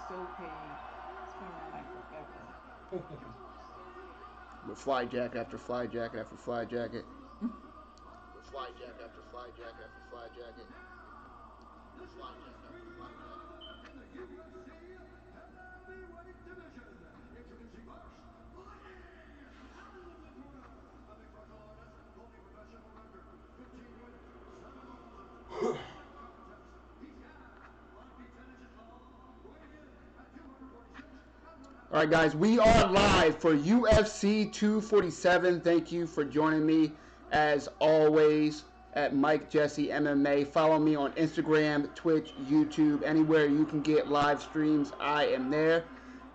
so paid. It's been around like forever. With fly jacket after fly jacket after fly jacket. All right, guys, we are live for UFC 247. Thank you for joining me, as always, at Mike Jesse MMA. Follow me on Instagram, Twitch, YouTube, anywhere you can get live streams. I am there.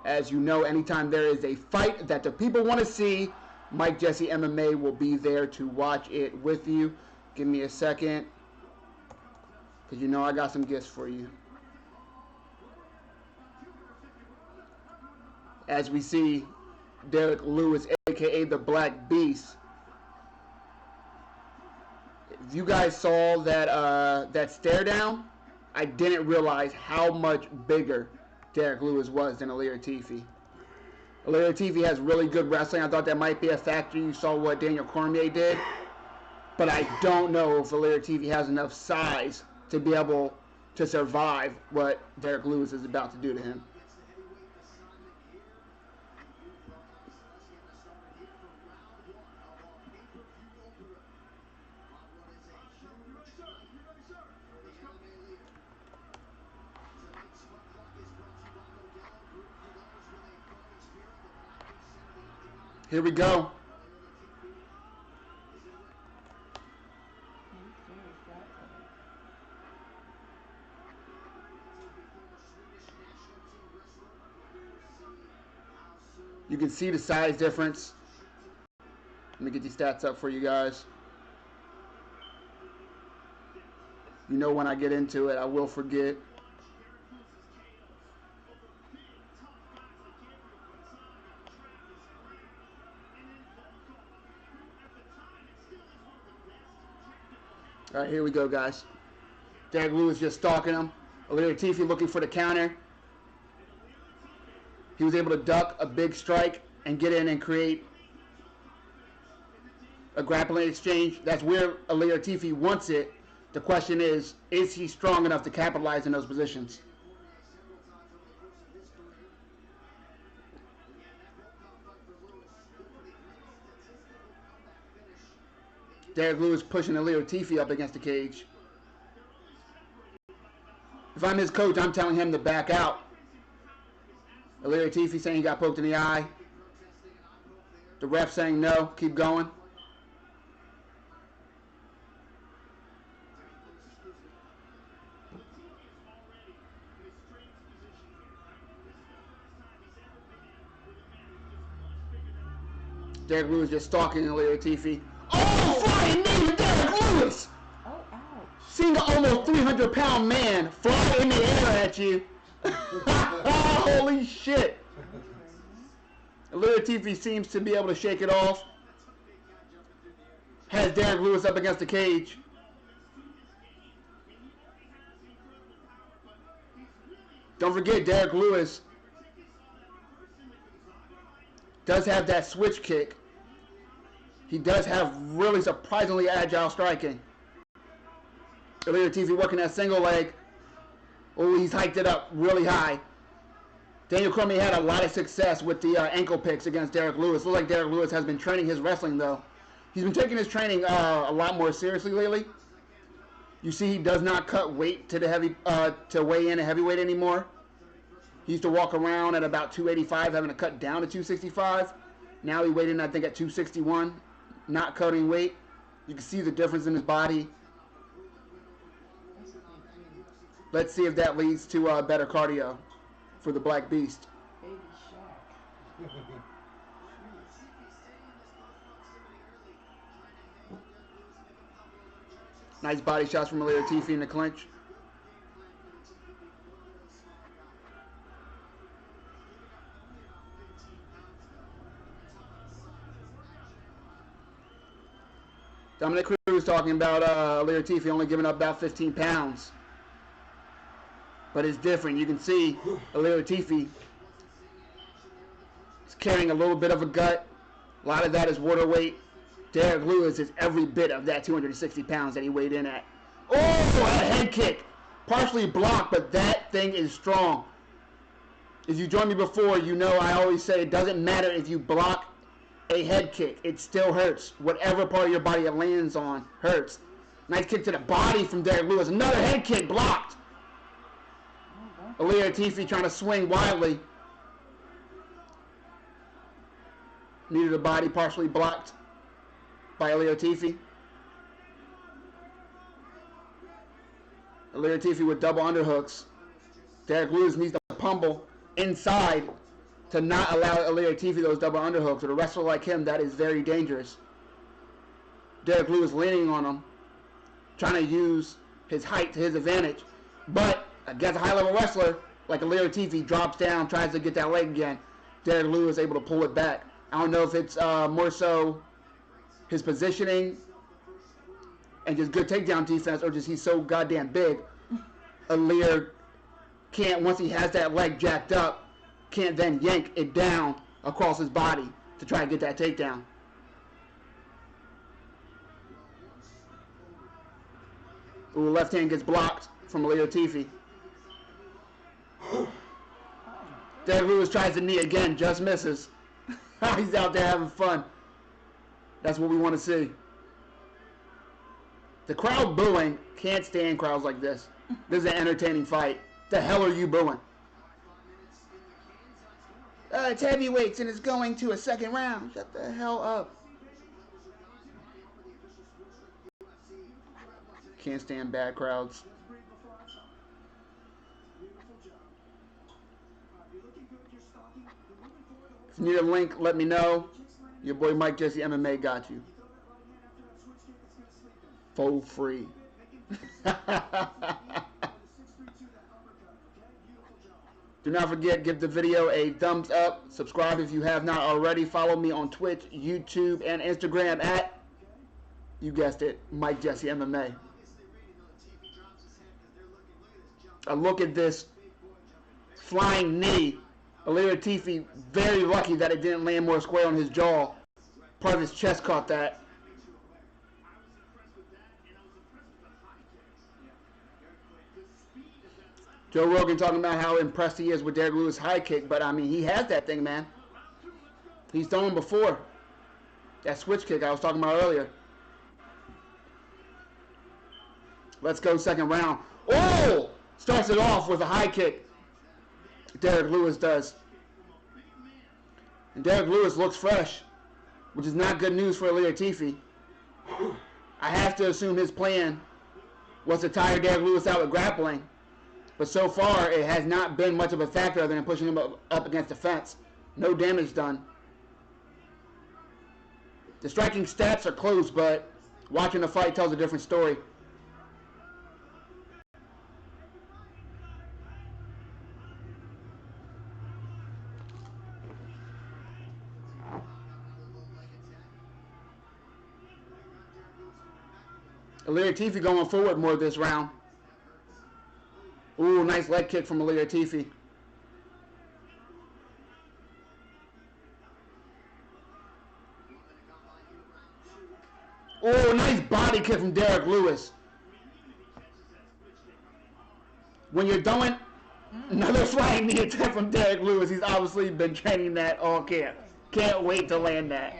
As you know, anytime there is a fight that the people want to see, Mike Jesse MMA will be there to watch it with you. Give me a second, because you know I got some gifts for you. As we see Derek Lewis, a.k.a. the Black Beast. If you guys saw that stare down, I didn't realize how much bigger Derek Lewis was than Ilir Latifi. Ilir Latifi has really good wrestling. I thought that might be a factor. You saw what Daniel Cormier did. But I don't know if Ilir Latifi has enough size to be able to survive what Derek Lewis is about to do to him. Here we go. You can see the size difference. Let me get these stats up for you guys. You know, when I get into it, I will forget. All right, here we go, guys. Derek Lewis just stalking him. Ilir Latifi looking for the counter. He was able to duck a big strike and get in and create a grappling exchange. That's where Ilir Latifi wants it. The question is he strong enough to capitalize in those positions? Derek Lewis pushing Ilir Latifi up against the cage. If I'm his coach, I'm telling him to back out. Ilir Latifi saying he got poked in the eye. The ref saying no, keep going. Derek Lewis just stalking Ilir Latifi. Oh, flying knee to Derek Lewis! Oh, ouch. Seeing an almost 300-pound man fly in the air at you. Holy shit. Ilir Latifi seems to be able to shake it off. Has Derek Lewis up against the cage. Don't forget, Derek Lewis does have that switch kick. He does have really surprisingly agile striking. Ilir Latifi working that single leg. Oh, he's hiked it up really high. Daniel Cormier had a lot of success with the ankle picks against Derek Lewis. Looks like Derek Lewis has been training his wrestling, though. He's been taking his training a lot more seriously lately. You see, he does not cut weight to the to weigh in at heavyweight anymore. He used to walk around at about 285, having to cut down to 265. Now he weighed in, I think, at 261, not cutting weight. You can see the difference in his body. Let's see if that leads to better cardio for the Black Beast. Baby Shaq. Nice body shots from Ilir Latifi in the clinch. Dominic Cruz talking about Ilir Latifi only giving up about 15 pounds. but it's different. You can see Ilir Latifi is carrying a little bit of a gut. A lot of that is water weight. Derek Lewis is every bit of that 260 pounds that he weighed in at. Oh, a head kick. Partially blocked, but that thing is strong. If you joined me before, you know I always say it doesn't matter if you block a head kick. It still hurts. Whatever part of your body it lands on hurts. Nice kick to the body from Derek Lewis. Another head kick blocked. Ilir Latifi trying to swing wildly. Needed a body partially blocked by Ilir Latifi. Ilir Latifi with double underhooks. Derek Lewis needs to pummel inside to not allow Ilir Latifi those double underhooks. With a wrestler like him, that is very dangerous. Derek Lewis leaning on him, trying to use his height to his advantage. But against a high-level wrestler like Ilir Latifi, drops down, tries to get that leg again. Derek Lewis able to pull it back. I don't know if it's more so his positioning and just good takedown defense, or just he's so goddamn big. Ilir can't, once he has that leg jacked up, can't then yank it down across his body to try and get that takedown. Ooh, left hand gets blocked from Ilir Latifi. Derek Lewis tries the knee again, just misses. He's out there having fun. That's what we want to see. The crowd booing, can't stand crowds like this. This is an entertaining fight. The hell are you booing? It's heavyweights and it's going to a second round. Shut the hell up. Can't stand bad crowds. If you need a link, let me know. Your boy Mike Jesse MMA got you. For free. Do not forget, give the video a thumbs up. Subscribe if you have not already. Follow me on Twitch, YouTube, and Instagram at, you guessed it, Mike Jesse MMA. A look at this flying knee. Ilir Latifi, very lucky that it didn't land more square on his jaw. Part of his chest caught that. Joe Rogan talking about how impressed he is with Derek Lewis' high kick, but I mean, he has that thing, man. He's done it before. That switch kick I was talking about earlier. Let's go second round. Oh! Starts it off with a high kick. Derek Lewis does. And Derek Lewis looks fresh, which is not good news for Ilir Latifi. I have to assume his plan was to tire Derek Lewis out with grappling. But so far, it has not been much of a factor other than pushing him up against the fence. No damage done. The striking stats are close, but watching the fight tells a different story. Ilir Latifi going forward more this round. Ooh, nice leg kick from Ilir Latifi. Ooh, nice body kick from Derek Lewis. When you're doing another flying knee attack from Derek Lewis, he's obviously been training that all camp. Can't wait to land that.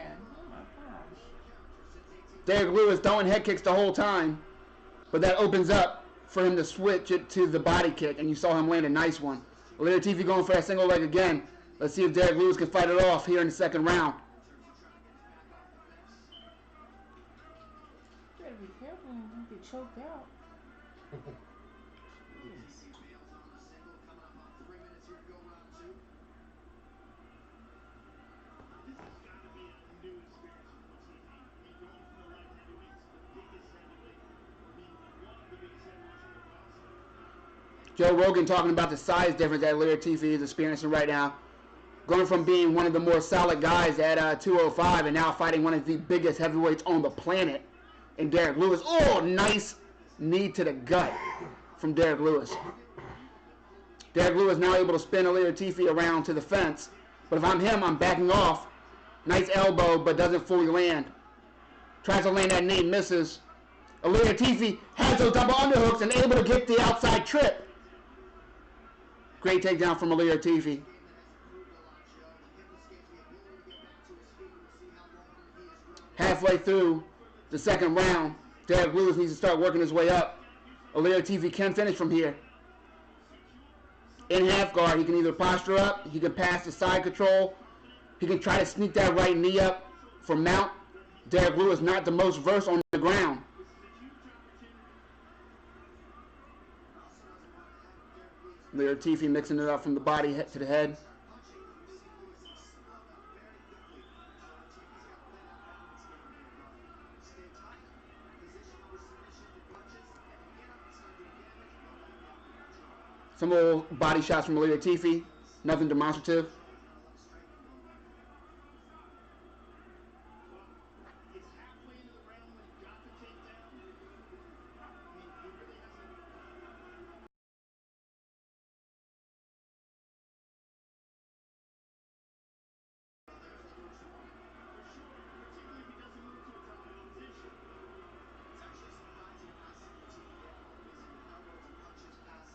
Derek Lewis throwing head kicks the whole time, but that opens up for him to switch it to the body kick, and you saw him land a nice one. Ilir Latifi going for that single leg again. Let's see if Derek Lewis can fight it off here in the second round. You better be careful when you get choked out. Joe Rogan talking about the size difference that Ilir Latifi is experiencing right now. Going from being one of the more solid guys at 205 and now fighting one of the biggest heavyweights on the planet in Derek Lewis. Oh, nice knee to the gut from Derek Lewis. Derek Lewis now able to spin Ilir Latifi around to the fence. But if I'm him, I'm backing off. Nice elbow, but doesn't fully land. Tries to land that knee, misses. Ilir Latifi has those double underhooks and able to get the outside trip. Great takedown from Ilir Latifi. Halfway through the second round, Derek Lewis needs to start working his way up. Ilir Latifi can finish from here. In half guard, he can either posture up, he can pass the side control, he can try to sneak that right knee up for mount. Derek Lewis not the most versed on the ground. Ilir Latifi mixing it up from the body to the head. Some little body shots from Ilir Latifi, nothing demonstrative.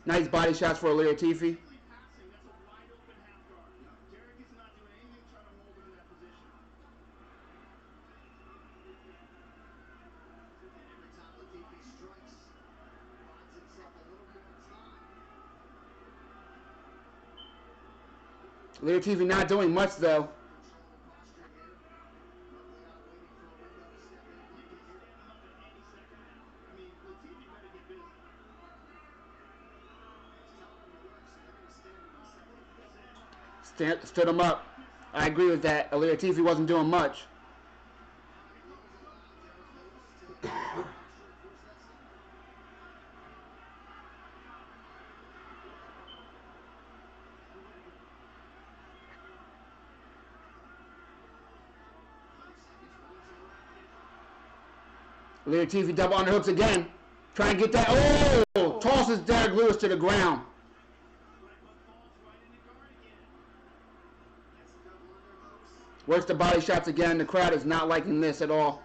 Nice body shots for Ilir Latifi. Ilir Latifi not doing much though. Stood him up. I agree with that. Ilir Latifi wasn't doing much. Ilir Latifi double underhooks again. Trying to get that. Oh! Tosses Derek Lewis to the ground. Works the body shots again. The crowd is not liking this at all.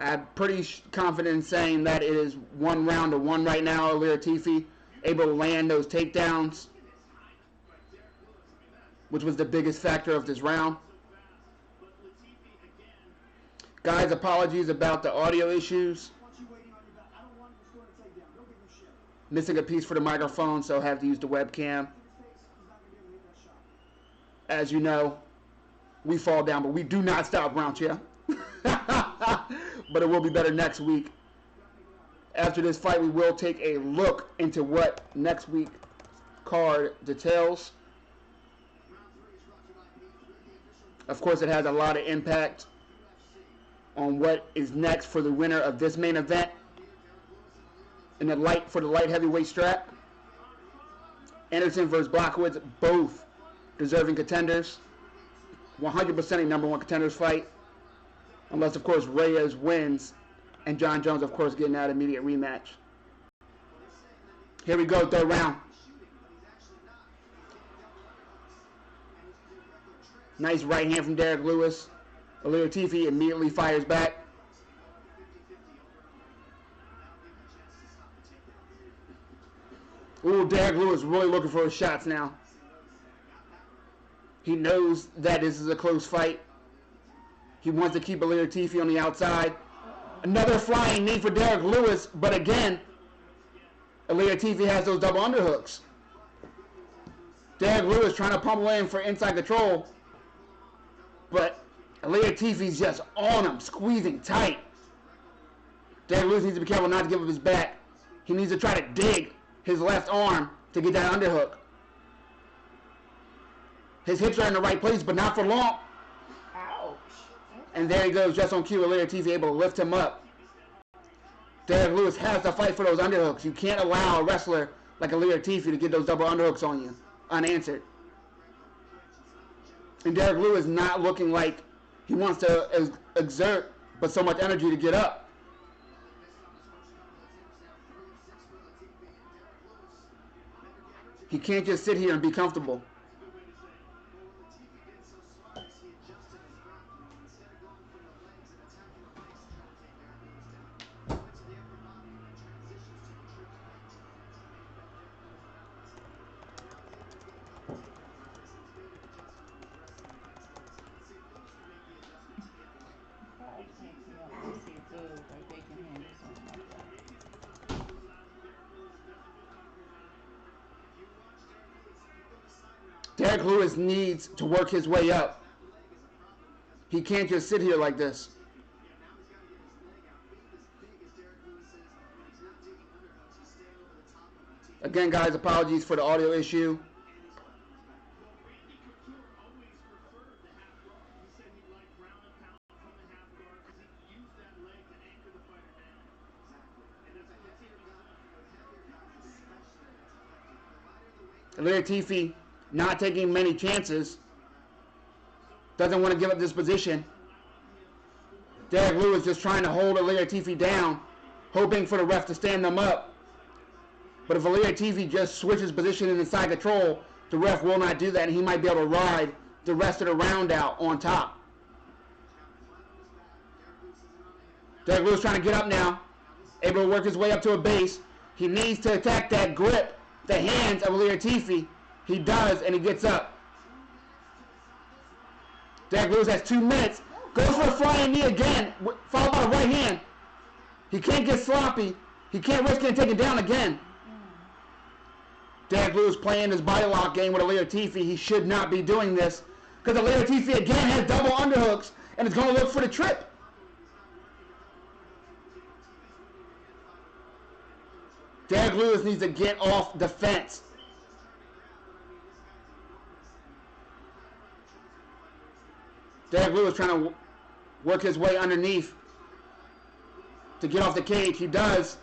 I'm pretty confident in saying that it is 1 round to 1 right now. Ilir Latifi able to land those takedowns, which was the biggest factor of this round. Guys, apologies about the audio issues. Missing a piece for the microphone, so I have to use the webcam. As you know, we fall down, but we do not stop round here. But it will be better next week. After this fight, we will take a look into what next week card details. Of course, it has a lot of impact on what is next for the winner of this main event in the light heavyweight strap. Anderson versus Blachowicz, both deserving contenders. 100% a number 1 contenders fight. Unless, of course, Reyes wins and John Jones, of course, getting that immediate rematch. Here we go, third round. Nice right hand from Derek Lewis. Ilir Latifi immediately fires back. Ooh, Derek Lewis really looking for his shots now. He knows that this is a close fight. He wants to keep Ilir Latifi on the outside. Another flying knee for Derek Lewis, but again, Ilir Latifi has those double underhooks. Derek Lewis trying to pummel in for inside control, but Ilir Latifi's just on him, squeezing tight. Derek Lewis needs to be careful not to give up his back. He needs to try to dig his left arm to get that underhook. His hips are in the right place, but not for long. Ouch. And there he goes, just on cue. Later, TV able to lift him up. Derek Lewis has to fight for those underhooks. You can't allow a wrestler like Alir Tifi to get those double underhooks on you unanswered. And Derek Lewis not looking like he wants to exert but so much energy to get up. He can't just sit here and be comfortable. Probably can't see him unless he's good, like they can handle something like that. Derek Lewis needs to work his way up. He can't just sit here like this. Again, guys, apologies for the audio issue. Alir Tifi not taking many chances. Doesn't want to give up this position. Derek Lewis just trying to hold Alir Tifi down, hoping for the ref to stand them up. But if Alir Tifi just switches position in inside control, the ref will not do that, and he might be able to ride the rest of the round out on top. Derek Lewis trying to get up now, able to work his way up to a base. He needs to attack that grip, the hands of Alir Tifi. He does, and he gets up. Derek Lewis has 2 minutes. Goes for a flying knee again, followed by the right hand. He can't get sloppy. He can't risk getting taken down again. Derek Lewis playing his body lock game with Alir Tifi. He should not be doing this because Alir Tifi again has double underhooks and is going to look for the trip. Derek Lewis needs to get off the fence. Derek Lewis trying to work his way underneath to get off the cage. He does.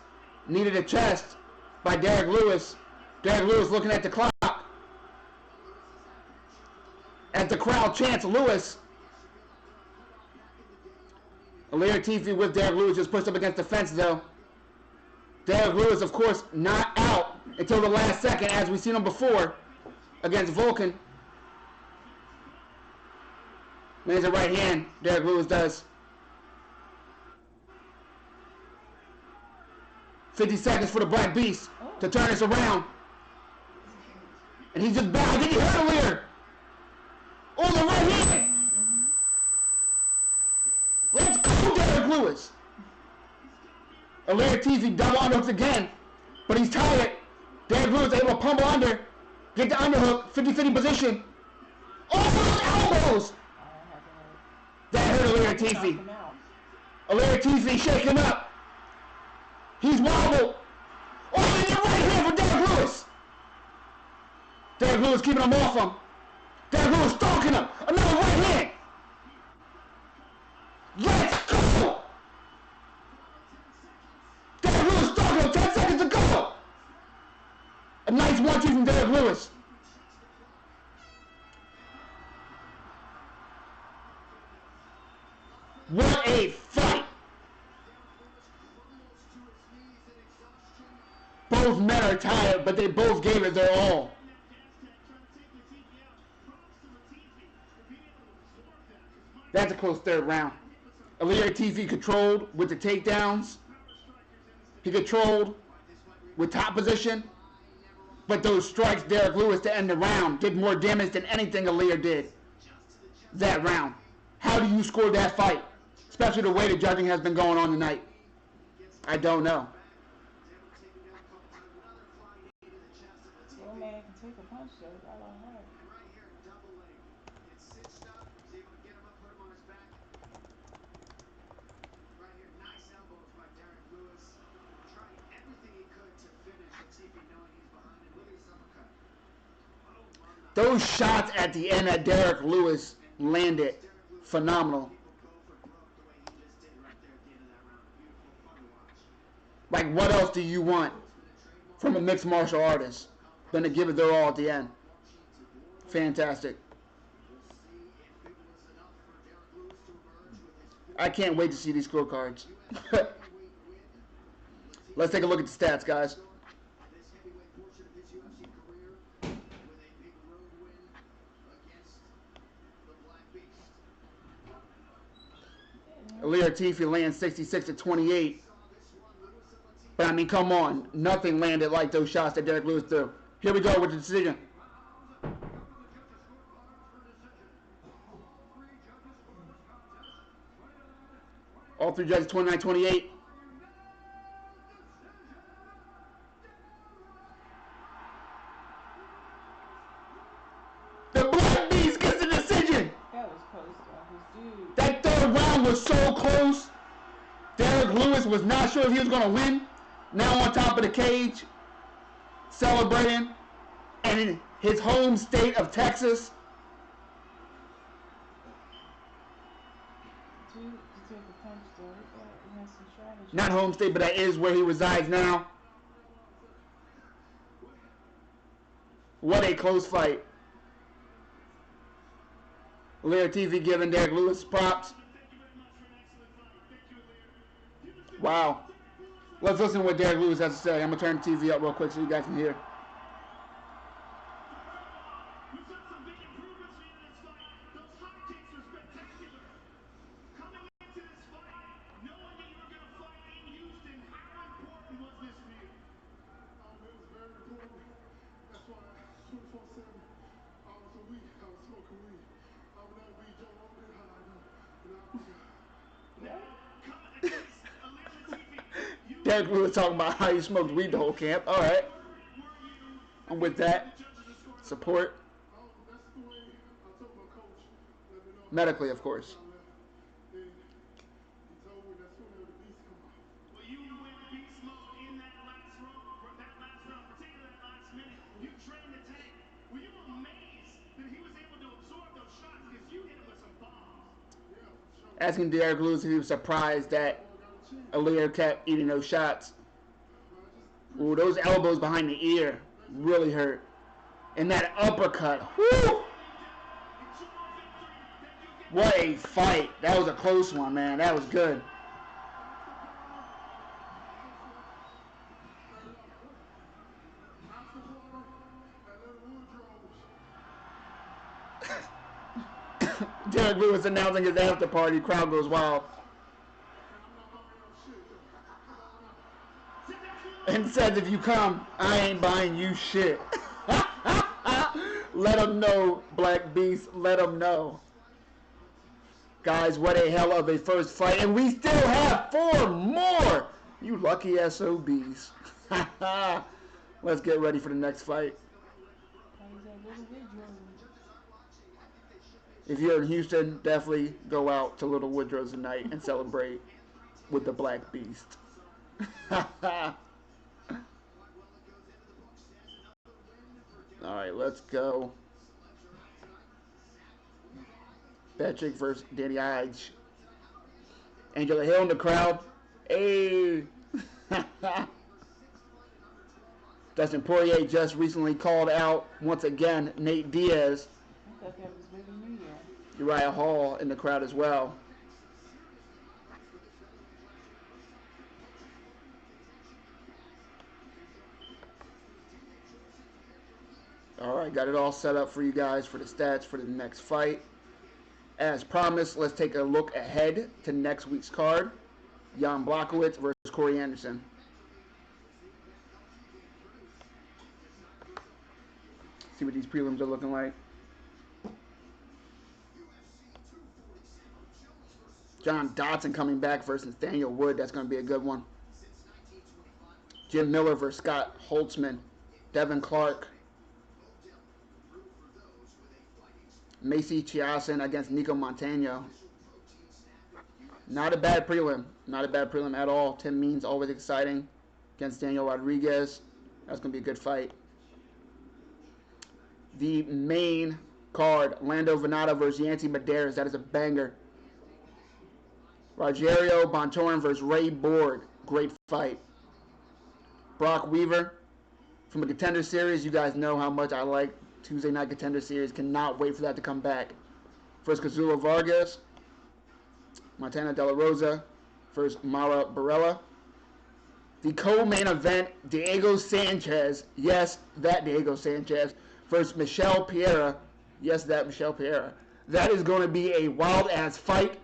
Needed a chest by Derek Lewis. Derek Lewis looking at the clock. As the crowd chants Lewis. Alir Tifi with Derek Lewis just pushed up against the fence though. Derek Lewis, of course, not out until the last second, as we've seen him before against Vulcan. Lands a right hand, Derek Lewis does. 50 seconds for the Black Beast to turn this around. And he's just back. Did he hurt Alir? Oh, the right hand. Let's go, Derek Lewis. Alir Tifi double underhooks again, but he's tired. Derek Lewis able to pummel under, get the underhook, 50-50 position. Oh, those elbows! That hurt Alir Tifi. Alir Tifi shaking up. He's wobbled. Oh, and the right hand for Derek Lewis. Derek Lewis keeping him off him. Derek Lewis stalking him. Another right hand. Let's go! Derek Lewis stalking him. 10 seconds to go. A nice 1-2 from Derek Lewis. What a fight! Both men are tired, but they both gave it their all. That's a close third round. Alir Tifi controlled with the takedowns. He controlled with top position. But those strikes, Derek Lewis to end the round, did more damage than anything Alir did that round. How do you score that fight? Especially the way the judging has been going on tonight. I don't know. Little man can take a punch though. That don't hurt. Those shots at the end that Derek Lewis landed, phenomenal. Like, what else do you want from a mixed martial artist than to give it their all at the end? Fantastic. I can't wait to see these scorecards. Let's take a look at the stats, guys. Alir Tifi lands 66 to 28. But I mean, come on. Nothing landed like those shots that Derek Lewis threw. Here we go with the decision. All three judges 29-28. The Black Beast gets the decision. That was close, though. His dude. That third round was so close. Derek Lewis was not sure if he was going to win. Now on top of the cage, celebrating. And in his home state of Texas. To take a punch, though. He has some strategy. Not home state, but that is where he resides now. What a close fight. Alir TV giving Derek Lewis props. Wow. Let's listen to what Derek Lewis has to say. I'm going to turn the TV up real quick so you guys can hear. Derek Lewis talking about how he smoked weed the whole camp. All right. I'm with that. Support. Medically, of course. Asking Derek Lewis if he was surprised that Alir kept eating those shots. Ooh, those elbows behind the ear really hurt. And that uppercut. Whoo! What a fight. That was a close one, man. That was good. Derek Lewis announcing his after party. Crowd goes wild. And says, if you come, I ain't buying you shit. Let them know, Black Beast. Let them know. Guys, what a hell of a first fight. And we still have 4 more. You lucky SOBs. Let's get ready for the next fight. If you're in Houston, definitely go out to Little Woodrow's tonight and celebrate with the Black Beast. All right, let's go. Patrick versus Danny Ige. Angela Hill in the crowd. Hey. Dustin Poirier just recently called out, once again, Nate Diaz. I thought that was Baby New Year. Uriah Hall in the crowd as well. All right, got it all set up for you guys for the stats for the next fight. As promised, let's take a look ahead to next week's card. Jan Blachowicz versus Corey Anderson. See what these prelims are looking like. John Dodson coming back versus Daniel Wood. That's going to be a good one. Jim Miller versus Scott Holtzman. Devin Clark. Macy Chiasson against Nico Montano. Not a bad prelim. Not a bad prelim at all. Tim Means always exciting against Daniel Rodriguez. That's going to be a good fight. the main card, Lando Venata versus Yancy Medeiros. That is a banger. Rogerio Bontorin versus Ray Borg. Great fight. Brock Weaver from the Contender Series. You guys know how much I like Tuesday Night Contender Series. Cannot wait for that to come back. Versus Kazula Vargas. Montana De La Rosa versus Mara Barella. The co-main event, Diego Sanchez. Yes, that Diego Sanchez. Versus Michelle Pereira. Yes, that Michelle Pereira. That is going to be a wild-ass fight.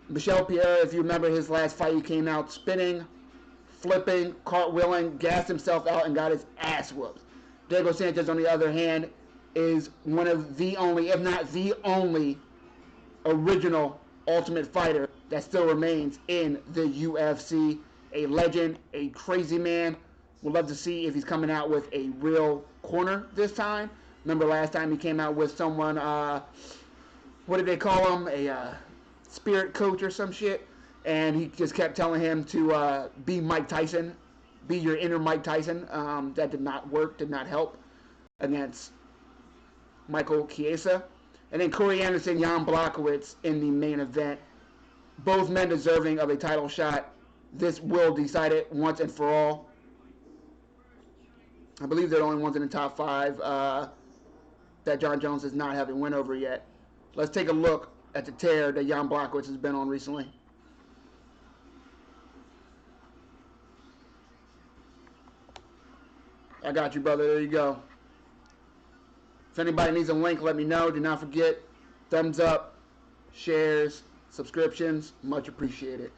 Michelle Pereira, if you remember his last fight, he came out spinning, flipping, cartwheeling, gassed himself out, and got his ass whooped. Diego Sanchez, on the other hand, is one of the only, if not the only, original Ultimate Fighter that still remains in the UFC. A legend, a crazy man. We'd love to see if he's coming out with a real corner this time. Remember last time he came out with someone, what did they call him? A spirit coach or some shit. And he just kept telling him to be Mike Tyson, be your inner Mike Tyson. That did not work, did not help against Michael Chiesa. And then Corey Anderson, Jan Blachowicz in the main event. Both men deserving of a title shot. This will decide it once and for all. I believe they're the only ones in the top 5 that John Jones does not have a win over yet. Let's take a look at the tear that Jan Blachowicz has been on recently. I got you, brother. There you go. If anybody needs a link, let me know. Do not forget, thumbs up, shares, subscriptions. Much appreciated.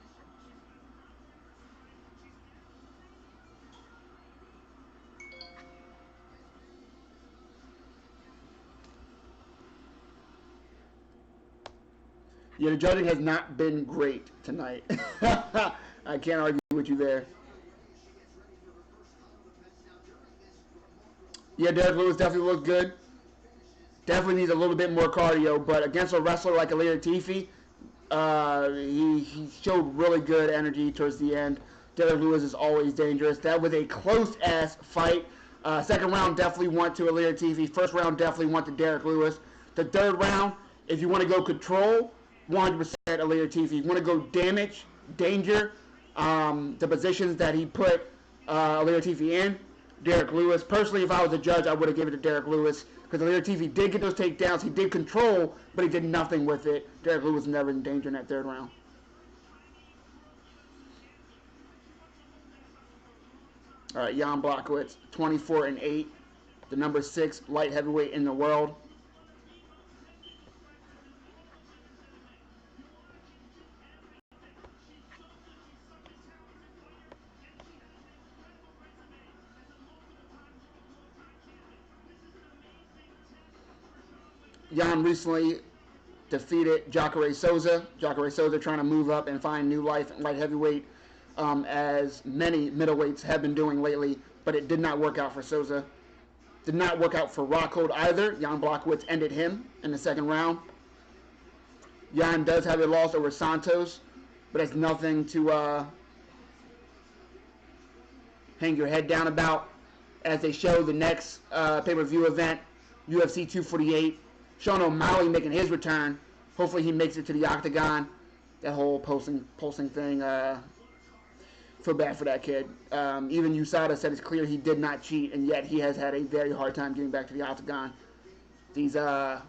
Yeah, the judging has not been great tonight. I can't argue with you there. Yeah, Derek Lewis definitely looked good. Definitely needs a little bit more cardio, but against a wrestler like Ilir Tifi, he showed really good energy towards the end. Derek Lewis is always dangerous. That was a close-ass fight. Second round definitely went to Ilir Tifi. First round definitely went to Derek Lewis. The third round, if you want to go control, 100% Ilir Tifi. You want to go damage, danger, the positions that he put Ilir Tifi in, Derek Lewis. Personally, if I was a judge, I would have given it to Derek Lewis because Ilir Tifi did get those takedowns. He did control, but he did nothing with it. Derek Lewis was never in danger in that third round. All right, Jan Blachowicz, 24-8, the number 6 light heavyweight in the world. Jan recently defeated Jacare Souza. Jacare Souza trying to move up and find new life in light heavyweight, as many middleweights have been doing lately, but it did not work out for Souza. Did not work out for Rockhold either. Jan Blachowicz ended him in the second round. Jan does have a loss over Santos, but it's nothing to hang your head down about. As they show the next pay-per-view event, UFC 248, Sean O'Malley making his return. Hopefully he makes it to the octagon. That whole pulsing thing, feel bad for that kid. Even USADA said it's clear he did not cheat, and yet he has had a very hard time getting back to the octagon. These USADA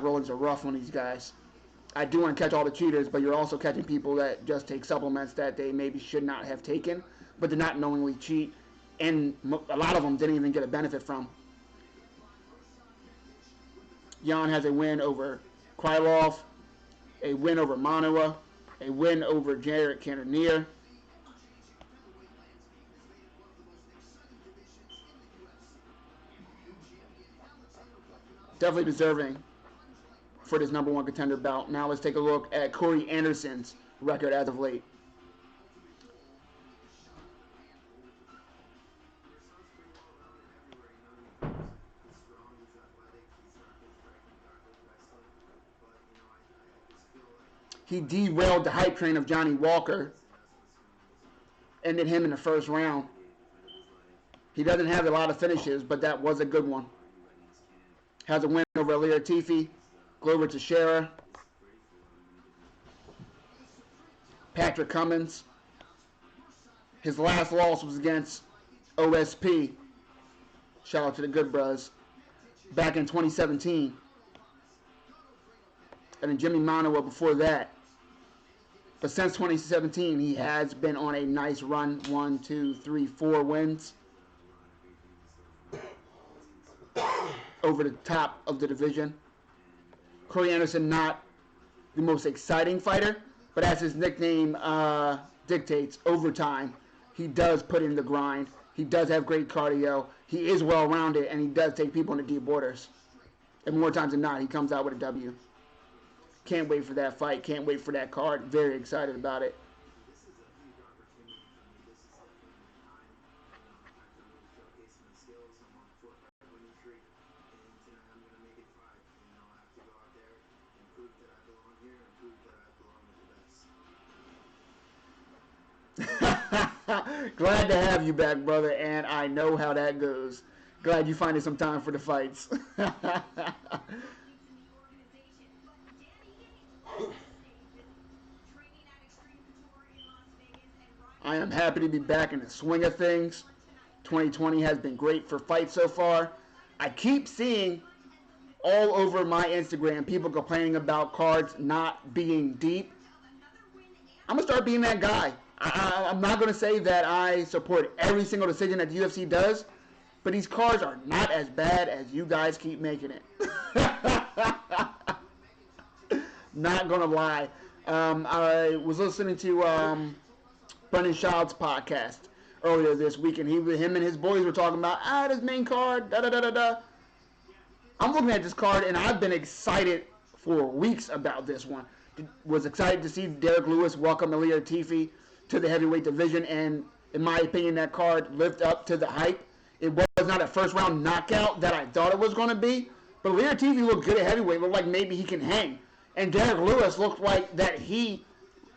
rulings are rough on these guys. I do want to catch all the cheaters, but you're also catching people that just take supplements that they maybe should not have taken, but did not knowingly cheat, and a lot of them didn't even get a benefit from. Jan has a win over Krylov, a win over Manoa, a win over Jarrett Cannonier. Definitely deserving for this number 1 contender bout. Now let's take a look at Corey Anderson's record as of late. He derailed the hype train of Johnny Walker. Ended him in the first round. He doesn't have a lot of finishes, but that was a good one. Has a win over Ilir Tifi, Glover Teixeira, Patrick Cummins. His last loss was against OSP. Shout out to the Good Bros. Back in 2017. And then Jimmy Manoa before that. But since 2017, he has been on a nice run. 1, 2, 3, 4 wins. Over the top of the division. Corey Anderson, not the most exciting fighter, but as his nickname dictates, overtime, he does put in the grind. He does have great cardio. He is well-rounded, and he does take people into deep waters. And more times than not, he comes out with a W. Can't wait for that fight. Can't wait for that card. Very excited about it. Glad to have you back, brother, and I know how that goes. Glad you finding some time for the fights. I am happy to be back in the swing of things. 2020 has been great for fights so far. I keep seeing all over my Instagram people complaining about cards not being deep. I'm going to start being that guy. I'm not going to say that I support every single decision that the UFC does, but these cards are not as bad as you guys keep making it. Not going to lie. I was listening to Brendan Schaub's podcast earlier this week, and him and his boys were talking about, this main card, da-da-da-da-da. I'm looking at this card, and I've been excited for weeks about this one. Was excited to see Derek Lewis welcome Ilir Tifi to the heavyweight division, and in my opinion, that card lived up to the hype. It was not a first-round knockout that I thought it was going to be, but Ilir Tifi looked good at heavyweight, looked like maybe he can hang. And Derek Lewis looked like that he,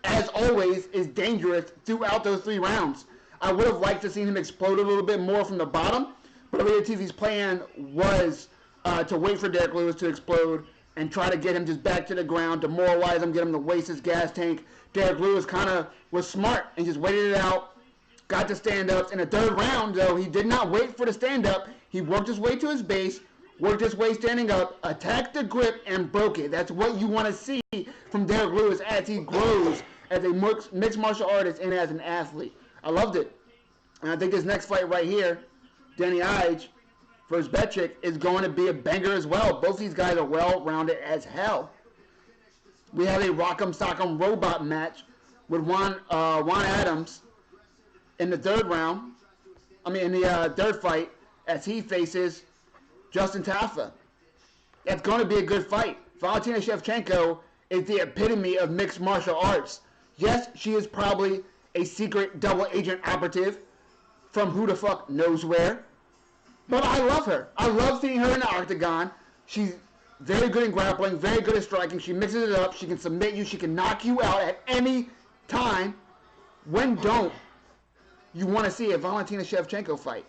as always, is dangerous throughout those 3 rounds. I would have liked to see him explode a little bit more from the bottom, but Ilir Tifi's plan was to wait for Derek Lewis to explode and try to get him just back to the ground, demoralize him, get him to waste his gas tank. Derek Lewis kind of was smart and just waited it out, got the stand-ups. In the 3rd round, though, he did not wait for the stand-up. He worked his way to his base, worked his way standing up, attacked the grip, and broke it. That's what you want to see from Derek Lewis as he grows as a mixed martial artist and as an athlete. I loved it. And I think this next fight right here, Danny Ige versus Betchik, is going to be a banger as well. Both these guys are well-rounded as hell. We have a Rock'em Sock'em Robot match with Juan Adams in the 3rd round. In the 3rd fight, as he faces Justin Tafa. That's going to be a good fight. Valentina Shevchenko is the epitome of mixed martial arts. Yes, she is probably a secret double agent operative from who the fuck knows where. But I love her. I love seeing her in the octagon. She's very good in grappling, very good at striking. She mixes it up. She can submit you. She can knock you out at any time. When don't you want to see a Valentina Shevchenko fight?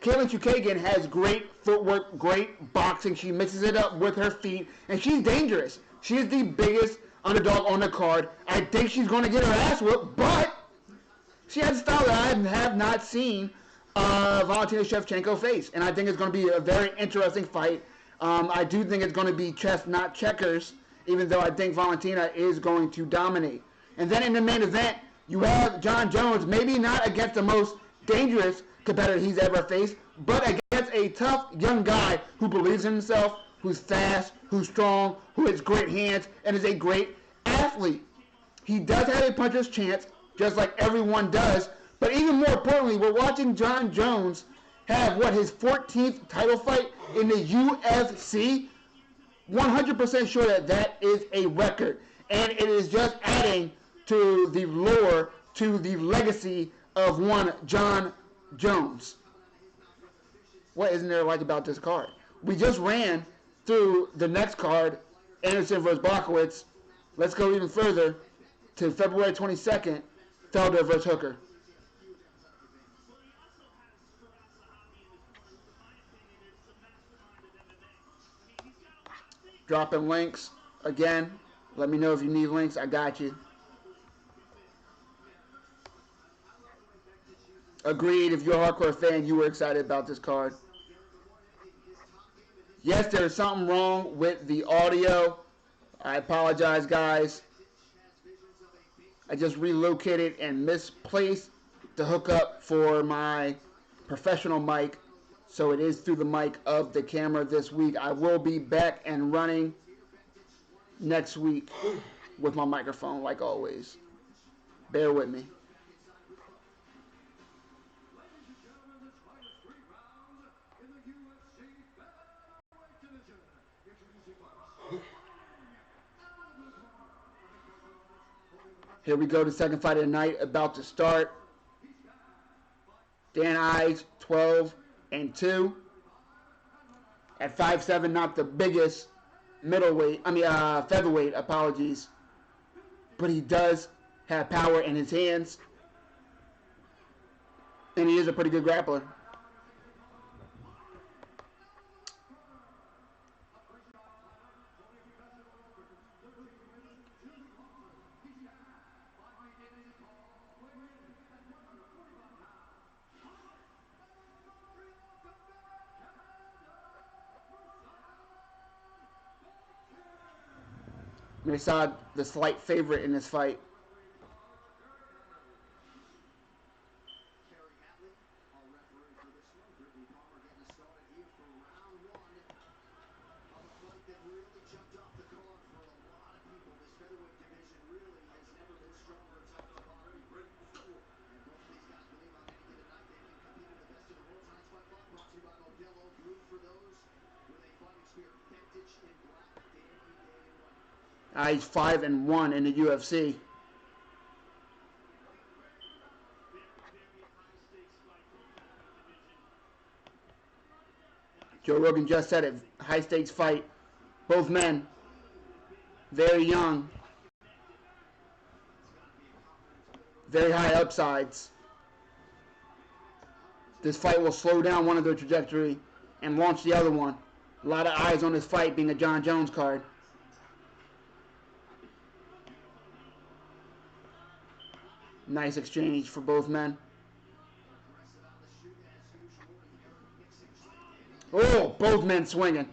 Katlyn Chookagian has great footwork, great boxing. She mixes it up with her feet, and she's dangerous. She is the biggest underdog on the card. I think she's going to get her ass whooped, but she has a style that I have not seen Valentina Shevchenko face, and I think it's going to be a very interesting fight. I do think it's going to be chess, not checkers, even though I think Valentina is going to dominate. And then in the main event, you have Jon Jones, maybe not against the most dangerous competitor he's ever faced, but against a tough young guy who believes in himself, who's fast, who's strong, who has great hands, and is a great athlete. He does have a puncher's chance, just like everyone does, but even more importantly, we're watching Jon Jones have, his 14th title fight in the UFC. 100% sure that is a record, and it is just adding to the lore, to the legacy of one Jon Jones. What isn't there to like about this card? We just ran through the next card, Anderson versus Blachowicz. Let's go even further to February 22nd, Felder versus Hooker. Dropping links again. Let me know if you need links. I got you. Agreed. If you're a hardcore fan, you were excited about this card. Yes, there's something wrong with the audio. I apologize, guys. I just relocated and misplaced the hookup for my professional mic. So it is through the mic of the camera this week. I will be back and running next week with my microphone like always. Bear with me. Here we go, the second fight of the night, about to start. Dan Ives, 12-2. At 5'7", not the biggest featherweight, apologies. But he does have power in his hands. And he is a pretty good grappler. Mirsad, the slight favorite in this fight. He's 5-1 in the UFC. Joe Rogan just said it. High stakes fight. Both men. Very young. Very high upsides. This fight will slow down one of their trajectory and launch the other one. A lot of eyes on this fight being a John Jones card. Nice exchange for both men. Oh, both men swinging.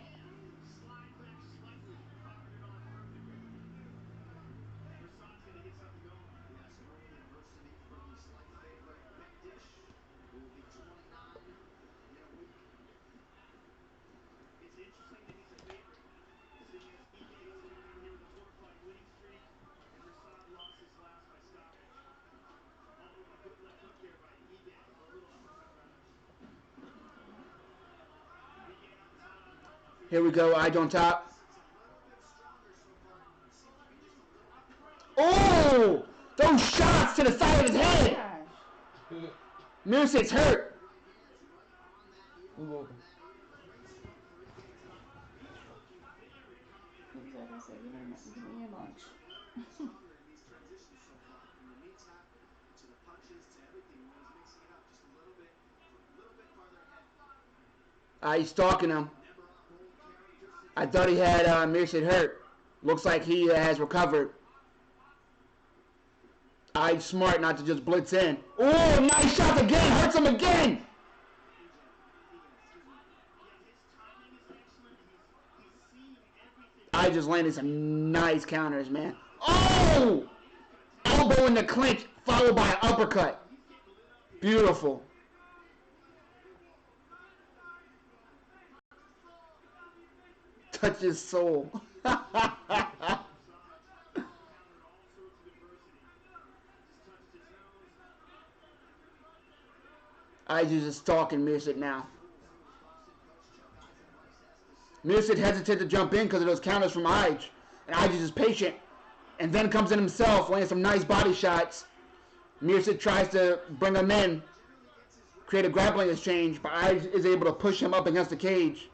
Here we go, Ige on top. Oh! Those shots to the side of his head! Music's hurt. Like I said, give me your lunch. He's stalking him. I thought he had Mircea hurt. Looks like he has recovered. He's smart not to just blitz in. Oh, nice shot again. Hurts him again. I just landed some nice counters, man. Oh! Elbow in the clinch, followed by an uppercut. Beautiful. Touch his soul. Ige's just stalking Mircea now. Mircea hesitated to jump in because of those counters from Ige. And Ige is patient. And then comes in himself, laying some nice body shots. Mircea tries to bring him in, create a grappling exchange, but Ige is able to push him up against the cage.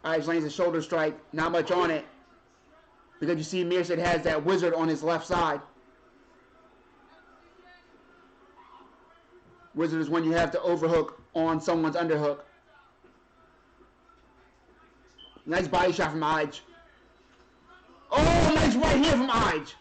Ige lands a shoulder strike, not much on it. Because you see Mircea has that wizard on his left side. Wizard is when you have to overhook on someone's underhook. Nice body shot from Ige. Oh, nice right hand from Ige.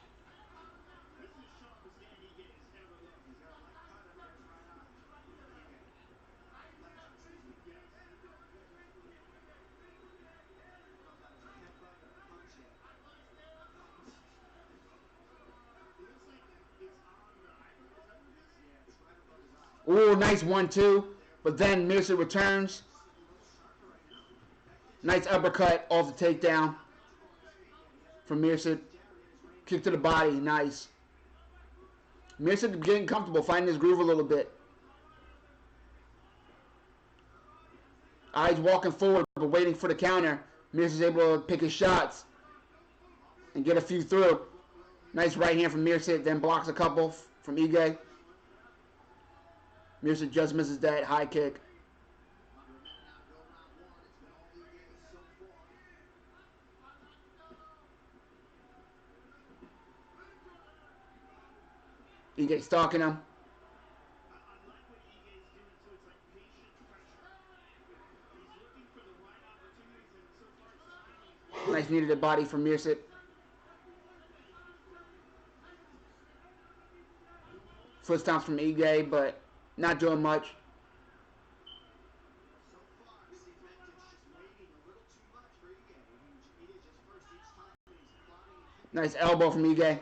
Oh, nice 1-2. But then Mirsa returns. Nice uppercut off the takedown from Mirsa. Kick to the body. Nice. Mirsa getting comfortable, finding his groove a little bit. Eyes walking forward, but waiting for the counter. Mirsa's able to pick his shots and get a few through. Nice right hand from Mirsa, then blocks a couple from Ige. Mirsa just misses that high kick. Ige stalking him. Nice knee to the body from Mirsa. Foot stomps from Ige, but not doing much. Nice elbow from Ige.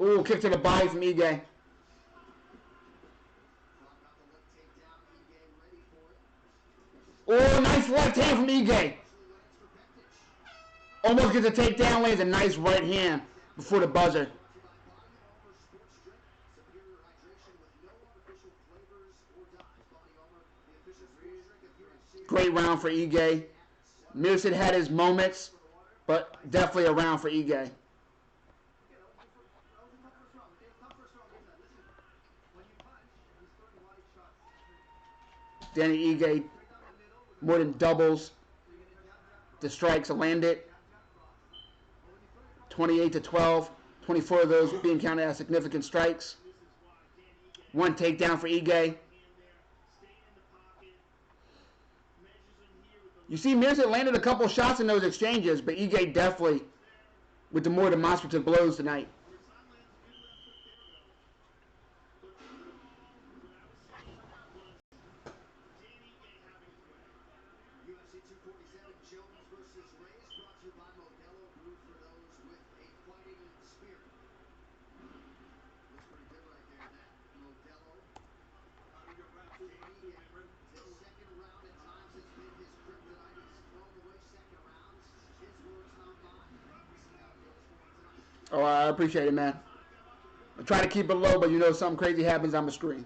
Ooh, kick to the body from Ige. Oh, nice left hand from Ige. Almost gets a takedown, lands a nice right hand before the buzzer. Great round for Ige. Mirsa had his moments, but definitely a round for Ige. Danny Ige more than doubles the strikes landed. 28-12. 24 of those being counted as significant strikes. One takedown for Ige. You see, Mirsa landed a couple shots in those exchanges, but Ige definitely with the more demonstrative blows tonight. UFC 247 Jones versus Reyes, brought to you by Modelo, brewed for those with a fighting spirit. Looks pretty good right there, that Modelo. The second round at times has been his kryptonite. He's thrown away second rounds. His words, not mine. We'll see how it goes for him tonight. Oh, I appreciate it, man. I try to keep it low, but you know something crazy happens on the screen.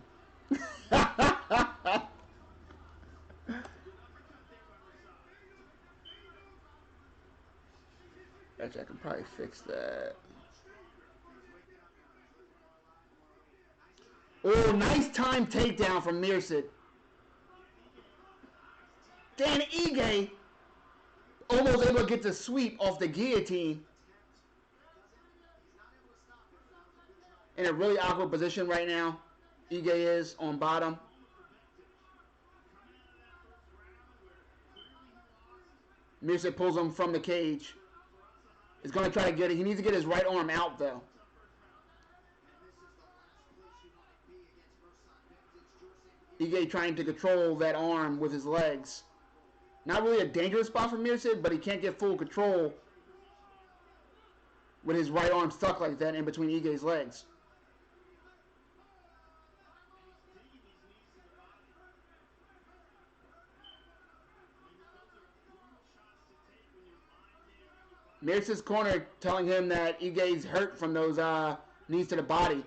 Actually, I can probably fix that. Oh, nice time takedown from Mirsa. Dan Ige almost able to get the sweep off the guillotine. In a really awkward position right now. Ige is on bottom. Mirsa pulls him from the cage. He's going to try to get it. He needs to get his right arm out, though. Ige trying to control that arm with his legs. Not really a dangerous spot for Mirsa, but he can't get full control with his right arm stuck like that in between Ige's legs. Mirsa's corner telling him that Ige's hurt from those knees to the body.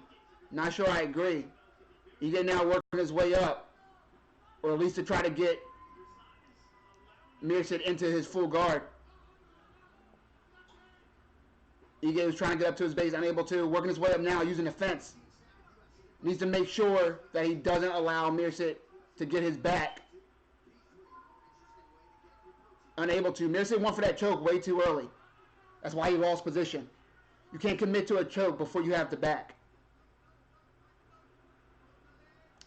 Not sure I agree. Ige now working his way up, or at least to try to get Mirsa into his full guard. Ige was trying to get up to his base, unable to. Working his way up now, using the fence. Needs to make sure that he doesn't allow Mirsa to get his back. Unable to. Mirsa went for that choke way too early. That's why he lost position. You can't commit to a choke before you have the back.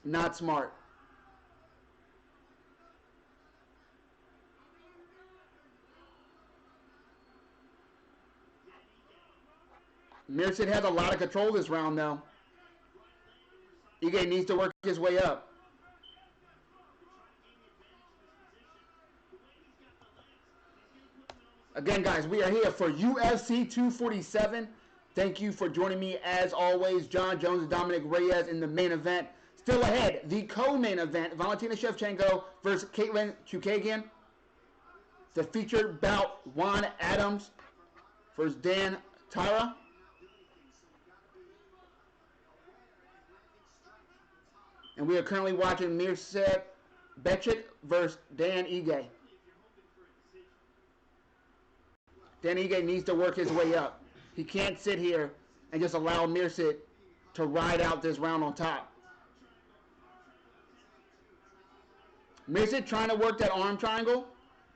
Not smart. Mircid has a lot of control this round, though. Ige needs to work his way up. Again, guys, we are here for UFC 247. Thank you for joining me, as always. John Jones and Dominic Reyes in the main event. Still ahead, the co-main event, Valentina Shevchenko versus Caitlin Chukagian. The featured bout, Juan Adams versus Dan Tara. And we are currently watching Mirsad Bektic versus Dan Ige. Dan Ige needs to work his way up. He can't sit here and just allow Mirsad to ride out this round on top. Mirsad trying to work that arm triangle,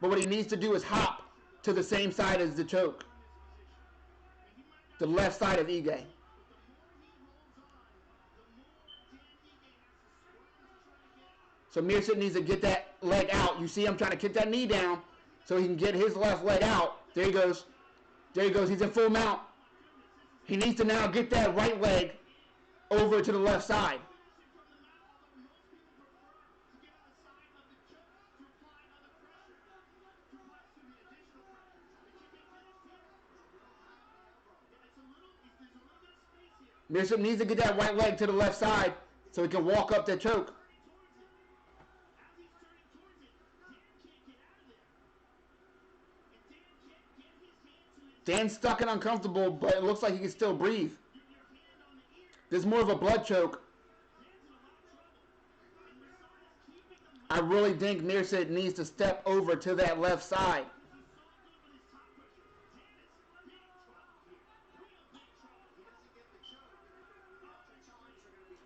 but what he needs to do is hop to the same side as the choke. The left side of Ige. So Mirsad needs to get that leg out. You see him trying to kick that knee down so he can get his left leg out. There he goes. There he goes. He's in full mount. He needs to now get that right leg over to the left side. Mirsad needs to get that right leg to the left side so he can walk up the choke. Dan's stuck and uncomfortable, but it looks like he can still breathe. There's more of a blood choke. I really think Mirsad needs to step over to that left side.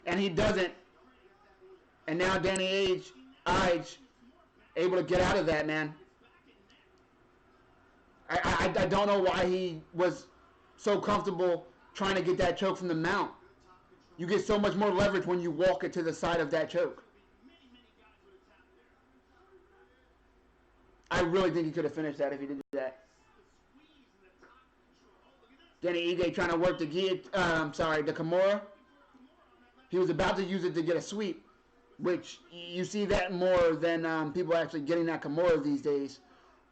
And he doesn't. And now Danny Ige able to get out of that, man. I don't know why he was so comfortable trying to get that choke from the mount. You get so much more leverage when you walk it to the side of that choke. I really think he could have finished that if he did that. Danny Ige trying to work the the Kimura. He was about to use it to get a sweep, which you see that more than people actually getting that Kimura these days.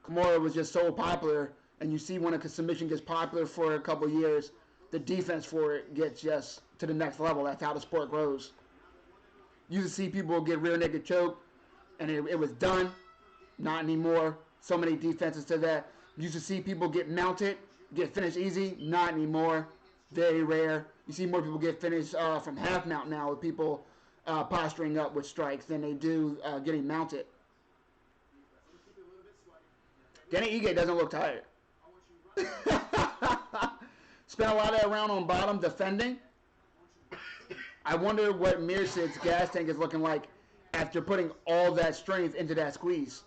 Kimura was just so popular, and you see when a submission gets popular for a couple years, the defense for it gets just to the next level. That's how the sport grows. You used to see people get rear naked choke, and it was done. Not anymore. So many defenses to that. You used to see people get mounted, get finished easy. Not anymore. Very rare. You see more people get finished from half mount now with people posturing up with strikes than they do getting mounted. Danny Ige doesn't look tired. Spent a lot of that round on bottom defending. I wonder what Mirsad's gas tank is looking like after putting all that strength into that squeeze.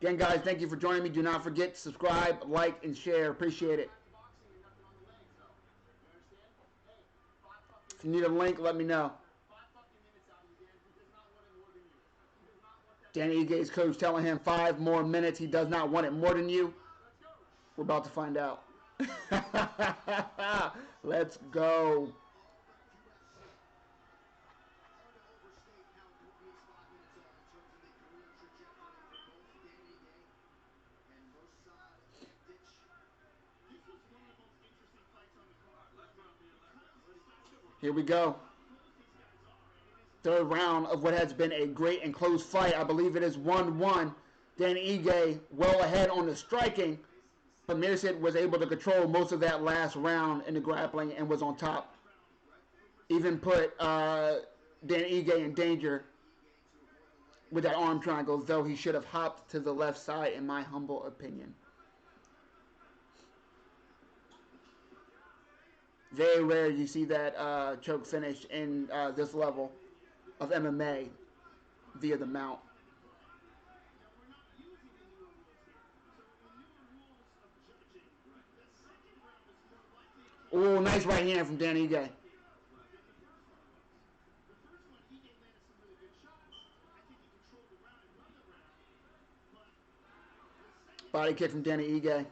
Again, guys, thank you for joining me. Do not forget to subscribe, like, and share. Appreciate it. If you need a link, let me know. Danny Ige's coach telling him 5 more minutes. He does not want it more than you. We're about to find out. Let's go. Here we go. Third round of what has been a great and close fight. I believe it is 1-1. Danny Ige well ahead on the striking, but Mirsad was able to control most of that last round in the grappling and was on top. Even put Danny Ige in danger with that arm triangle, though he should have hopped to the left side, in my humble opinion. Very rare you see that choke finish in this level of MMA via the mount. Oh, nice right hand from Danny Ige. Body kick from Danny Ige.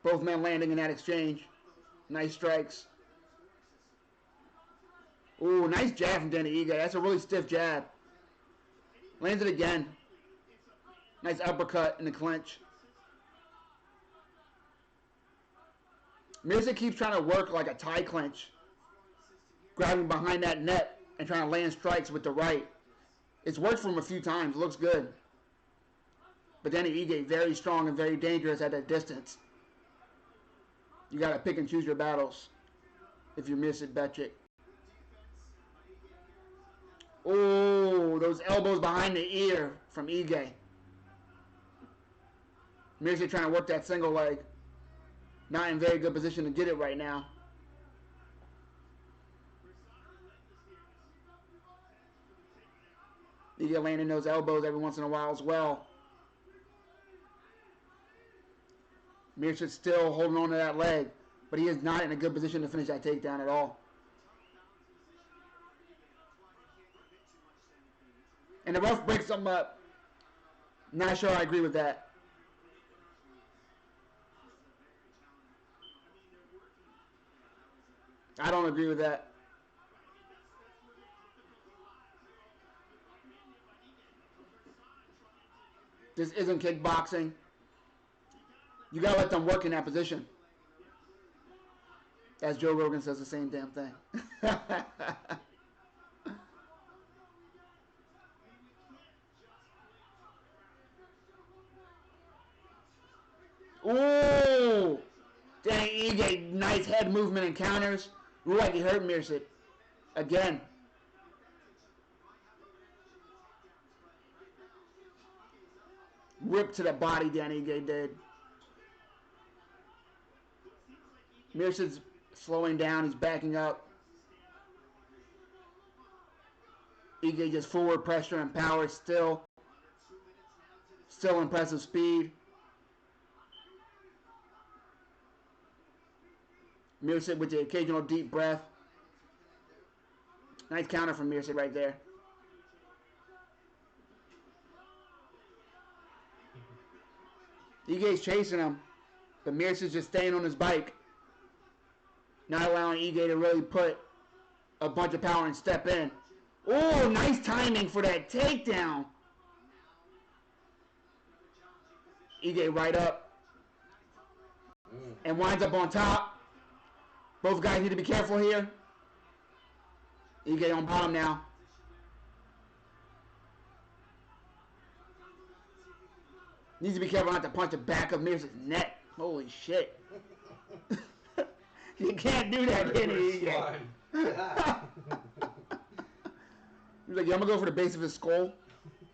Both men landing in that exchange. Nice strikes. Ooh, nice jab from Danny Ige. That's a really stiff jab. Lands it again. Nice uppercut in the clinch. Mirza keeps trying to work like a tie clinch. Grabbing behind that net and trying to land strikes with the right. It's worked for him a few times. Looks good. But Danny Ige, very strong and very dangerous at that distance. You got to pick and choose your battles if you miss it, Betchick. Oh, those elbows behind the ear from Ige. Mirza trying to work that single leg. Not in very good position to get it right now. Ige landing those elbows every once in a while as well. Mirza's still holding on to that leg, but he is not in a good position to finish that takedown at all. And the ref breaks him up. Not sure I agree with that. I don't agree with that. This isn't kickboxing. You gotta let them work in that position. As Joe Rogan says the same damn thing. Ooh! Danny Ige, nice head movement and counters. Ooh, like he hurt Mirza. Again. Whip to the body, Danny Ige did. Mirza's slowing down. He's backing up. Ige just forward pressure and power still. Still impressive speed. Mirza with the occasional deep breath. Nice counter from Mirza right there. Ige's chasing him, but Mirza's just staying on his bike. Not allowing Ige to really put a bunch of power and step in. Oh, nice timing for that takedown. Ige right up. And winds up on top. Both guys need to be careful here. Ige on bottom now. Needs to be careful not to punch the back of Mirza's neck. Holy shit. You can't do that, Danny Ige. He's like, yeah, I'm going to go for the base of his skull.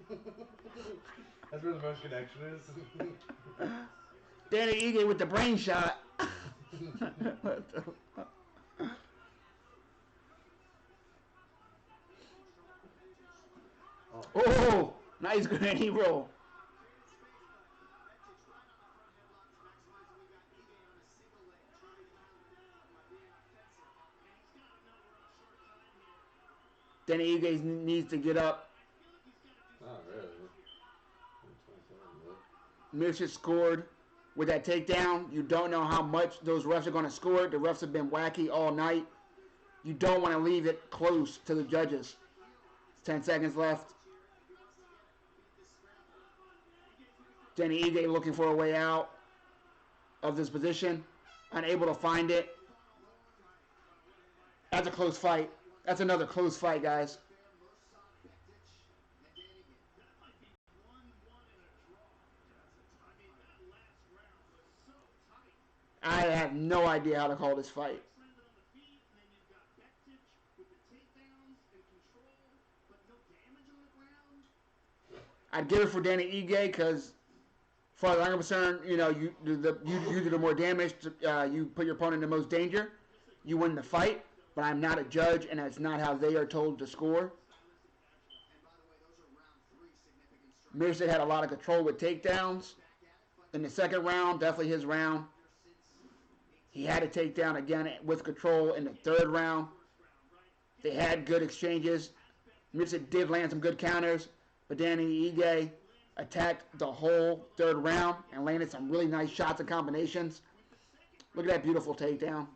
That's where the most connection is. Danny Ige with the brain shot. Oh, nice granny roll. Danny Ige needs to get up. Not really. Mirza scored with that takedown. You don't know how much those refs are going to score. The refs have been wacky all night. You don't want to leave it close to the judges. 10 seconds left. Danny Ige looking for a way out of this position. Unable to find it. That's a close fight. That's another close fight, guys. I have no idea how to call this fight. I'd give it for Danny Ige because, as far as I'm concerned, you know, you do the more damage. You put your opponent in the most danger. You win the fight. But I'm not a judge, and that's not how they are told to score. Mirza had a lot of control with takedowns. In the second round, definitely his round. He had a takedown again with control in the third round. They had good exchanges. Mirza did land some good counters, But Danny Ige attacked the whole third round and landed some really nice shots and combinations. Look at that beautiful takedown.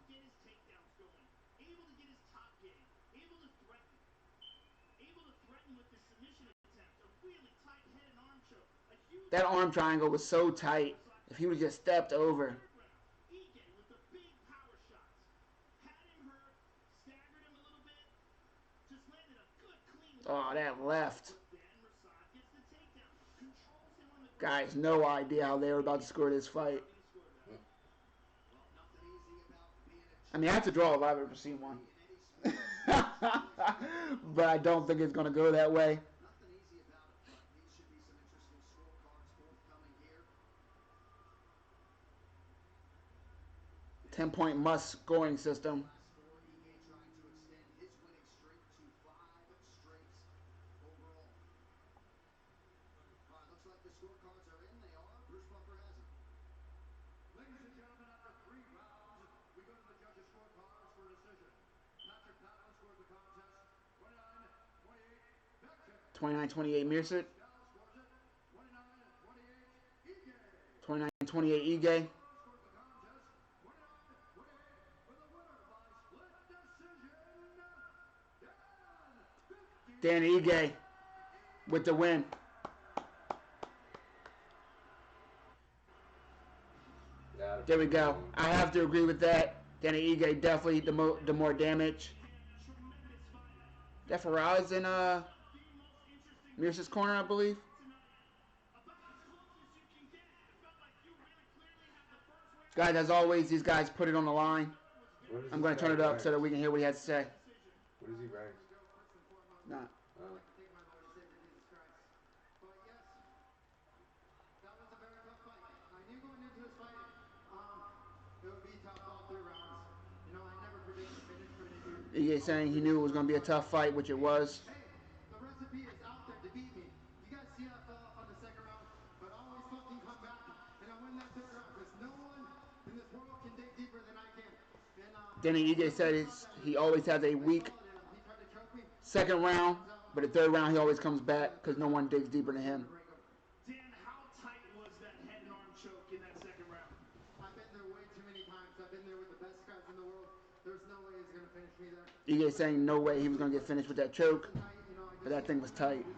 That arm triangle was so tight. If he would have just stepped over. Oh, that left. Guys, no idea how they were about to score this fight. I mean, I have to draw if I've ever seen one. But I don't think it's going to go that way. 10-point must scoring system. Decision. 29-28 Mearset. 29-28 Ige. Dan Ige with the win. There we go. I have to agree with that. Danny Ige definitely the more damage. That Faraz in Mearset's corner, I believe. Guys, as always, these guys put it on the line. I'm going to turn it up so that we can hear what he has to say. What is he ranked? Nah. Oh. Ige saying he knew it was going to be a tough fight, which it was. Danny Ige said he always has a weak second round, but the third round he always comes back because no one digs deeper than him. Dan, how tight was that head and arm choke in that second round? I've been there way too many times. I've been there with the best guys in the world. There's no way he's going to finish me there. Ige saying no way he was going to get finished with that choke, but that thing was tight.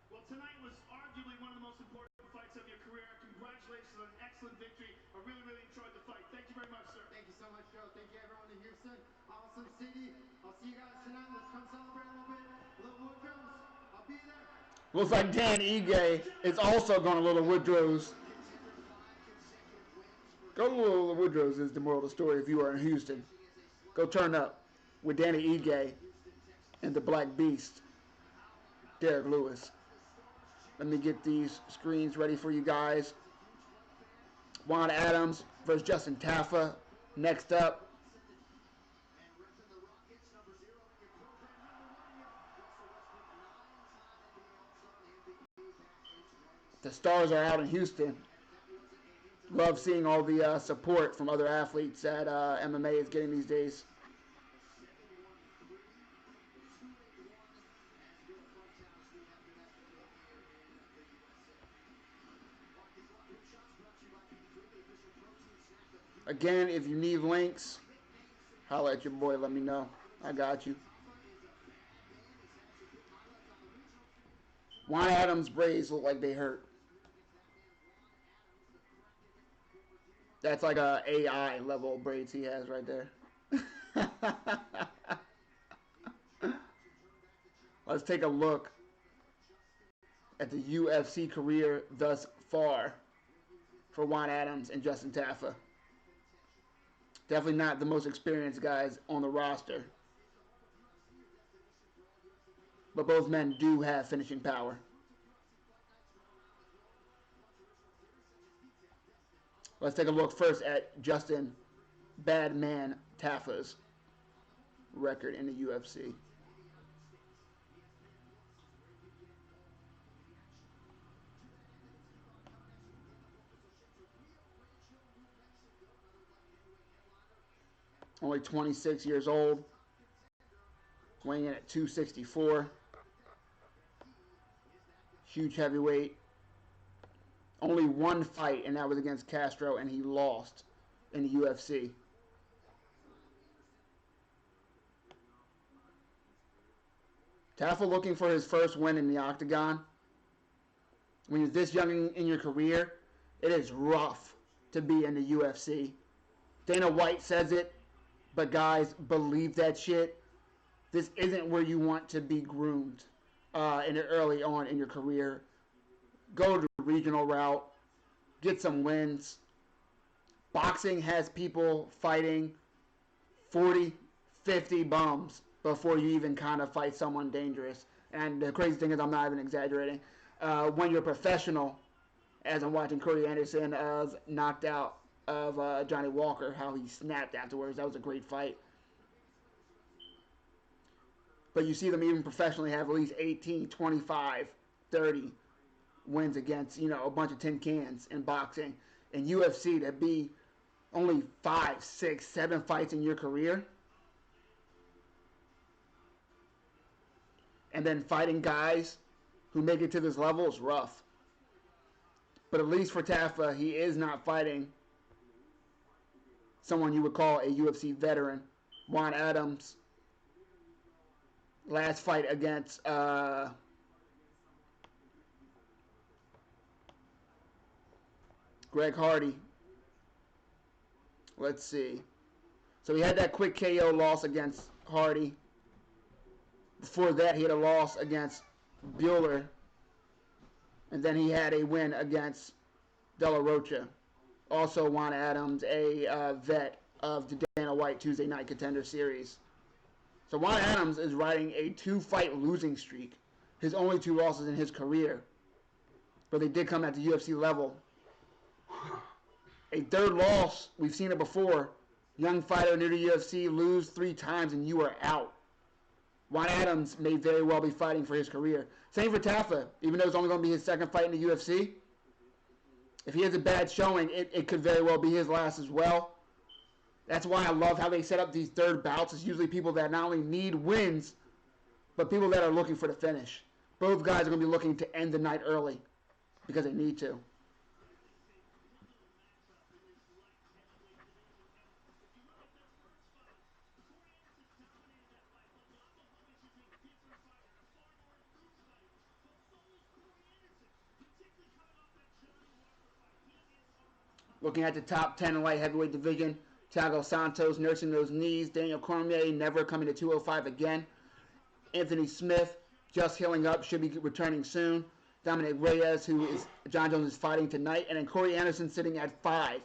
Well, tonight was arguably one of the most important fights of your career. Congratulations on an excellent victory. I really, really enjoyed the fight. Thank you very much, sir. Thank you so much, Joe. Thank you, everyone in Houston. Awesome city. I'll see you guys tonight. Let's come celebrate a little bit. Little Woodrow's. I'll be there. Looks like Dan Ige is also going to Little Woodrow's. Go to Little Woodrow's is the moral of the story if you are in Houston. Go turn up with Danny Ige and the Black Beast, Derek Lewis. Let me get these screens ready for you guys. Juan Adams versus Justin Tafa. Next up. The stars are out in Houston. Love seeing all the support from other athletes that MMA is getting these days. Again, if you need links, holla at your boy. Let me know. I got you. Juan Adams' braids look like they hurt. That's like a AI level braids he has right there. Let's take a look at the UFC career thus far for Juan Adams and Justin Tafa. Definitely not the most experienced guys on the roster. But both men do have finishing power. Let's take a look first at Justin Badman Tafa's record in the UFC. Only 26 years old. weighing in at 264. Huge heavyweight. Only one fight, and that was against Castro, and he lost in the UFC. Tafel looking for his first win in the octagon. When you're this young in your career, it is rough to be in the UFC. Dana White says it, but guys, believe that shit. This isn't where you want to be groomed in it early on in your career. Go the regional route. Get some wins. Boxing has people fighting 40, 50 bums before you even kind of fight someone dangerous. And the crazy thing is, I'm not even exaggerating. When you're a professional, as I'm watching Cody Anderson knocked out of Johnny Walker, how he snapped afterwards. That was a great fight. But you see them even professionally have at least 18, 25, 30 wins against, a bunch of tin cans in boxing. In UFC, to be only 5, 6, 7 fights in your career, and then fighting guys who make it to this level is rough. But at least for Tafa, he is not fighting someone you would call a UFC veteran. Juan Adams, last fight against Greg Hardy. Let's see. So he had that quick KO loss against Hardy. Before that, he had a loss against Bueller. And then he had a win against De La Rocha. Also, Juan Adams, a vet of the Dana White Tuesday Night Contender Series. So Juan Adams is riding a 2-fight losing streak. His only 2 losses in his career. But they did come at the UFC level. A third loss, we've seen it before. Young fighter near the UFC, lose 3 times and you are out. Juan Adams may very well be fighting for his career. Same for Tafa, even though it's only going to be his second fight in the UFC. If he has a bad showing, it could very well be his last as well. That's why I love how they set up these third bouts. It's usually people that not only need wins, but people that are looking for the finish. Both guys are going to be looking to end the night early because they need to. Looking at the top 10 in light heavyweight division, Thiago Santos nursing those knees. Daniel Cormier never coming to 205 again. Anthony Smith just healing up, should be returning soon. Dominic Reyes, who is John Jones is fighting tonight. And then Corey Anderson sitting at 5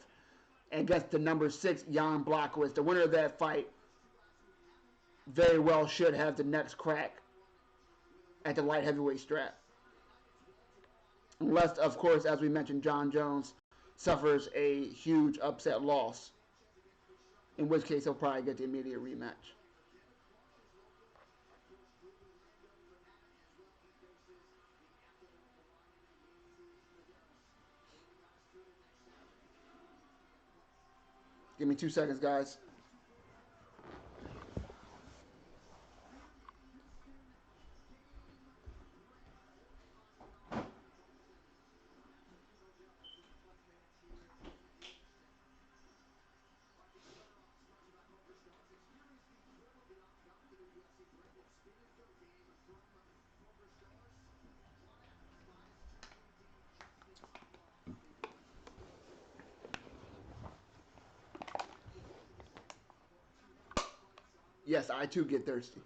against the number 6, Jan Blachowicz. The winner of that fight very well should have the next crack at the light heavyweight strap. Unless, of course, as we mentioned, John Jones suffers a huge upset loss, in which case he'll probably get the immediate rematch. Give me 2 seconds, guys. Yes, I too get thirsty.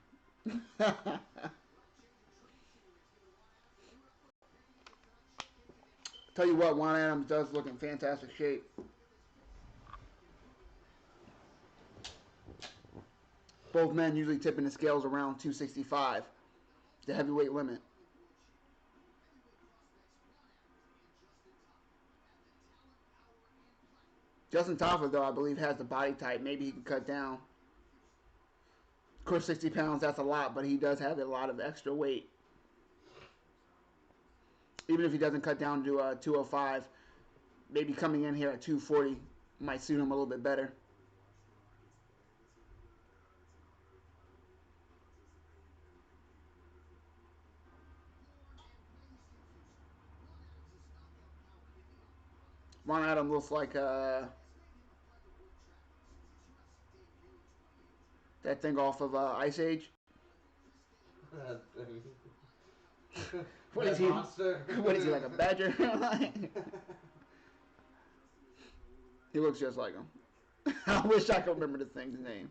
Tell you what, Juan Adams does look in fantastic shape. Both men usually tipping the scales around 265, the heavyweight limit. Justin Taffa, though, I believe has the body type. Maybe he can cut down. Of course, 60 pounds, that's a lot, but he does have a lot of extra weight. Even if he doesn't cut down to 205, maybe coming in here at 240 might suit him a little bit better. Juan Adams looks like that thing off of Ice Age. That thing. What That is he? monster. What is he, like a badger? He looks just like him. I wish I could remember the thing's name,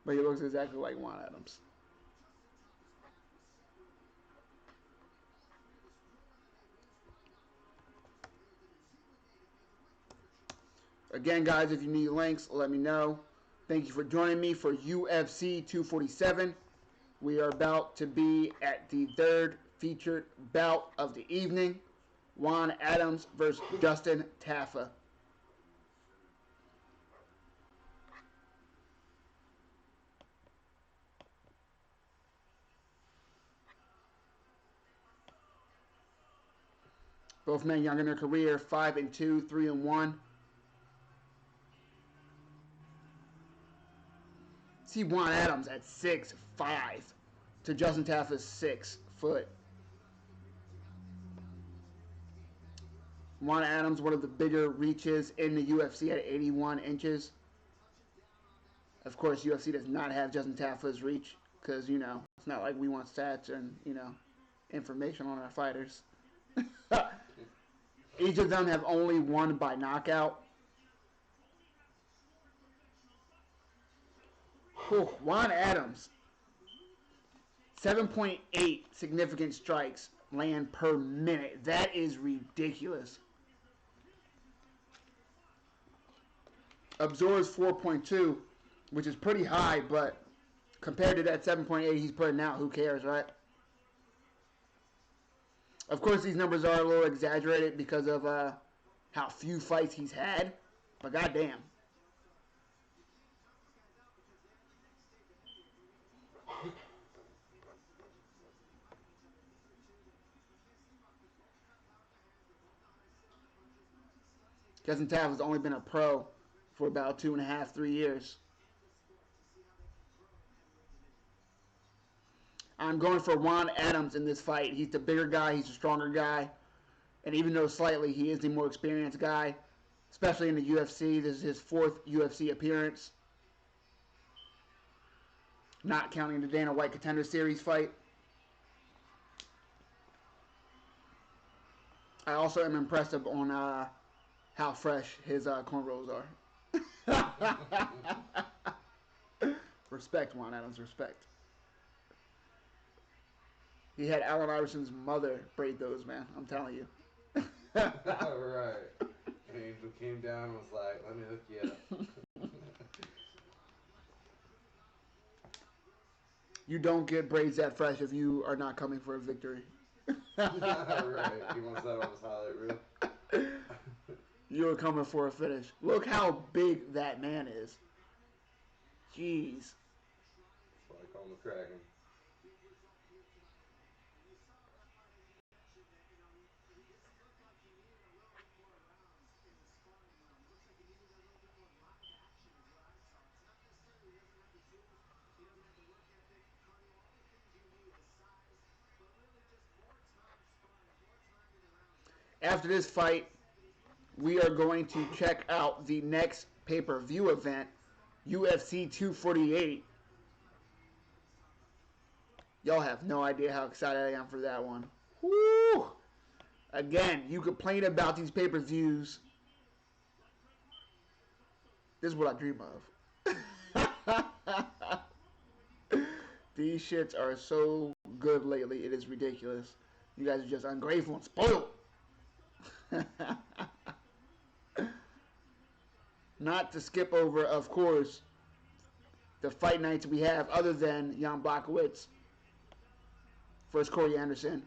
but he looks exactly like Juan Adams. Again, guys, if you need links, let me know. Thank you for joining me for UFC 247. We are about to be at the third featured bout of the evening. Juan Adams versus Justin Tafa. Both men young in their career, 5-2, 3-1. See Juan Adams at 6'5" to Justin Tafa's 6 foot. Juan Adams, one of the bigger reaches in the UFC at 81 inches. Of course, UFC does not have Justin Tafa's reach because, it's not like we want stats and, information on our fighters. Each of them have only won by knockout. Whew, Juan Adams, 7.8 significant strikes land per minute. That is ridiculous. Absorbs 4.2, which is pretty high, but compared to that 7.8 he's putting out, who cares, right? Of course, these numbers are a little exaggerated because of how few fights he's had, but goddamn. Justin Taff has only been a pro for about 2.5, 3 years. I'm going for Juan Adams in this fight. He's the bigger guy. He's the stronger guy. And even though slightly he is the more experienced guy, especially in the UFC, this is his 4th UFC appearance. Not counting the Dana White Contender Series fight. I also am impressed on how fresh his cornrows are. Respect, Juan Adams, respect. He had Allen Iverson's mother braid those, man. I'm telling you. Right. Angel came down and was like, let me hook you up. You don't get braids that fresh if you are not coming for a victory. Right. He wants that on his highlight reel. You're coming for a finish. Look how big that man is. Jeez. That's why I call him the Kraken. After this fight, we are going to check out the next pay-per-view event, UFC 248. Y'all have no idea how excited I am for that one. Woo! Again, you complain about these pay-per-views. This is what I dream of. These shits are so good lately. It is ridiculous. You guys are just ungrateful and spoiled. Not to skip over, of course, the fight nights we have other than Jan Blachowicz versus Corey Anderson.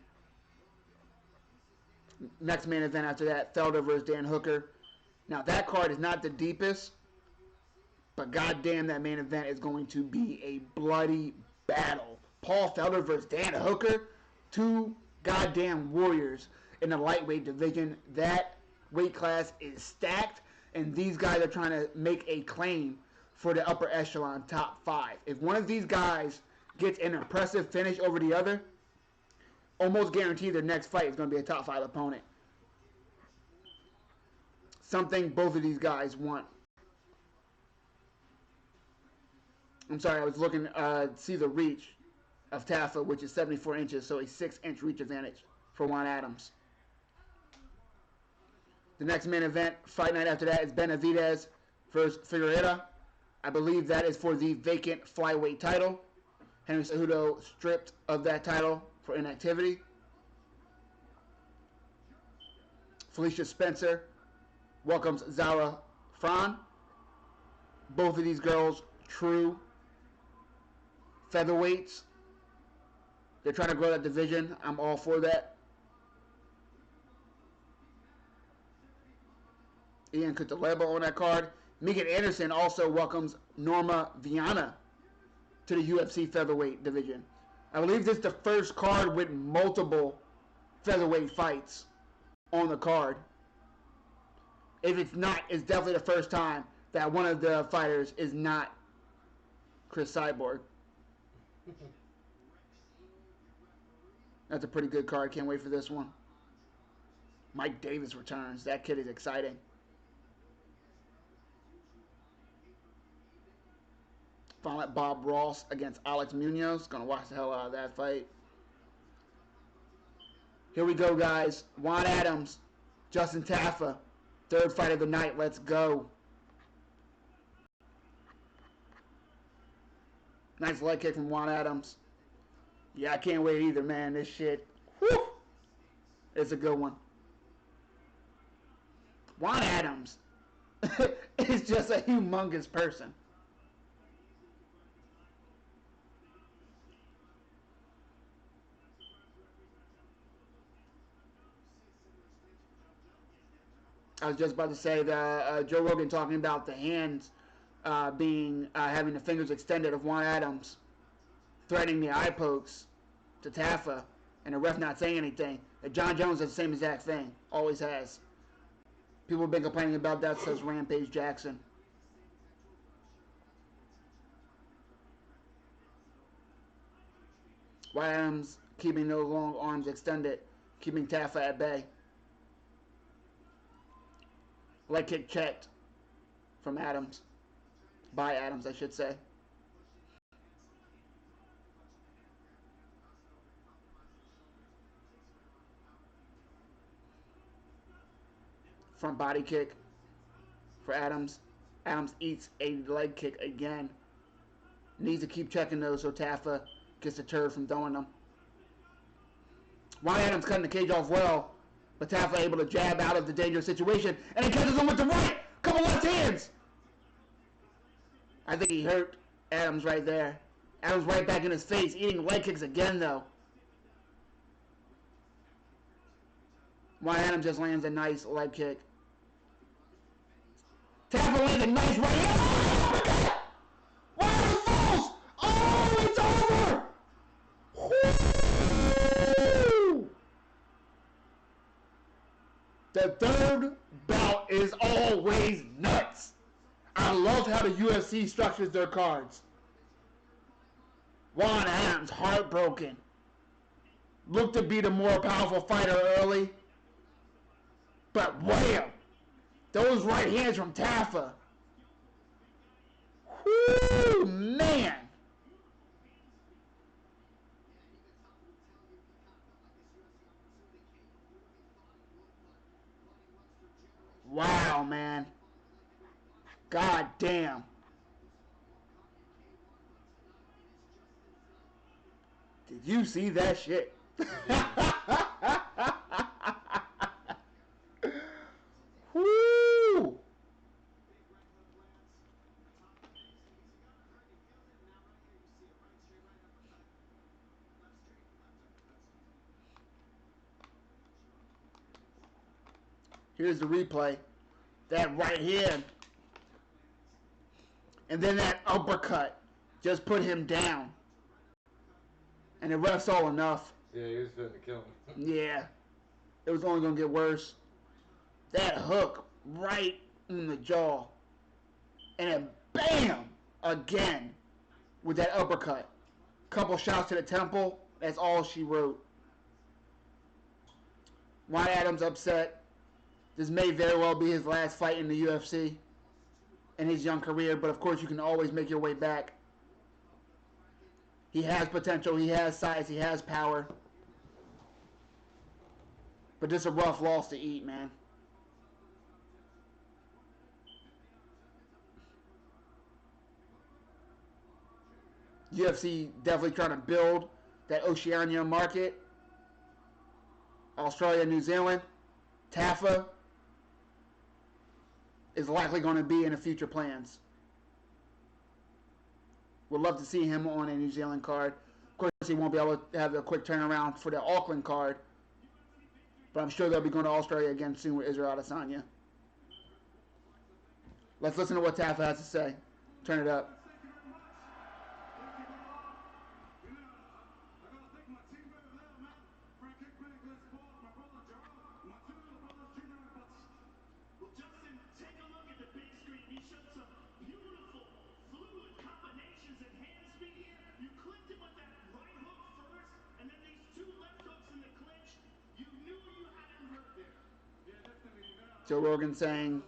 Next main event after that, Felder versus Dan Hooker. Now that card is not the deepest, but goddamn, that main event is going to be a bloody battle. Paul Felder versus Dan Hooker, 2 goddamn warriors in the lightweight division. That weight class is stacked, and these guys are trying to make a claim for the upper echelon top 5. If one of these guys gets an impressive finish over the other, almost guaranteed their next fight is going to be a top 5 opponent. something both of these guys want. I'm sorry, I was looking to see the reach of Taffa, which is 74 inches, so a 6-inch reach advantage for Juan Adams. The next main event, fight night after that, is Benavidez versus Figueroa. I believe that is for the vacant flyweight title. Henry Cejudo stripped of that title for inactivity. Felicia Spencer welcomes Zara Fran. Both of these girls, true featherweights. They're trying to grow that division. I'm all for that. Ian Cutelaba on that card. Megan Anderson also welcomes Norma Viana to the UFC featherweight division. I believe this is the first card with multiple featherweight fights on the card. If it's not, it's definitely the first time that one of the fighters is not Chris Cyborg. That's a pretty good card. Can't wait for this one. Mike Davis returns. That kid is exciting. Finally, Bob Ross against Alex Munoz. Gonna watch the hell out of that fight. Here we go, guys. Juan Adams, Justin Taffa. Third fight of the night. Let's go. Nice leg kick from Juan Adams. Yeah, I can't wait either, man. This shit, whew, it's a good one. Juan Adams is just a humongous person. I was just about to say that Joe Rogan talking about the hands having the fingers extended of Juan Adams, threatening the eye pokes to Taffa, and the ref not saying anything. John Jones does the same exact thing, always has. People have been complaining about that, says Rampage Jackson. Juan Adams keeping those long arms extended, keeping Taffa at bay. Leg kick checked from Adams. By Adams, I should say. Front body kick for Adams. Adams eats a leg kick again. Needs to keep checking those so Taffa gets deterred from throwing them. Juan Adams cutting the cage off well, but Taffa able to jab out of the dangerous situation, and he catches him with the right. Couple left hands. I think he hurt Adams right there. Adams right back in his face, eating leg kicks again, though. Juan Adams just lands a nice leg kick. Taffa lands a nice right hand. Oh, Juan Adams falls. Oh, it's over. Woo! The third bout is always nuts. I love how the UFC structures their cards. Juan Adams, heartbroken. Looked to be the more powerful fighter early. But wham! Those right hands from Taffa. Whoo, man. Wow, man. God damn. Did you see that shit? Woo! Here's the replay. That right hand. And then that uppercut just put him down. And the ref saw enough. Yeah, he was fitting to kill him. Yeah. It was only going to get worse. That hook right in the jaw. And then bam! Again with that uppercut. Couple shots to the temple. That's all she wrote. Juan Adams upset. This may very well be his last fight in the UFC in his young career, but of course you can always make your way back. He has potential, he has size, he has power. But this is a rough loss to eat, man. UFC definitely trying to build that Oceania market. Australia, New Zealand, Tafa is likely going to be in the future plans. Would love to see him on a New Zealand card. Of course, he won't be able to have a quick turnaround for the Auckland card, but I'm sure they'll be going to Australia again soon with Israel Adesanya. Let's listen to what Tafa has to say. Turn it up. Joe Rogan saying,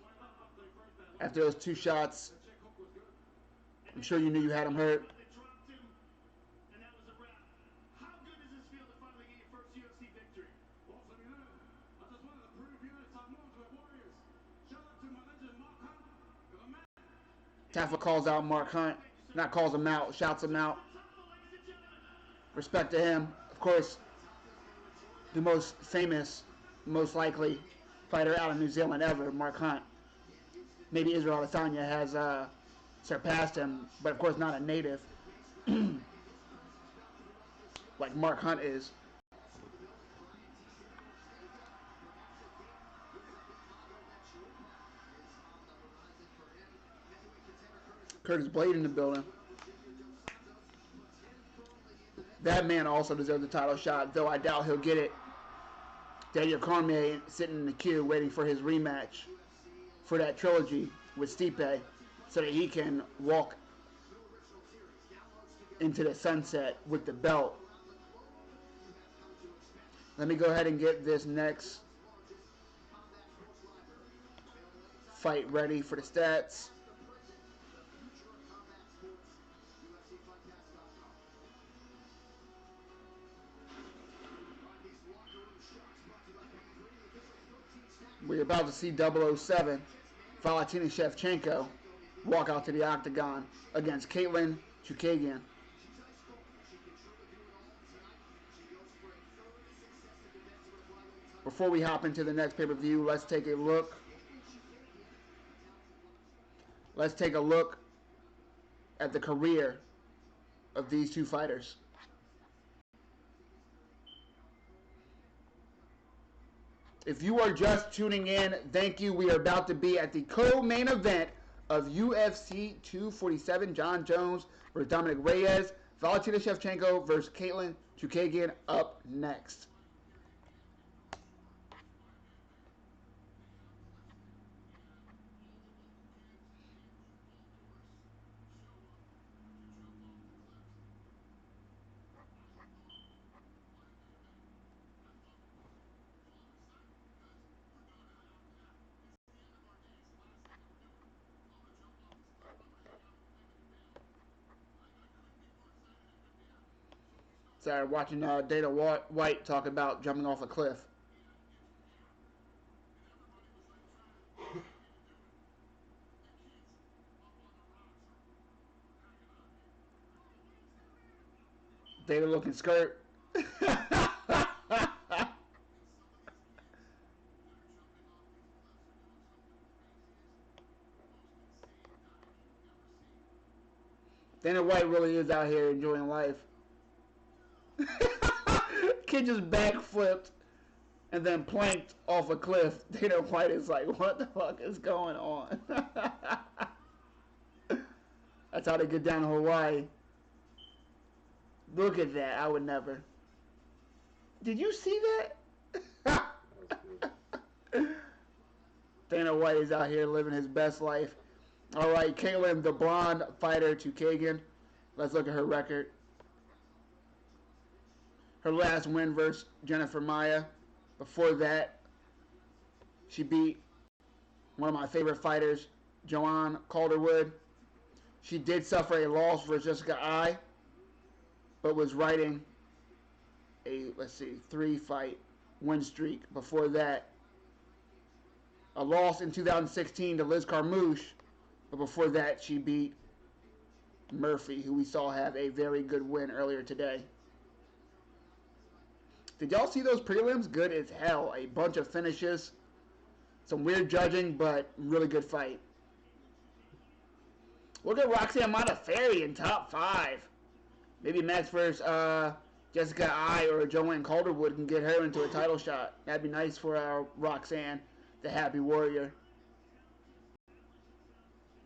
after those 2 shots, I'm sure you knew you had him hurt. Tafa calls out Mark Hunt. Not calls him out, shouts him out. Respect to him. Of course, the most famous, most likely fighter out of New Zealand ever, Mark Hunt. Maybe Israel Adesanya has surpassed him, but of course not a native like Mark Hunt is. Curtis Blade in the building. That man also deserves a title shot, though I doubt he'll get it. Daniel Cormier sitting in the queue waiting for his rematch for that trilogy with Stipe so that he can walk into the sunset with the belt. Let me go ahead and get this next fight ready for the stats. We're about to see 007, Valentina Shevchenko, walk out to the octagon against Caitlin Chukagian. Before we hop into the next pay-per-view, let's take a look. Let's take a look at the career of these 2 fighters. If you are just tuning in, thank you. We are about to be at the co-main event of UFC 247. John Jones versus Dominic Reyes. Valentina Shevchenko versus Caitlin Chukagian up next. Sorry, watching Dana White talk about jumping off a cliff. Dana looking skirt. Dana White really is out here enjoying life. Kid just backflipped and then planked off a cliff. Dana White is like, what the fuck is going on? That's how they get down to Hawaii. Look at that. I would never. Did you see that? Dana White is out here living his best life. All right, Caitlin, the blonde fighter, Chukagian. Let's look at her record. Her last win versus Jennifer Maia. Before that, She beat one of my favorite fighters, Joanne Calderwood. She did suffer a loss versus Jessica I, but was riding a, 3-fight win streak before that. A loss in 2016 to Liz Carmouche, but before that she beat Murphy, who we saw have a very good win earlier today. Did y'all see those prelims? Good as hell. A bunch of finishes. Some weird judging, but really good fight. Look at Roxanne Modafferi in top 5. Maybe Max versus Jessica I or Joanne Calderwood can get her into a title shot. That'd be nice for Roxanne, the Happy Warrior.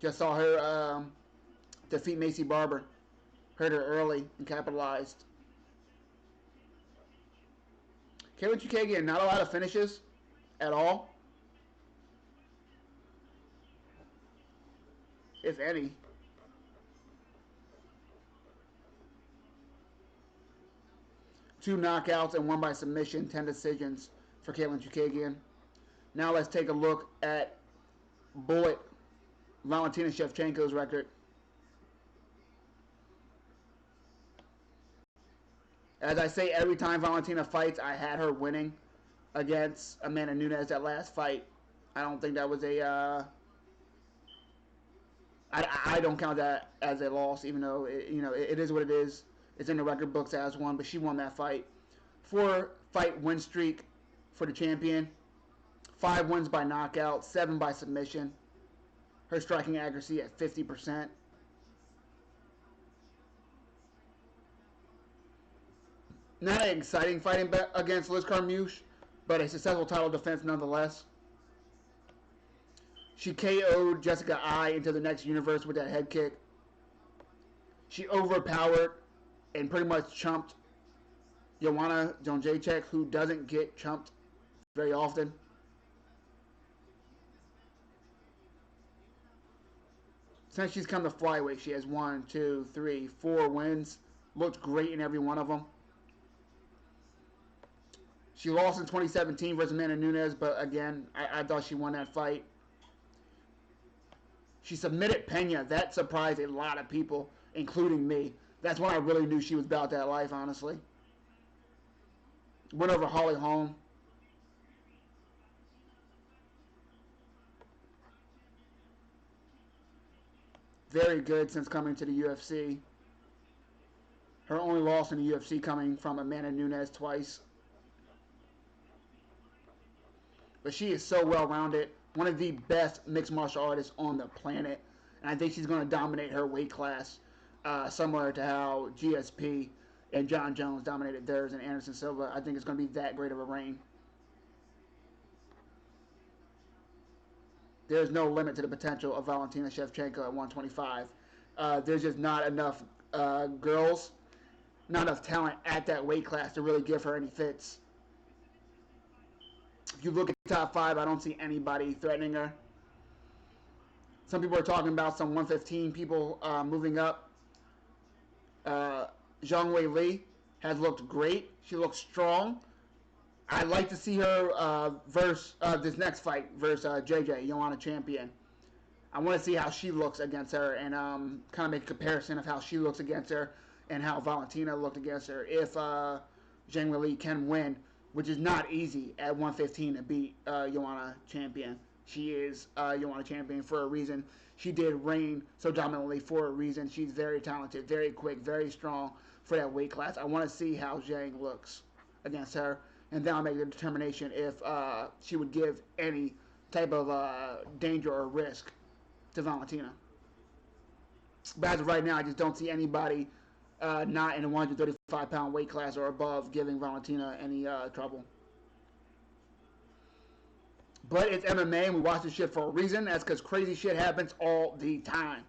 Just saw her defeat Macy Barber. Hurt her early and capitalized. Kaylin Chukagian, not a lot of finishes at all, if any. Two knockouts and one by submission, 10 decisions for Katlyn Chookagian. Now let's take a look at Bullet Valentina Shevchenko's record. As I say every time Valentina fights, I had her winning against Amanda Nunes that last fight. I don't think that was a... I don't count that as a loss, even though it is what it is. It's in the record books as one, but she won that fight. 4-fight win streak for the champion. 5 wins by knockout, 7 by submission. Her striking accuracy at 50%. Not an exciting fighting against Liz Carmouche, but a successful title defense nonetheless. She KO'd Jessica I into the next universe with that head kick. She overpowered and pretty much chumped Joanna Jędrzejczyk, who doesn't get chumped very often. Since she's come to flyweight, she has 1, 2, 3, 4 wins. Looked great in every one of them. She lost in 2017 versus Amanda Nunes, but again, I thought she won that fight. She submitted Pena. That surprised a lot of people, including me. That's when I really knew she was about that life, honestly. Went over Holly Holm. Very good since coming to the UFC. Her only loss in the UFC coming from Amanda Nunes twice. But she is so well-rounded. One of the best mixed martial artists on the planet. And I think she's going to dominate her weight class. Similar to how GSP and John Jones dominated theirs and Anderson Silva. I think it's going to be that great of a reign. There's no limit to the potential of Valentina Shevchenko at 125. There's just not enough girls, not enough talent at that weight class to really give her any fits. If you look at the top 5, I don't see anybody threatening her. Some people are talking about some 115 people moving up. Zhang Wei Li has looked great. She looks strong. I'd like to see her versus this next fight versus JJ, Joanna Champion. I want to see how she looks against her and kind of make a comparison of how she looks against her and how Valentina looked against her. If Zhang Wei Li can win, which is not easy at 115 to beat Joanna Champion. She is Joanna Champion for a reason. She did reign so dominantly for a reason. She's very talented, very quick, very strong for that weight class. I want to see how Zhang looks against her, and then I'll make the determination if she would give any type of danger or risk to Valentina. But as of right now, I just don't see anybody not in the 135-pound weight class or above giving Valentina any trouble. But it's MMA and we watch this shit for a reason. That's because crazy shit happens all the time.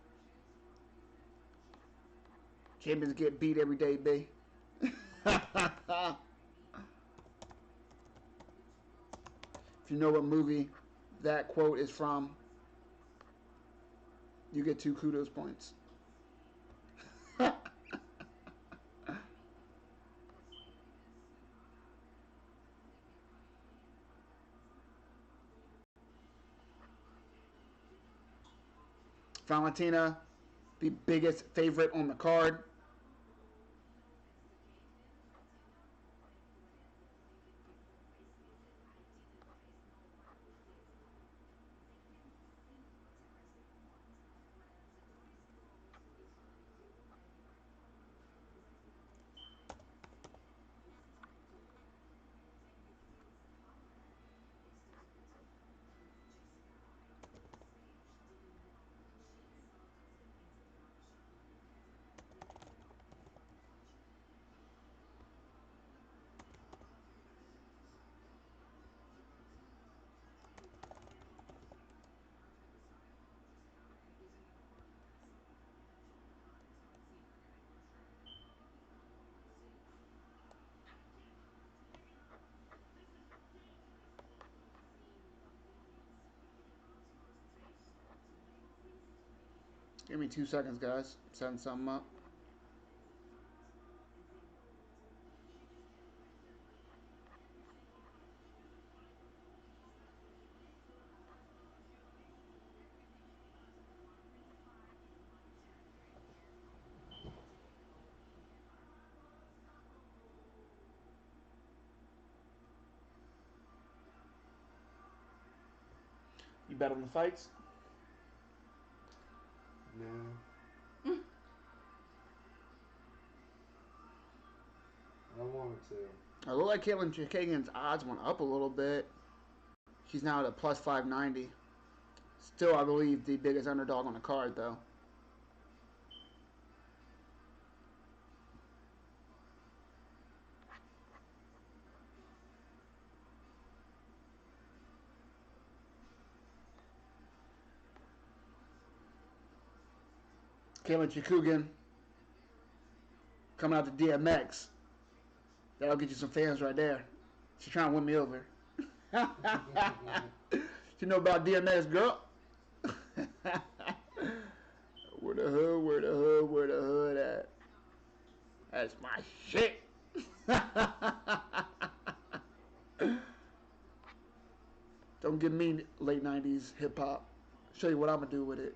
Champions get beat every day, B. If you know what movie that quote is from, you get 2 kudos points. Valentina, the biggest favorite on the card. Give me 2 seconds, guys. Setting something up. You bet on the fights? No. I wanted to. I look like Caitlin Chikagian's odds went up a little bit. She's now at a plus 590. Still, I believe, the biggest underdog on the card, though. Caitlin Chikagian coming out to DMX. That'll get you some fans right there. She's trying to win me over. You know about DMX, girl? Where the hood, where the hood, where the hood at? That's my shit. Don't give me late 90s hip hop. Show you what I'm going to do with it.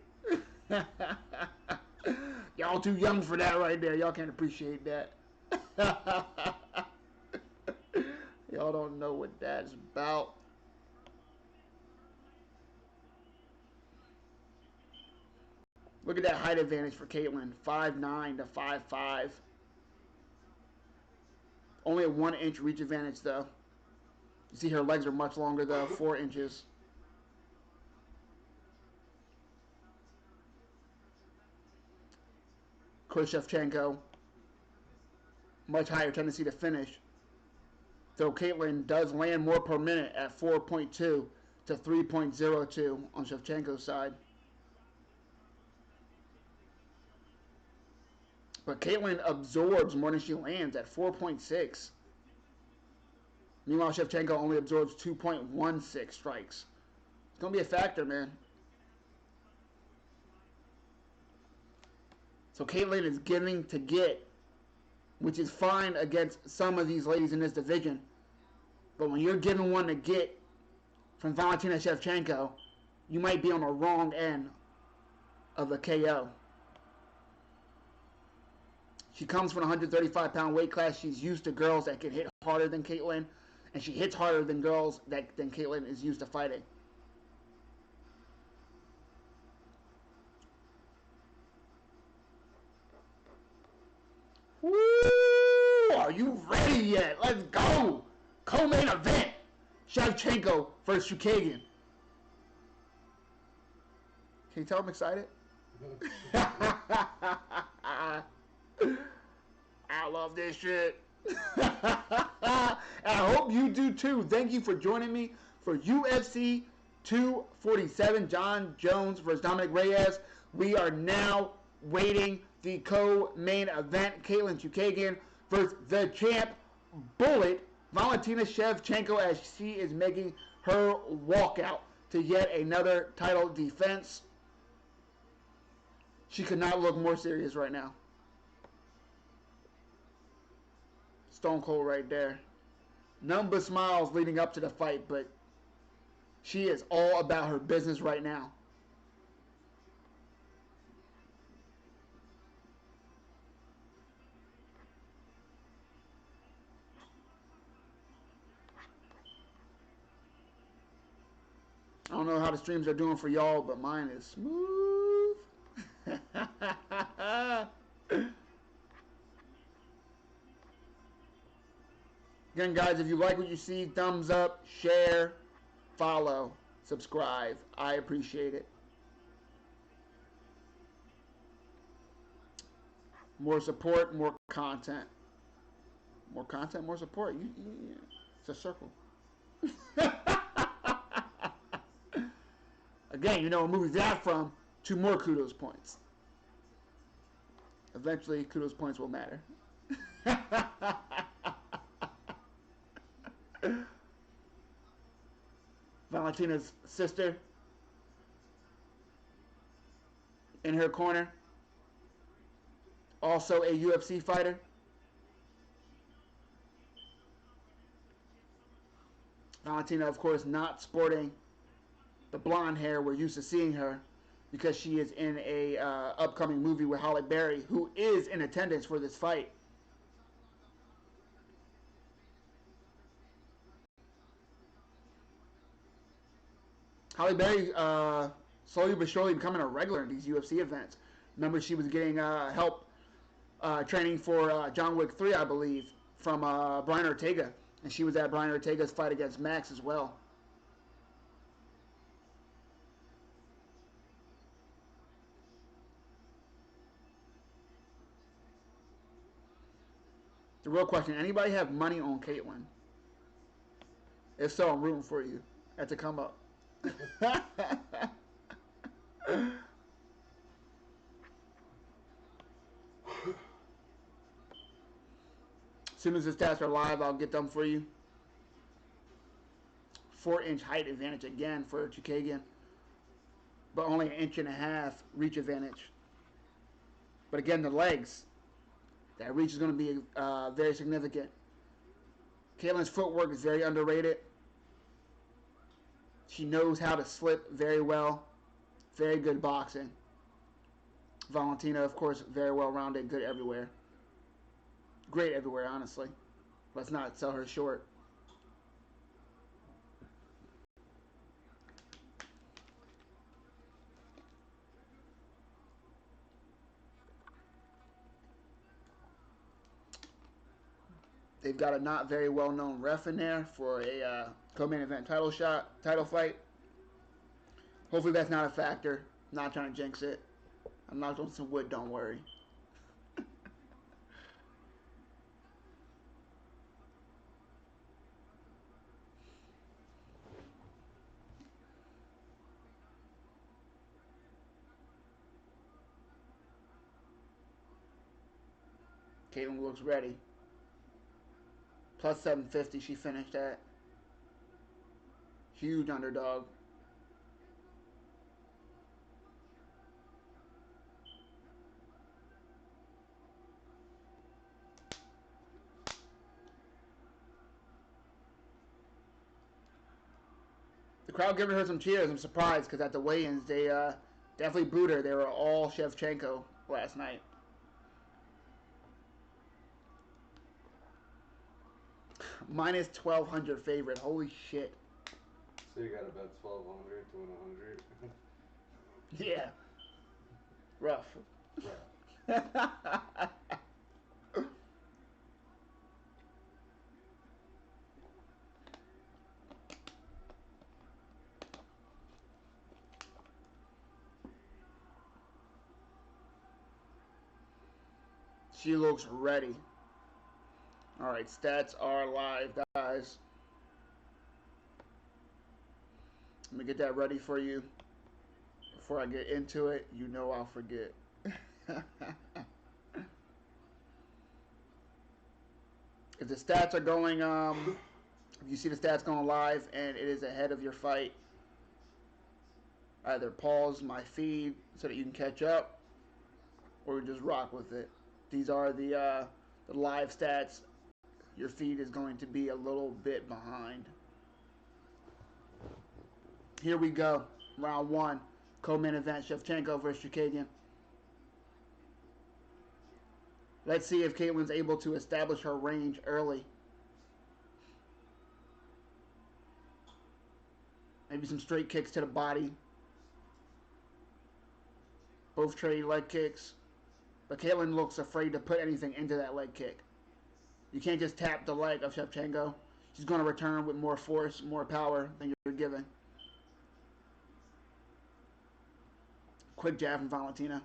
Y'all too young for that right there. Y'all can't appreciate that. Y'all don't know what that's about. Look at that height advantage for Caitlin. 5'9" to 5'5". Only a 1-inch reach advantage, though. You see her legs are much longer, though. 4 inches. Khrushchevchenko. Much higher tendency to finish. Though Caitlin does land more per minute at 4.2 to 3.02 on Shevchenko's side. But Caitlin absorbs more than she lands at 4.6. Meanwhile, Shevchenko only absorbs 2.16 strikes. It's going to be a factor, man. So Caitlin is giving to get, which is fine against some of these ladies in this division. But when you're giving one to get from Valentina Shevchenko, you might be on the wrong end of a KO. She comes from a 135-pound weight class. She's used to girls that can hit harder than Caitlin, and she hits harder than girls than Caitlin is used to fighting. Woo! Are you ready yet? Let's go! Co-main event. Shevchenko versus Chookagian. Can you tell I'm excited? I love this shit. I hope you do too. Thank you for joining me for UFC 247, John Jones versus Dominic Reyes. We are now waiting the co-main event, Caitlin Chookagian versus the champ, Bullet, Valentina Shevchenko, as she is making her walkout to yet another title defense. She could not look more serious right now. Stone Cold right there. None but smiles leading up to the fight, but she is all about her business right now. don't know how the streams are doing for y'all, but mine is smooth. Again, guys, if you like what you see, thumbs up, share, follow, subscribe. I appreciate it. More support, more content. More content, more support. It's a circle. Again, you know what movie's that from? 2 more kudos points. Eventually, kudos points will matter. Valentina's sister in her corner. Also a UFC fighter. Valentina, of course, not sporting the blonde hair we're used to seeing her because she is in a upcoming movie with Halle Berry, who is in attendance for this fight. Halle Berry slowly but surely becoming a regular in these UFC events. Remember, she was getting help training for John Wick 3, I believe, from Brian Ortega. And she was at Brian Ortega's fight against Max as well. The real question, anybody have money on Caitlyn? If so, I'm rooting for you. At to come up. As soon as the stats are live, I'll get them for you. 4-inch height advantage again for Chukagian, but only 1.5 inch reach advantage. But again, the legs, that reach is going to be very significant. Caitlyn's footwork is very underrated. She knows how to slip very well. Very good boxing. Valentina, of course, very well-rounded, good everywhere. Great everywhere, honestly. Let's not sell her short. They've got a not very well-known ref in there for a co-main event title fight. Hopefully that's not a factor. I'm not trying to jinx it. I'm knocked on some wood, don't worry. Caitlyn looks ready. Plus 750 she finished at. Huge underdog. The crowd giving her some cheers. I'm surprised because at the weigh-ins they definitely booed her. They were all Shevchenko last night. Minus 1,200 favorite. Holy shit. So you got about 1,200 to 100. Yeah. Rough. Right. She looks ready. Alright, stats are live, guys. Let me get that ready for you. Before I get into it, you know I'll forget. If the stats are going, if you see the stats going live and it is ahead of your fight, either pause my feed so that you can catch up, or just rock with it. These are the live stats. Your feed is going to be a little bit behind. Here we go. Round 1. Co-main event, Shevchenko versus Chukagian. Let's see if Caitlyn's able to establish her range early. Maybe some straight kicks to the body. Both trade leg kicks. But Caitlin looks afraid to put anything into that leg kick. You can't just tap the leg of Shevchenko. She's going to return with more force, more power than you're giving. Quick jab from Valentina.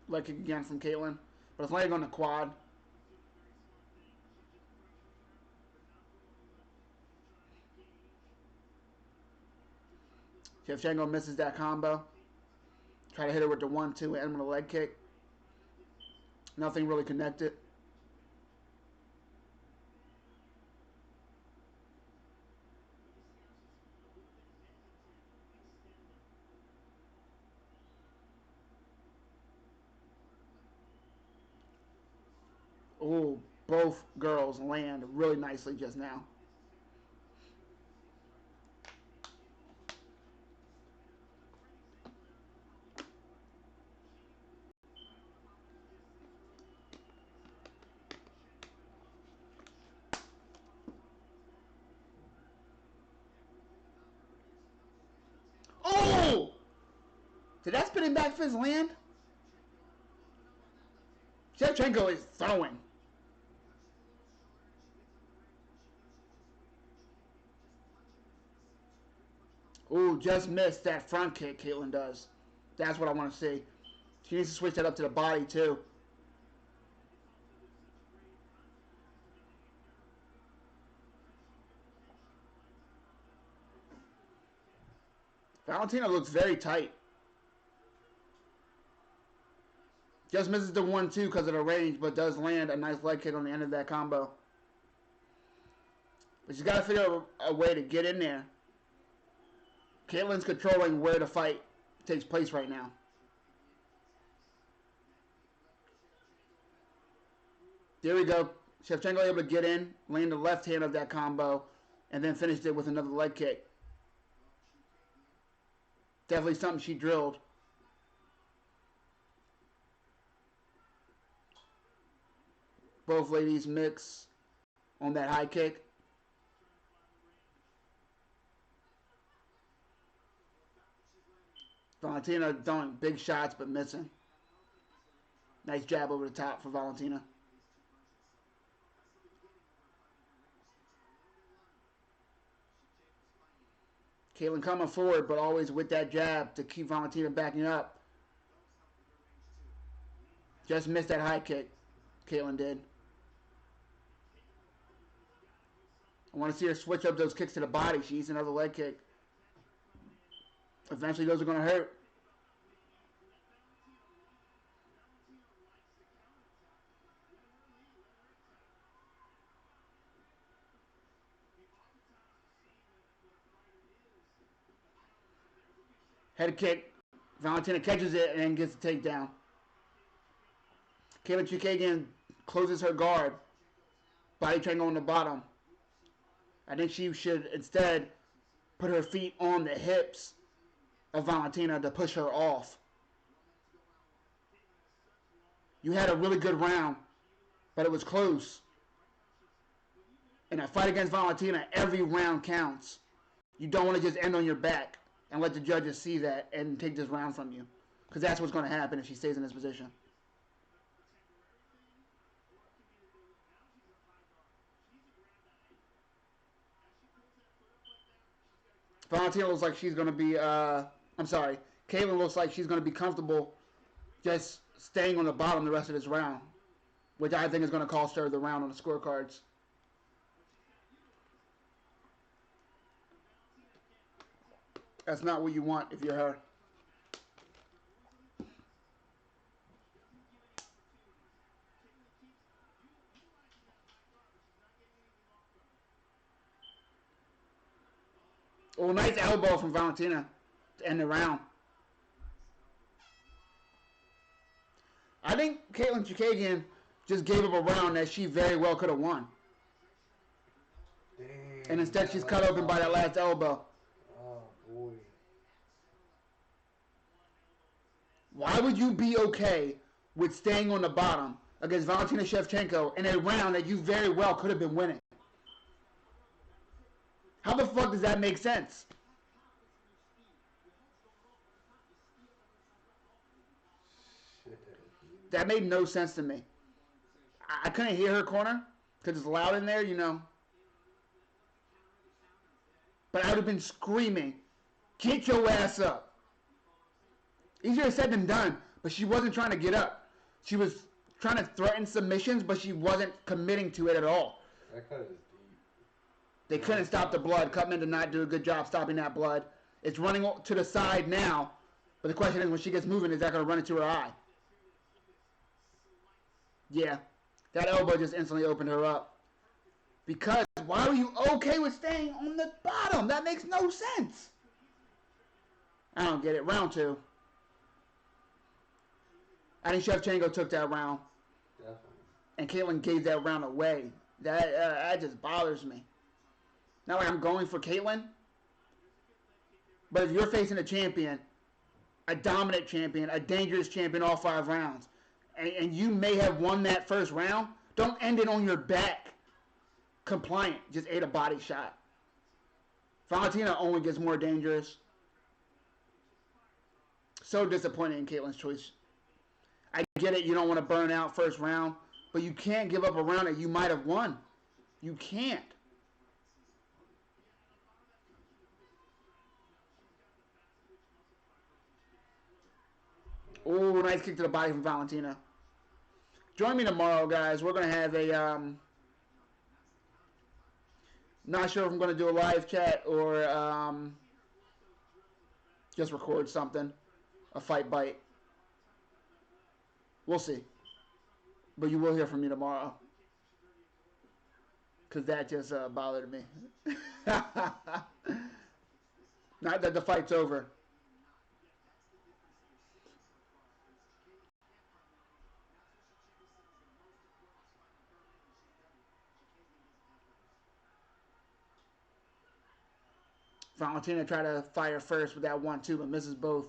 Leg kick again from Caitlin. But it's landing on the quad. Shevchenko misses that combo. Try to hit her with the 1-2 and with a leg kick. Nothing really connected. Oh, both girls land really nicely just now. Oh! Did that spinning back fist land? Shevchenko is throwing. Ooh, just missed that front kick Caitlin does. That's what I want to see. She needs to switch that up to the body, too. Valentina looks very tight. Just misses the 1-2 because of the range, but does land a nice leg kick on the end of that combo. But she's got to figure out a way to get in there. Caitlin's controlling where the fight takes place right now. There we go. Shevchenko able to get in, land the left hand of that combo, and then finished it with another leg kick. Definitely something she drilled. Both ladies mix on that high kick. Valentina throwing big shots but missing. Nice jab over the top for Valentina. Caitlin coming forward, but always with that jab to keep Valentina backing up. Just missed that high kick. Caitlin did. I want to see her switch up those kicks to the body. She needs another leg kick. Eventually, those are going to hurt. Head kick. Valentina catches it and then gets the takedown. Caitlin Chukagian closes her guard. Body triangle on the bottom. I think she should instead put her feet on the hips of Valentina to push her off. You had a really good round, but it was close. In a fight against Valentina, every round counts. You don't want to just end on your back and let the judges see that and take this round from you. Because that's what's going to happen if she stays in this position. Valentina looks like she's going to be, Caitlin looks like she's going to be comfortable just staying on the bottom the rest of this round, which I think is going to cost her the round on the scorecards. That's not what you want if you're her. Oh, nice elbow from Valentina to end the round. I think Caitlin Chukagian just gave up a round that she very well could have won. Dang, And instead she's cut open by that last elbow. Oh, boy. Why would you be okay with staying on the bottom against Valentina Shevchenko in a round that you very well could have been winning. How the fuck does that make sense? Shit. That made no sense to me. I couldn't hear her corner because it's loud in there, you know. But I would have been screaming, get your ass up. Easier said than done, but she wasn't trying to get up. She was trying to threaten submissions, but she wasn't committing to it at all. That cut is deep. They couldn't stop the blood. Cutman did not do a good job stopping that blood. It's running to the side now, but the question is, when she gets moving, is that going to run into her eye? Yeah, that elbow just instantly opened her up. Because why were you okay with staying on the bottom? That makes no sense. I don't get it. Round 2. I think Shevchenko took that round. Definitely. And Caitlyn gave that round away. That just bothers me. Not like I'm going for Caitlyn. But if you're facing a champion, a dominant champion, a dangerous champion all 5 rounds, and you may have won that first round, don't end it on your back. Compliant. Just ate a body shot. Valentina only gets more dangerous. So disappointed in Caitlyn's choice. I get it, you don't want to burn out first round, but you can't give up a round that you might have won. You can't. Oh, nice kick to the body from Valentina. Join me tomorrow, guys. We're going to have a, not sure if I'm going to do a live chat or just record something. A fight bite. We'll see. But you will hear from me tomorrow. Because that just bothered me. Not that the fight's over. Valentina tried to fire first with that 1-2, but misses both.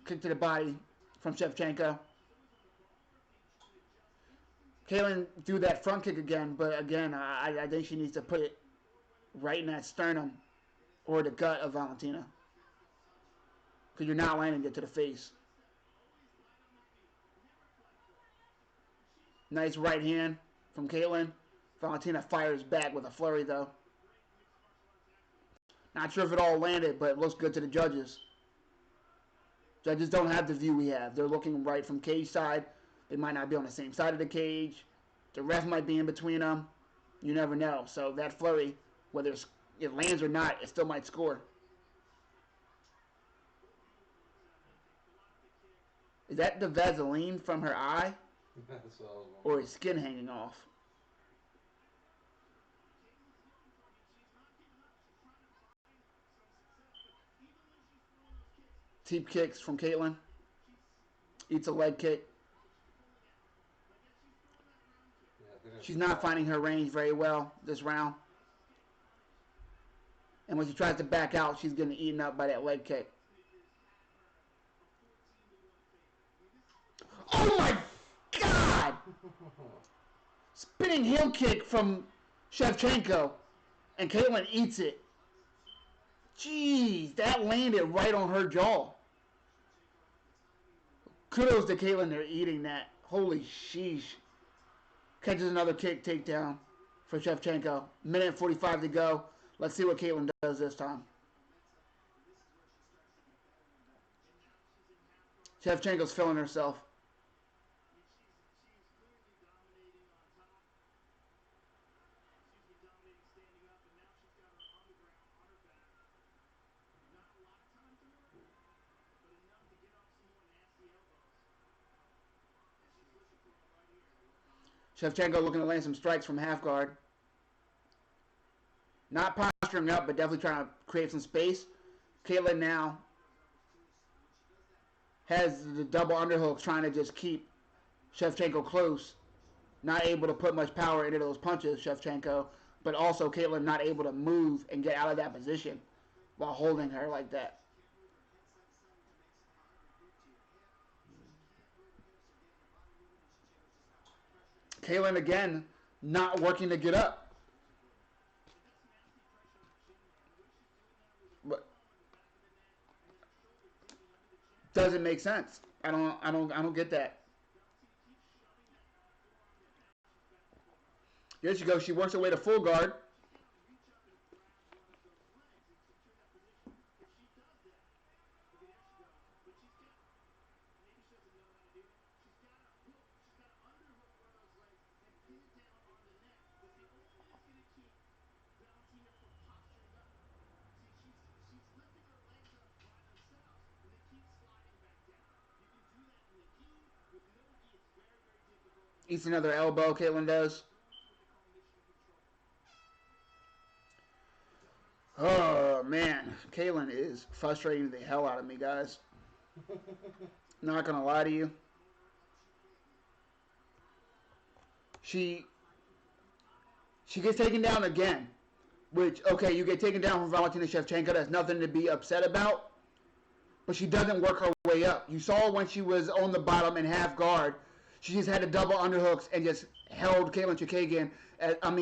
Kick to the body from Shevchenko. Caitlyn threw that front kick again, but again, I think she needs to put it right in that sternum or the gut of Valentina. Because you're not landing it to the face. Nice right hand from Caitlyn. Valentina fires back with a flurry, though. Not sure if it all landed, but it looks good to the judges. Judges don't have the view we have. They're looking right from cage side. They might not be on the same side of the cage. The ref might be in between them. You never know. So that flurry, whether it lands or not, it still might score. Is that the Vaseline from her eye? That's what I was Or wondering. is skin hanging off? Teep kicks from Caitlyn. Eats a leg kick. Yeah, I think She's not finding her range very well this round. And when she tries to back out, she's getting eaten up by that leg kick. Oh my God! Spinning heel kick from Shevchenko. And Caitlyn eats it. Jeez, that landed right on her jaw. Kudos to Caitlyn, they're eating that. Holy sheesh. Catches another kick takedown for Shevchenko. Minute and 45 to go. Let's see what Caitlyn does this time. Shevchenko's feeling herself. Shevchenko looking to land some strikes from half guard. Not posturing up, but definitely trying to create some space. Caitlyn now has the double underhooks trying to just keep Shevchenko close. Not able to put much power into those punches, Shevchenko. But also Caitlyn not able to move and get out of that position while holding her like that. Kaylin, again, not working to get up. But doesn't make sense. I don't get that. Here she goes. She works her way to full guard. Eats another elbow, Caitlin does. Oh, man. Caitlin is frustrating the hell out of me, guys. Not going to lie to you. She gets taken down again. Which, okay, you get taken down from Valentina Shevchenko. That's nothing to be upset about. But she doesn't work her way up. You saw when she was on the bottom in half guard. She just had to double underhooks and just held Caitlin Chookagian,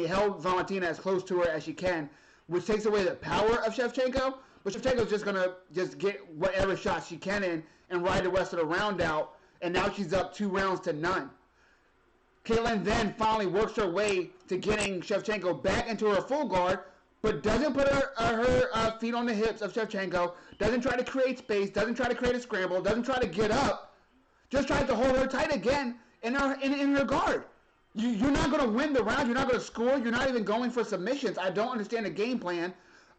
held Valentina as close to her as she can, which takes away the power of Shevchenko. But Shevchenko's just going to just get whatever shot she can in and ride the rest of the round out. And now she's up 2 rounds to none. Caitlin then finally works her way to getting Shevchenko back into her full guard, but doesn't put her feet on the hips of Shevchenko, doesn't try to create space, doesn't try to create a scramble, doesn't try to get up, just tries to hold her tight again in her guard. You're not going to win the round. You're not going to score. You're not even going for submissions. I don't understand the game plan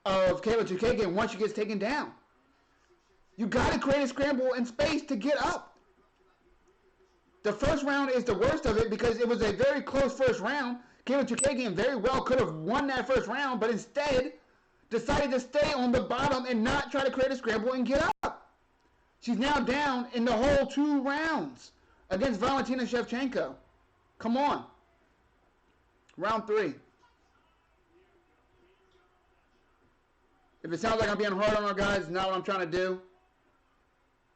of Caitlin Chookagian once she gets taken down. You got to create a scramble in space to get up. The first round is the worst of it because it was a very close first round. Caitlin Chookagian very well could have won that first round, but instead decided to stay on the bottom and not try to create a scramble and get up. She's now down in the whole 2 rounds against Valentina Shevchenko. Come on. Round 3. If it sounds like I'm being hard on her, guys, not what I'm trying to do.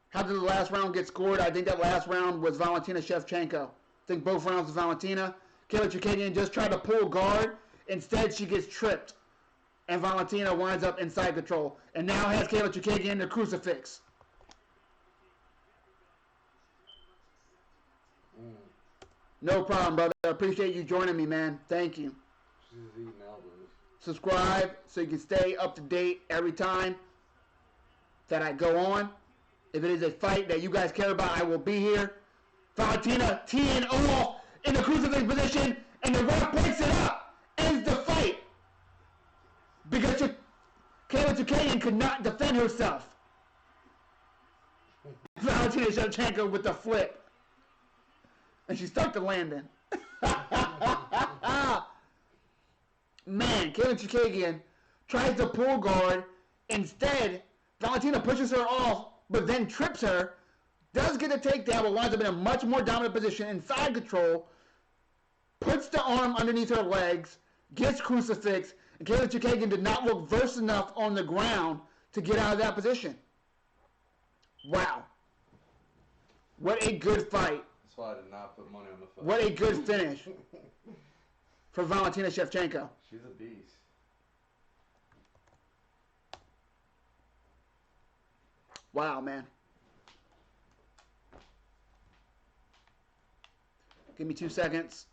How did the last round get scored? I think that last round was Valentina Shevchenko. I think both rounds was Valentina. Caitlin Chookagian just tried to pull guard. Instead, she gets tripped. And Valentina winds up in side control. And now has Caitlin Chookagian in the crucifix. No problem, brother. I appreciate you joining me, man. Thank you. She's eating elbows. Subscribe so you can stay up to date every time that I go on. If it is a fight that you guys care about, I will be here. Valentina teeing off in the crucifix position, and the ref breaks it up. Ends the fight. Because Caitlin Chookagian could not defend herself. Valentina Shevchenko with the flip. And she stuck the landing. Man, Caitlin Chookagian tries to pull guard. Instead, Valentina pushes her off, but then trips her. Does get a takedown, but winds up in a much more dominant position inside control. Puts the arm underneath her legs. Gets crucifix. And Caitlin Chookagian did not look versed enough on the ground to get out of that position. Wow. What a good fight. That's why I did not put money on the fight. What a good finish for Valentina Shevchenko. She's a beast. Wow, man. Give me 2 seconds.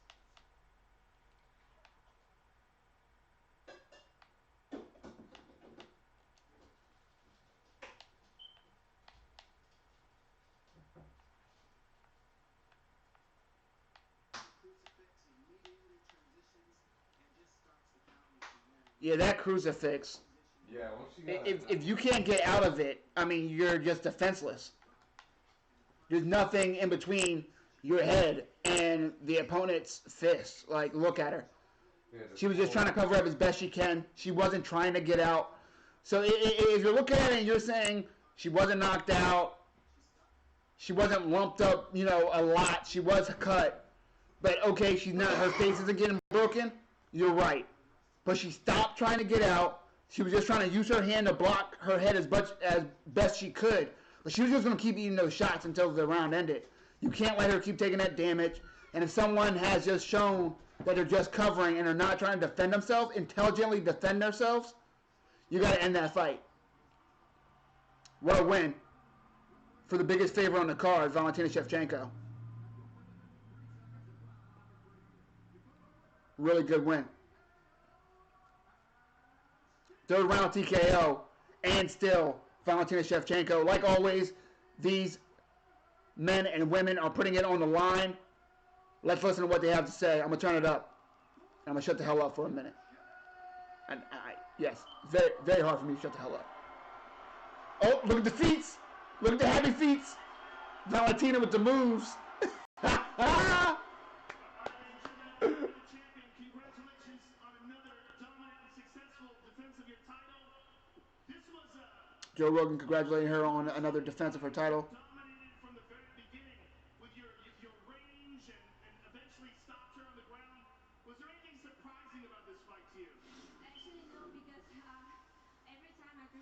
Yeah, that crucifix. Yeah, once you got If you can't get out of it, I mean, you're just defenseless. There's nothing in between your head and the opponent's fist. Like, look at her. She was just trying to cover up as best she can. She wasn't trying to get out. So if you're looking at it and you're saying she wasn't knocked out, she wasn't lumped up, a lot. She was cut. But, okay, she's not. Her face isn't getting broken. You're right. But she stopped trying to get out. She was just trying to use her hand to block her head as best she could. But she was just going to keep eating those shots until the round ended. You can't let her keep taking that damage. And if someone has just shown that they're just covering and they're not trying to defend themselves, intelligently defend themselves, you got to end that fight. What a win for the biggest favorite on the card, Valentina Shevchenko. Really good win. Third round TKO, and still Valentina Shevchenko. Like always, these men and women are putting it on the line. Let's listen to what they have to say. I'm going to turn it up. I'm going to shut the hell up for a minute. Yes, very, very hard for me to shut the hell up. Oh, look at the feet. Look at the heavy feet. Valentina with the moves. Joe Rogan congratulating her on another defense of her title. Dominated from the very beginning with your range and eventually stopped her on the ground. Was there anything surprising about this fight to you? Actually, no, because every time I'm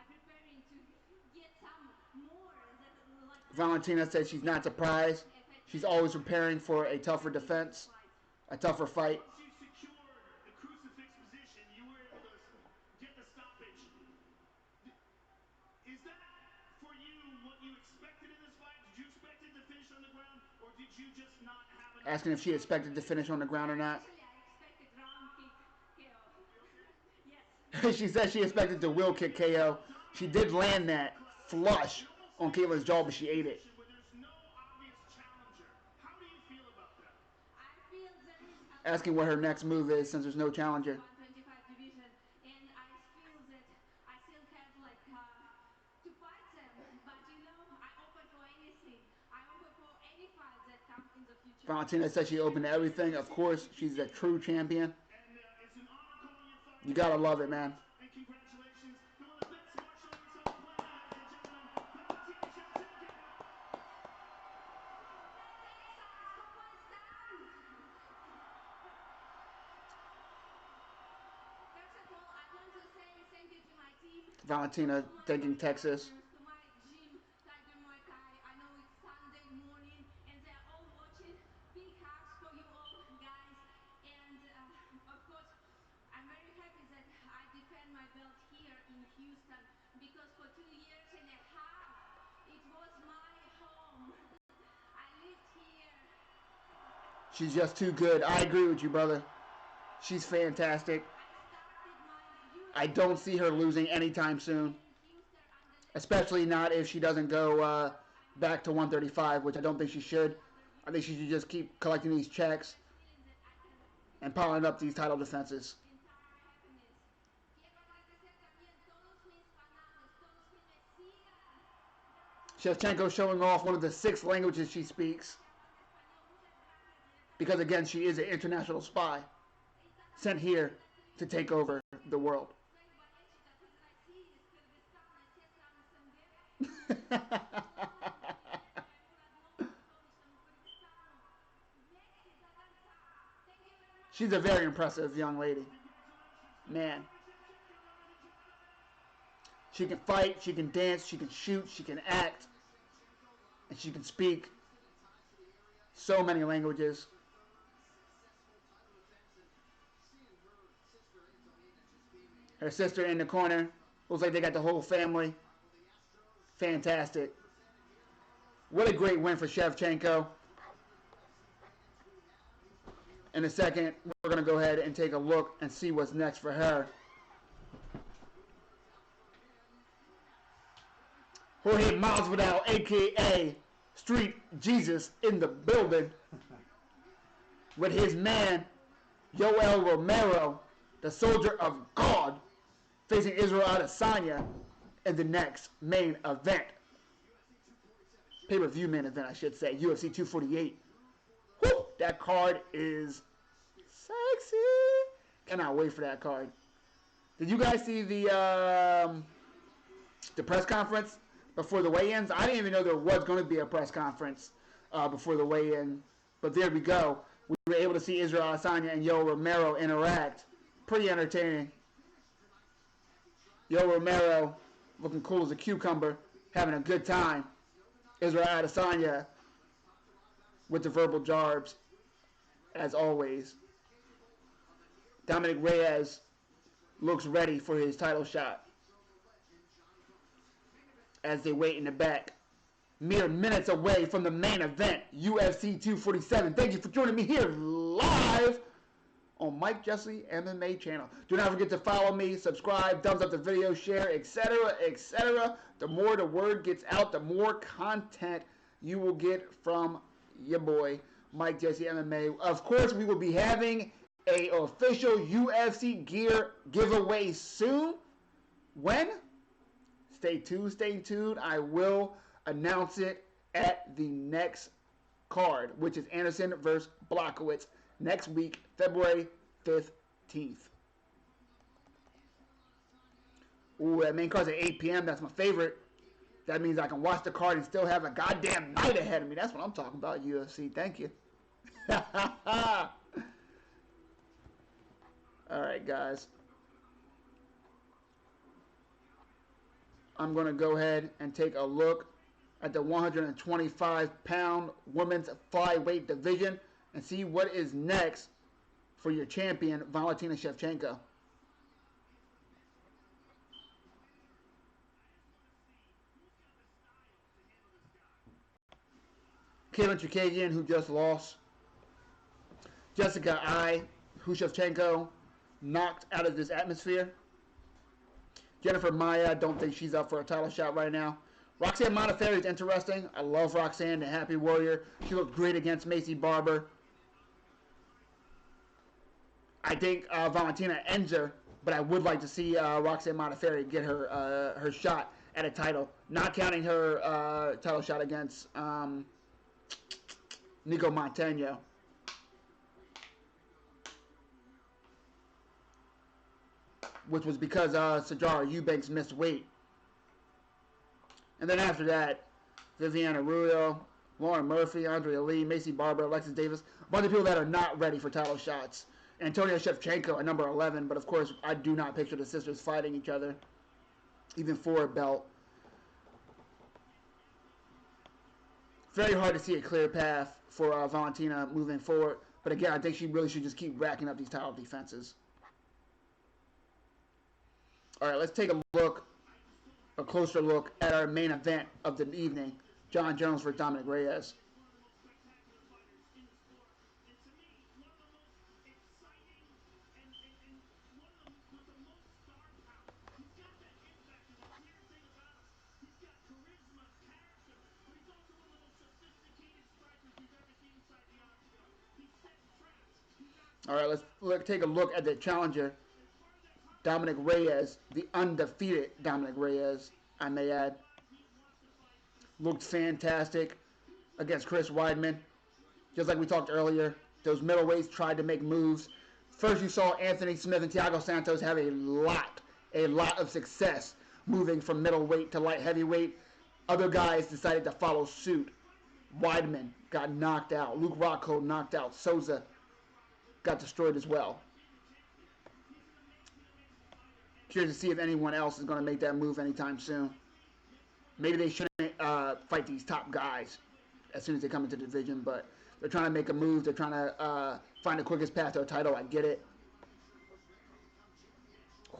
preparing to get some more. Valentina said she's not surprised. She's always preparing for a tougher defense, a tougher fight. Once you secured the crucifix position, you were able to get the stoppage. Is that, for you, what you expected in this fight? Did you expect it to finish on the ground, or did you just not have enough? Asking if she expected to finish on the ground or not. Actually, I expected round kick KO. Yes. She said she expected the wheel kick KO. She did land that flush on Caitlin's jaw, but she ate it. Where there's no obvious challenger. How do you feel about that? I feel there is Asking what her next move is since there's no challenger. 125 division, and I feel that I still have to fight them. But I open for anything. I open for any fight that comes in the future. Valentina said she opened to everything. Of course, she's a true champion. And it's an honor calling your fight. You gotta love it, man. And congratulations to one of the best martial arts on the planet, ladies and gentlemen, Valentina Shevchenko. First of all, I want to say thank you to my team. Valentina thanking Texas. To my gym, Tiger Muay Thai. I know it's Sunday morning and they're all watching. Big hugs for you all, guys. And of course, I'm very happy that I defend my belt here in Houston because for 2 years and a half, it was my home. I lived here. She's just too good. I agree with you, brother. She's fantastic. I don't see her losing anytime soon. Especially not if she doesn't go back to 135, which I don't think she should. I think she should just keep collecting these checks and piling up these title defenses. Shevchenko showing off one of the 6 languages she speaks. Because again, she is an international spy sent here to take over the world. She's a very impressive young lady. Man. She can fight, she can dance, she can shoot, she can act, and she can speak so many languages. Her sister in the corner. Looks like they got the whole family. Fantastic. What a great win for Shevchenko. In a second, we're going to go ahead and take a look and see what's next for her. Jorge Masvidal, a.k.a. Street Jesus, in the building with his man, Yoel Romero, the soldier of God, facing Israel Adesanya in the next main event. Pay-per-view main event, I should say. UFC 248. Woo! That card is sexy. Cannot wait for that card. Did you guys see the press conference before the weigh-ins? I didn't even know there was going to be a press conference before the weigh-in. But there we go. We were able to see Israel Adesanya and Yoel Romero interact. Pretty entertaining. Yoel Romero looking cool as a cucumber, having a good time. Israel Adesanya with the verbal jarbs, as always. Dominic Reyes looks ready for his title shot as they wait in the back. Mere minutes away from the main event, UFC 247. Thank you for joining me here live on Mike Jesse MMA channel. Do not forget to follow me, subscribe, thumbs up the video, share, etc., etc. The more the word gets out, the more content you will get from your boy, Mike Jesse MMA. Of course, we will be having an official UFC gear giveaway soon. When? Stay tuned, stay tuned. I will announce it at the next card, which is Anderson versus Blachowicz next week, February 15th. Ooh, that main card's at 8 p.m. That's my favorite. That means I can watch the card and still have a goddamn night ahead of me. That's what I'm talking about, UFC. Thank you. All right, guys. I'm going to go ahead and take a look at the 125-pound women's flyweight division and see what is next for your champion, Valentina Shevchenko. Katlyn Chookagian, who just lost. Jessica Ai, who Shevchenko knocked out of this atmosphere. Jennifer Maia, don't think she's up for a title shot right now. Roxanne Modafferi is interesting. I love Roxanne, the Happy Warrior. She looked great against Macy Barber. I think Valentina ends her, but I would like to see Roxanne Modafferi get her shot at a title. Not counting her title shot against Nico Montano. Which was because Sajara Eubanks missed weight. And then after that, Viviana Arroyo, Lauren Murphy, Andrea Lee, Macy Barber, Alexis Davis, a bunch of people that are not ready for title shots. Antonia Shevchenko at number 11, but of course I do not picture the sisters fighting each other, even for a belt. Very hard to see a clear path for Valentina moving forward, but again, I think she really should just keep racking up these title defenses. All right, let's take a closer look at our main event of the evening, Jon Jones versus Dominic Reyes. All right, let's take a look at the challenger, Dominic Reyes, the undefeated Dominic Reyes, I may add. Looked fantastic against Chris Weidman. Just like we talked earlier, those middleweights tried to make moves. First, you saw Anthony Smith and Thiago Santos have a lot of success moving from middleweight to light heavyweight. Other guys decided to follow suit. Weidman got knocked out. Luke Rockhold knocked out. Souza got destroyed as well. Curious to see if anyone else is going to make that move anytime soon. Maybe they shouldn't fight these top guys as soon as they come into the division, but they're trying to make a move. They're trying to find the quickest path to a title. I get it.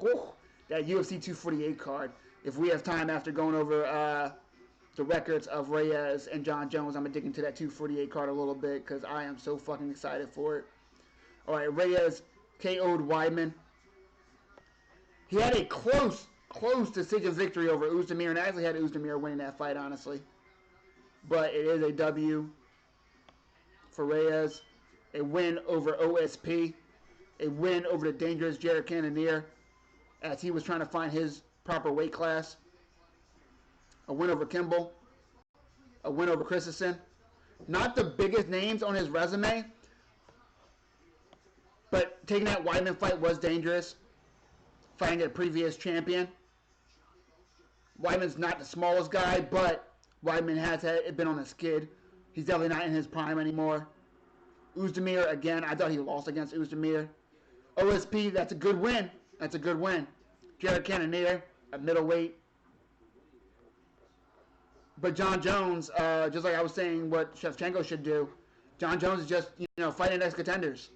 Whew, that UFC 248 card. If we have time after going over the records of Reyes and Jon Jones, I'm going to dig into that 248 card a little bit because I am so fucking excited for it. All right, Reyes KO'd Weidman. He had a close decision victory over Oezdemir, and I actually had Oezdemir winning that fight, honestly. But it is a W for Reyes. A win over OSP. A win over the dangerous Jared Cannonier as he was trying to find his proper weight class. A win over Kimball. A win over Christensen. Not the biggest names on his resume, but taking that Weidman fight was dangerous. Fighting a previous champion. Weidman's not the smallest guy, but Weidman has been on a skid. He's definitely not in his prime anymore. Oezdemir, again, I thought he lost against Oezdemir. OSP, that's a good win. That's a good win. Jared Cannonier, a middleweight. But Jon Jones, just like I was saying what Shevchenko should do, John Jones is just, fighting next contenders.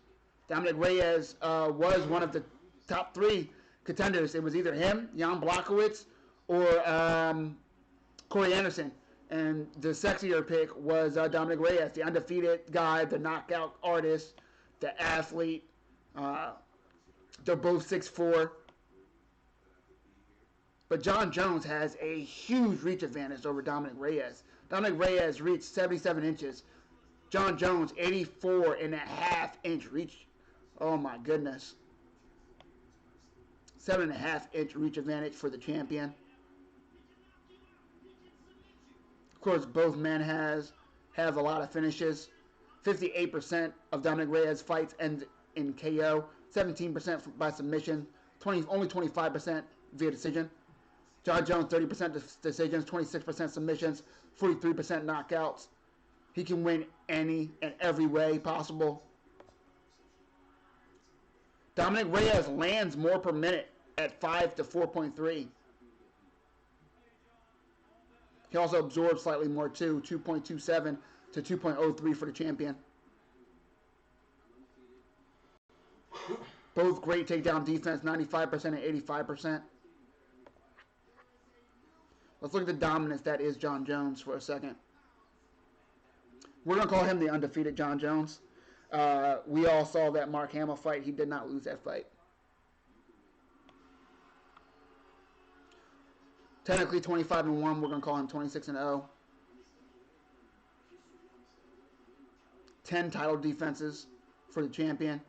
Dominic Reyes was one of the top 3 contenders. It was either him, Jan Blachowicz, or Corey Anderson. And the sexier pick was Dominic Reyes, the undefeated guy, the knockout artist, the athlete. They're both 6'4". But John Jones has a huge reach advantage over Dominic Reyes. Dominic Reyes reached 77 inches. John Jones, 84.5-inch reach. Oh my goodness. 7.5-inch reach advantage for the champion. Of course, both men have a lot of finishes. 58% of Dominic Reyes' fights end in KO. 17% by submission. Only 25% via decision. John Jones, 30% decisions, 26% submissions, 43% knockouts. He can win any and every way possible. Dominic Reyes lands more per minute at 5 to 4.3. He also absorbs slightly more too, 2.27 to 2.03 for the champion. Both great takedown defense, 95% and 85%. Let's look at the dominance that is John Jones for a second. We're going to call him the undefeated John Jones. We all saw that Mark Hamill fight. He did not lose that fight. Technically 25-1. We're going to call him 26-0. 10 title defenses for the champion.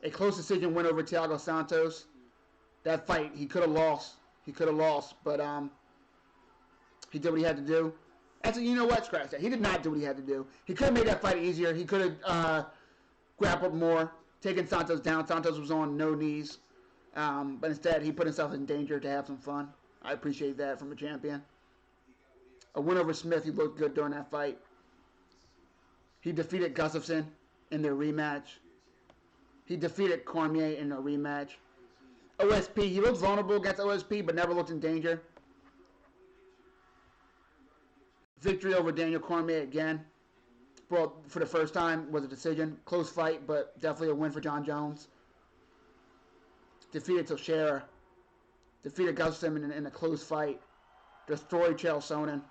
A close decision win over Thiago Santos. That fight, he could have lost. But he did what he had to do. Actually, you know what? Scratch that. He did not do what he had to do. He could have made that fight easier. He could have grappled more, taken Santos down. Santos was on no knees. But instead, he put himself in danger to have some fun. I appreciate that from a champion. A win over Smith, he looked good during that fight. He defeated Gustafsson in their rematch. He defeated Cormier in a rematch. OSP, he looked vulnerable against OSP, but never looked in danger. Victory over Daniel Cormier again. Well, for the first time, was a decision. Close fight, but definitely a win for John Jones. Defeated Teixeira. Defeated Gustafsson in a close fight. Destroyed Chael Sonnen.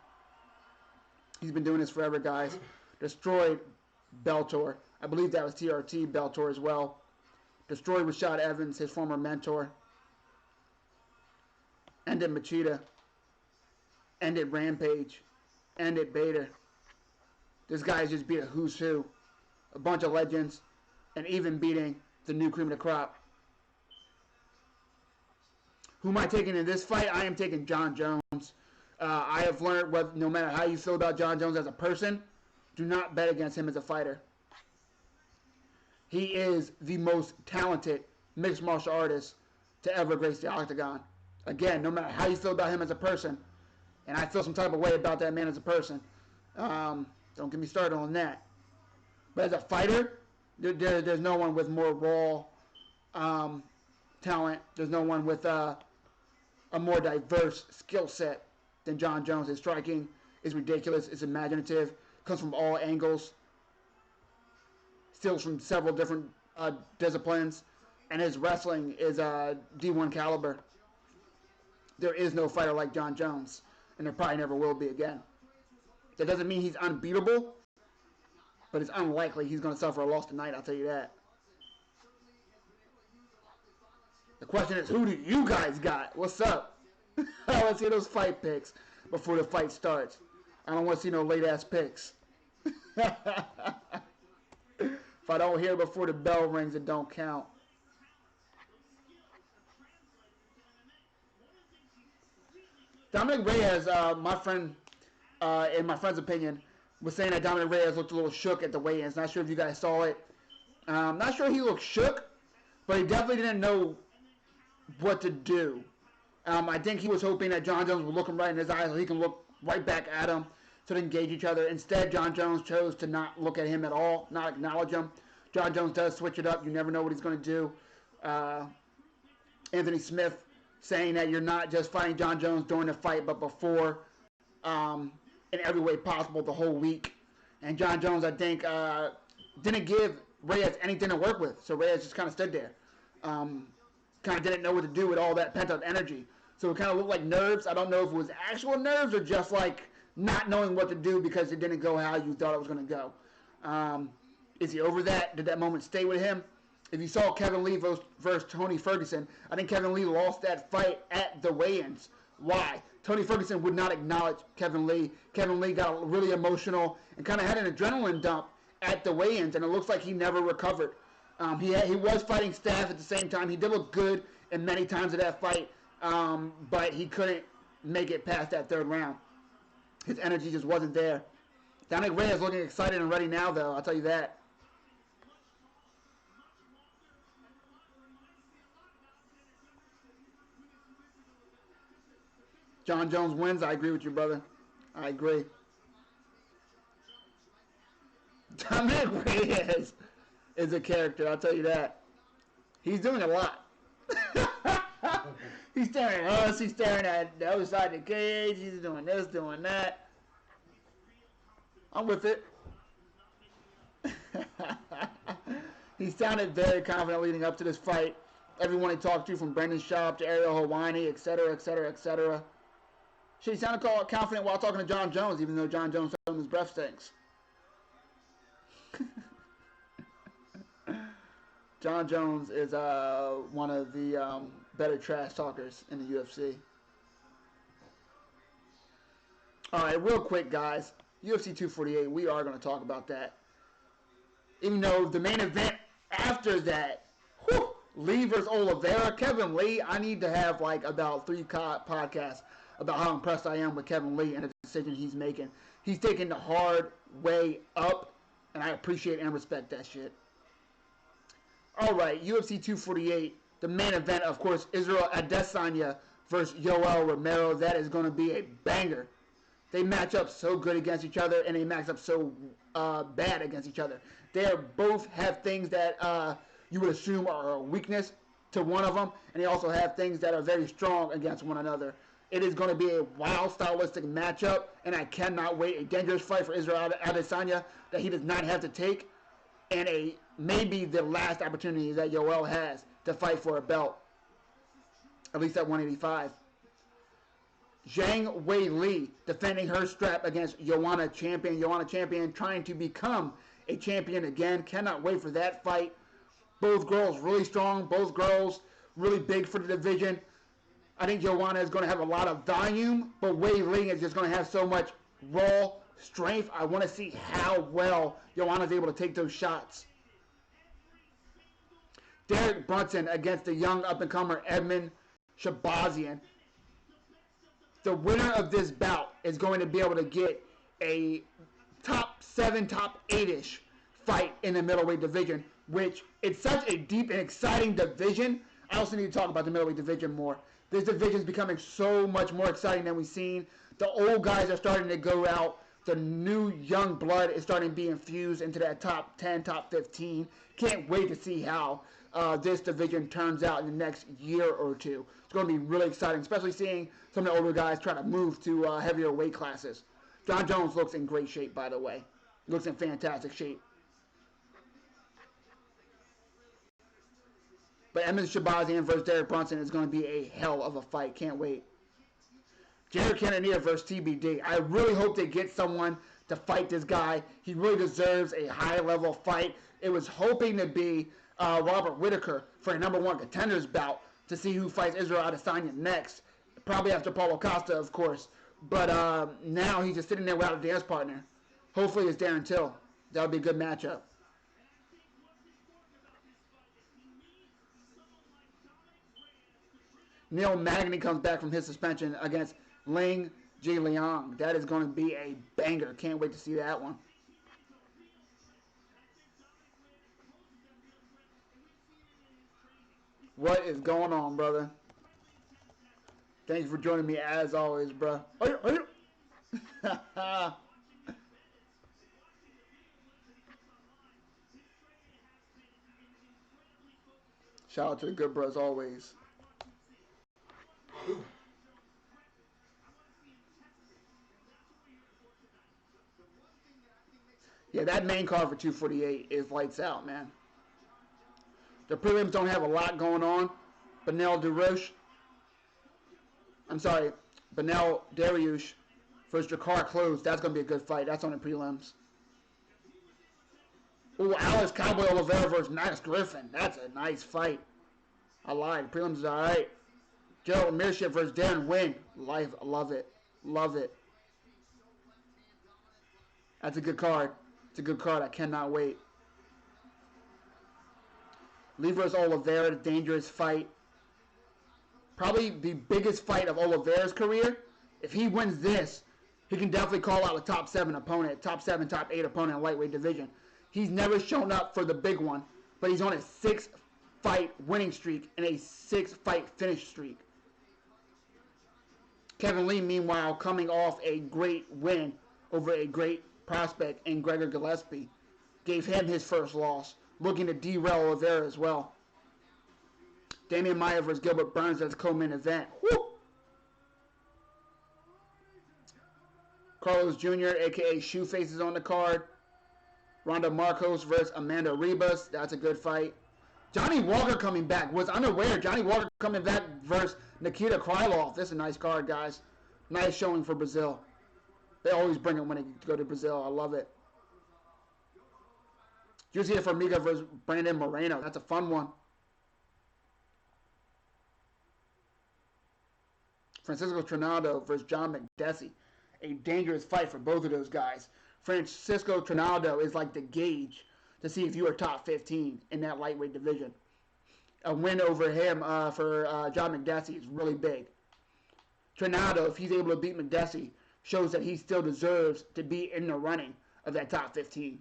He's been doing this forever, guys. Destroyed Bellator. I believe that was TRT Bellator as well. Destroyed Rashad Evans, his former mentor. Ended Machida. Ended Rampage. Ended Bader. This guy's just beat a who's who. A bunch of legends. And even beating the new cream of the crop. Who am I taking in this fight? I am taking John Jones. I have learned no matter how you feel about John Jones as a person, do not bet against him as a fighter. He is the most talented mixed martial artist to ever grace the octagon. Again, no matter how you feel about him as a person, and I feel some type of way about that man as a person, don't get me started on that. But as a fighter, there's no one with more raw talent. There's no one with a more diverse skill set than John Jones. His striking is ridiculous. It's imaginative. Comes from all angles. Steals from several different disciplines. And his wrestling is D1 caliber. There is no fighter like John Jones. And there probably never will be again. That doesn't mean he's unbeatable. But it's unlikely he's going to suffer a loss tonight, I'll tell you that. The question is, who do you guys got? What's up? Let's see those fight picks before the fight starts. I don't want to see no late-ass picks. If I don't hear before the bell rings, it don't count. Dominic Reyes, my friend, in my friend's opinion, was saying that Dominic Reyes looked a little shook at the weigh-ins. Not sure if you guys saw it. Not sure he looked shook, but he definitely didn't know what to do. I think he was hoping that John Jones would look him right in his eyes so he can look right back at him so they engage each other. Instead, John Jones chose to not look at him at all, not acknowledge him. John Jones does switch it up. You never know what he's going to do. Anthony Smith saying that you're not just fighting John Jones during the fight, but before, in every way possible the whole week. And John Jones, I think, didn't give Reyes anything to work with. So Reyes just kind of stood there. Kind of didn't know what to do with all that pent up energy. So it kind of looked like nerves. I don't know if it was actual nerves or just like not knowing what to do because it didn't go how you thought it was going to go. Is he over that? Did that moment stay with him? If you saw Kevin Lee versus Tony Ferguson, I think Kevin Lee lost that fight at the weigh-ins. Why? Tony Ferguson would not acknowledge Kevin Lee. Kevin Lee got really emotional and kind of had an adrenaline dump at the weigh-ins, and it looks like he never recovered. He was fighting Staff at the same time. He did look good in many times of that fight, but he couldn't make it past that third round. His energy just wasn't there. Dominic Reyes is looking excited and ready now, though. I'll tell you that. John Jones wins. I agree with you, brother. I agree. Dominic Reyes is a character. I'll tell you that. He's doing a lot. He's staring at us. He's staring at the other side of the cage. He's doing this, doing that. I'm with it. He sounded very confident leading up to this fight. Everyone he talked to, from Brendan Sharp to Ariel Helwani, etc., etc., etc. He sounded confident while talking to John Jones, even though John Jones told him his breath stinks. John Jones is one of the better trash talkers in the UFC. All right, real quick, guys. UFC 248, we are going to talk about that. Even though the main event after that, Lee versus Oliveira, Kevin Lee, I need to have like about 3 podcasts about how impressed I am with Kevin Lee and the decision he's making. He's taking the hard way up, and I appreciate and respect that shit. All right, UFC 248, the main event, of course, Israel Adesanya versus Yoel Romero. That is going to be a banger. They match up so good against each other, and they match up so bad against each other. They both have things that you would assume are a weakness to one of them, and they also have things that are very strong against one another. It is going to be a wild stylistic matchup, and I cannot wait. A dangerous fight for Israel Adesanya that he does not have to take, and maybe the last opportunity that Yoel has to fight for a belt, at least at 185. Zhang Wei Li defending her strap against Joanna Champion. Joanna Champion trying to become a champion again. Cannot wait for that fight. Both girls really strong. Both girls really big for the division. I think Joanna is going to have a lot of volume, but Wei Li is just going to have so much raw strength. I want to see how well Joanna is able to take those shots. Derek Brunson against the young up-and-comer Edmund Shabazian. The winner of this bout is going to be able to get a top 7, top 8-ish fight in the middleweight division, which it's such a deep and exciting division. I also need to talk about the middleweight division more. This division is becoming so much more exciting than we've seen. The old guys are starting to go out. The new young blood is starting to be infused into that top 10, top 15. Can't wait to see how this division turns out in the next year or two. It's going to be really exciting, especially seeing some of the older guys try to move to heavier weight classes. John Jones looks in great shape, by the way. He looks in fantastic shape. But Edmund Shabazian versus Derek Brunson is going to be a hell of a fight. Can't wait. Jared Cannonier versus TBD. I really hope they get someone to fight this guy. He really deserves a high-level fight. It was hoping to be Robert Whittaker for a #1 contenders bout to see who fights Israel Adesanya next. Probably after Paulo Costa, of course. But now he's just sitting there without a dance partner. Hopefully it's Darren Till. That would be a good matchup. Neil Magny comes back from his suspension against Ling Jiliang. That is going to be a banger. Can't wait to see that one. What is going on, brother? Thank you for joining me as always, bro. Shout out to the good bros always. Yeah, that main card for 248 is lights out, man. The prelims don't have a lot going on. Benel DeRoche, I'm sorry, Benel Dariush versus Jakar Close. That's going to be a good fight. That's on the prelims. Ooh, Alex Cowboy Oliveira versus Max Griffin. That's a nice fight. I lied. Prelims is all right. Gerald Mearship versus Darren Wynn. Life, love it. Love it. That's a good card. It's a good card. I cannot wait. Lee versus Oliveira, dangerous fight. Probably the biggest fight of Oliveira's career. If he wins this, he can definitely call out a top 7 opponent, top 7, top 8 opponent in lightweight division. He's never shown up for the big one, but he's on a 6-fight winning streak and a 6-fight finish streak. Kevin Lee, meanwhile, coming off a great win over a great prospect in Gregor Gillespie, gave him his first loss, looking to derail Oliveira as well. Damian Maia versus Gilbert Burns as co-main event. Woo! Carlos Jr., a.k.a. Shoeface, is on the card. Ronda Marcos versus Amanda Ribas. That's a good fight. Johnny Walker coming back. Was unaware. Johnny Walker coming back versus Nikita Krylov. This is a nice card, guys. Nice showing for Brazil. They always bring it when they go to Brazil. I love it. Juicy Formiga versus Brandon Moreno. That's a fun one. Francisco Trinaldo versus John McDessie. A dangerous fight for both of those guys. Francisco Trinaldo is like the gauge to see if you are top 15 in that lightweight division. A win over him for John McDessie is really big. Trinaldo, if he's able to beat McDessie, shows that he still deserves to be in the running of that top 15.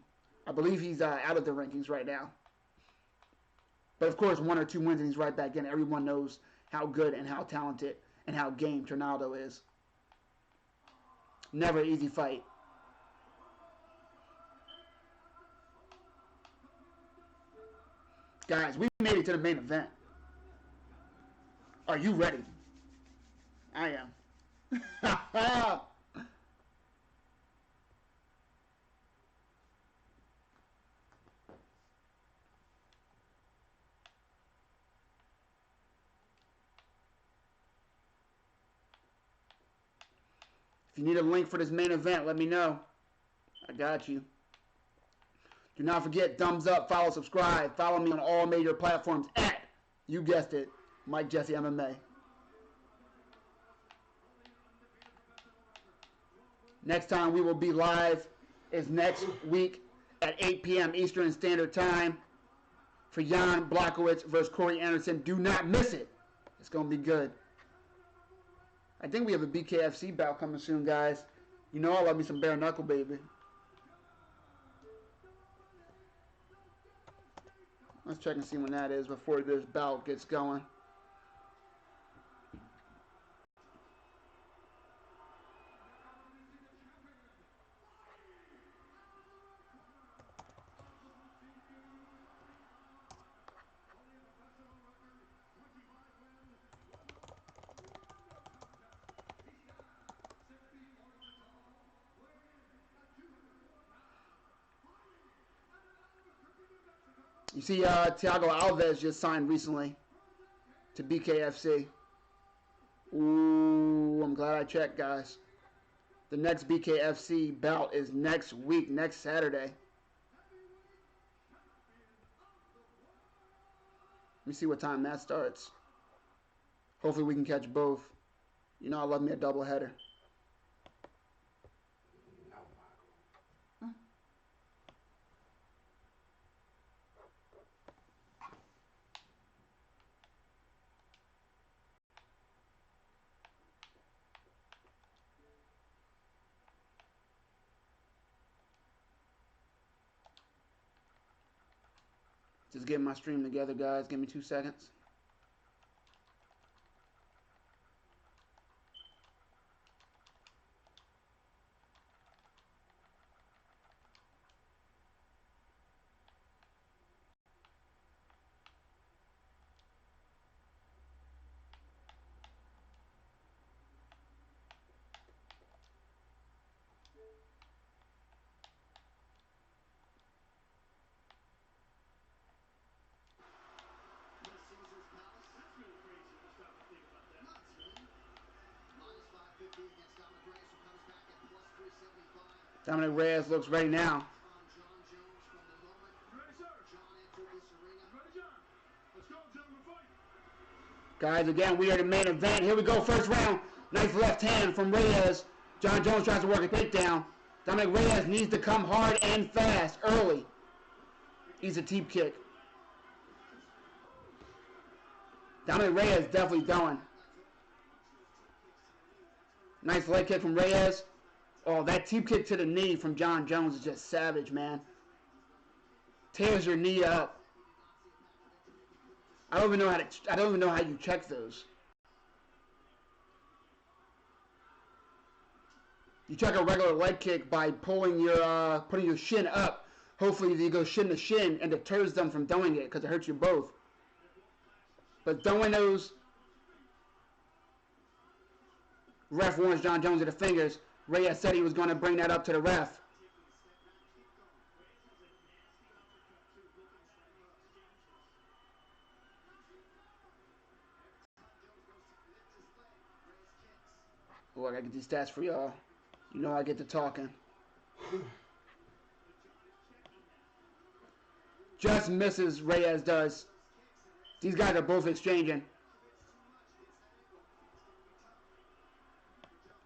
I believe he's out of the rankings right now. But of course, 1 or 2 wins and he's right back in. Everyone knows how good and how talented and how game Trinaldo is. Never an easy fight. Guys, we made it to the main event. Are you ready? I am. If you need a link for this main event, let me know. I got you. Do not forget, thumbs up, follow, subscribe. Follow me on all major platforms at, you guessed it, Mike Jesse MMA. Next time we will be live is next week at 8 p.m. Eastern Standard Time for Jan Blachowicz versus Corey Anderson. Do not miss it. It's going to be good. I think we have a BKFC bout coming soon, guys. You know I love me some bare knuckle, baby. Let's check and see when that is before this bout gets going. You see, Thiago Alves just signed recently to BKFC. Ooh, I'm glad I checked, guys. The next BKFC bout is next week, next Saturday. Let me see what time that starts. Hopefully we can catch both. You know I love me a doubleheader. Just getting my stream together, guys. Give me 2 seconds. Dominic Reyes looks ready now. On John Jones from the moment You ready, sir? John entered this arena. You ready, John? Let's go, gentlemen, fight. Guys, again, we are the main event. Here we go, first round. Nice left hand from Reyes. John Jones tries to work a takedown. Dominic Reyes needs to come hard and fast, early. He's a teep kick. Dominic Reyes definitely throwing. Nice leg kick from Reyes. Oh, that teep kick to the knee from John Jones is just savage, man. Tears your knee up. I don't even know how you check those. You check a regular leg kick by putting your shin up. Hopefully you go shin to shin and deters them from doing it because it hurts you both. But throwing those, ref warns John Jones of the fingers. Reyes said he was going to bring that up to the ref. Oh, I gotta get these stats for y'all. You know I get to talking. Just misses, Reyes does. These guys are both exchanging.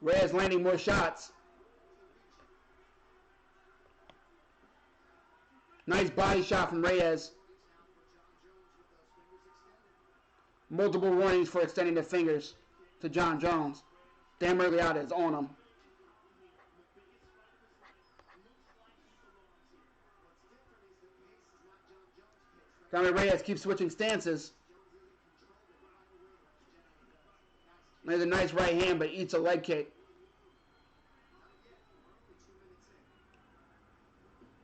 Reyes landing more shots. Nice body shot from Reyes. Multiple warnings for extending the fingers to John Jones. Dan Murgliata is on him. Dominic Reyes keeps switching stances. There's a nice right hand, but eats a leg kick.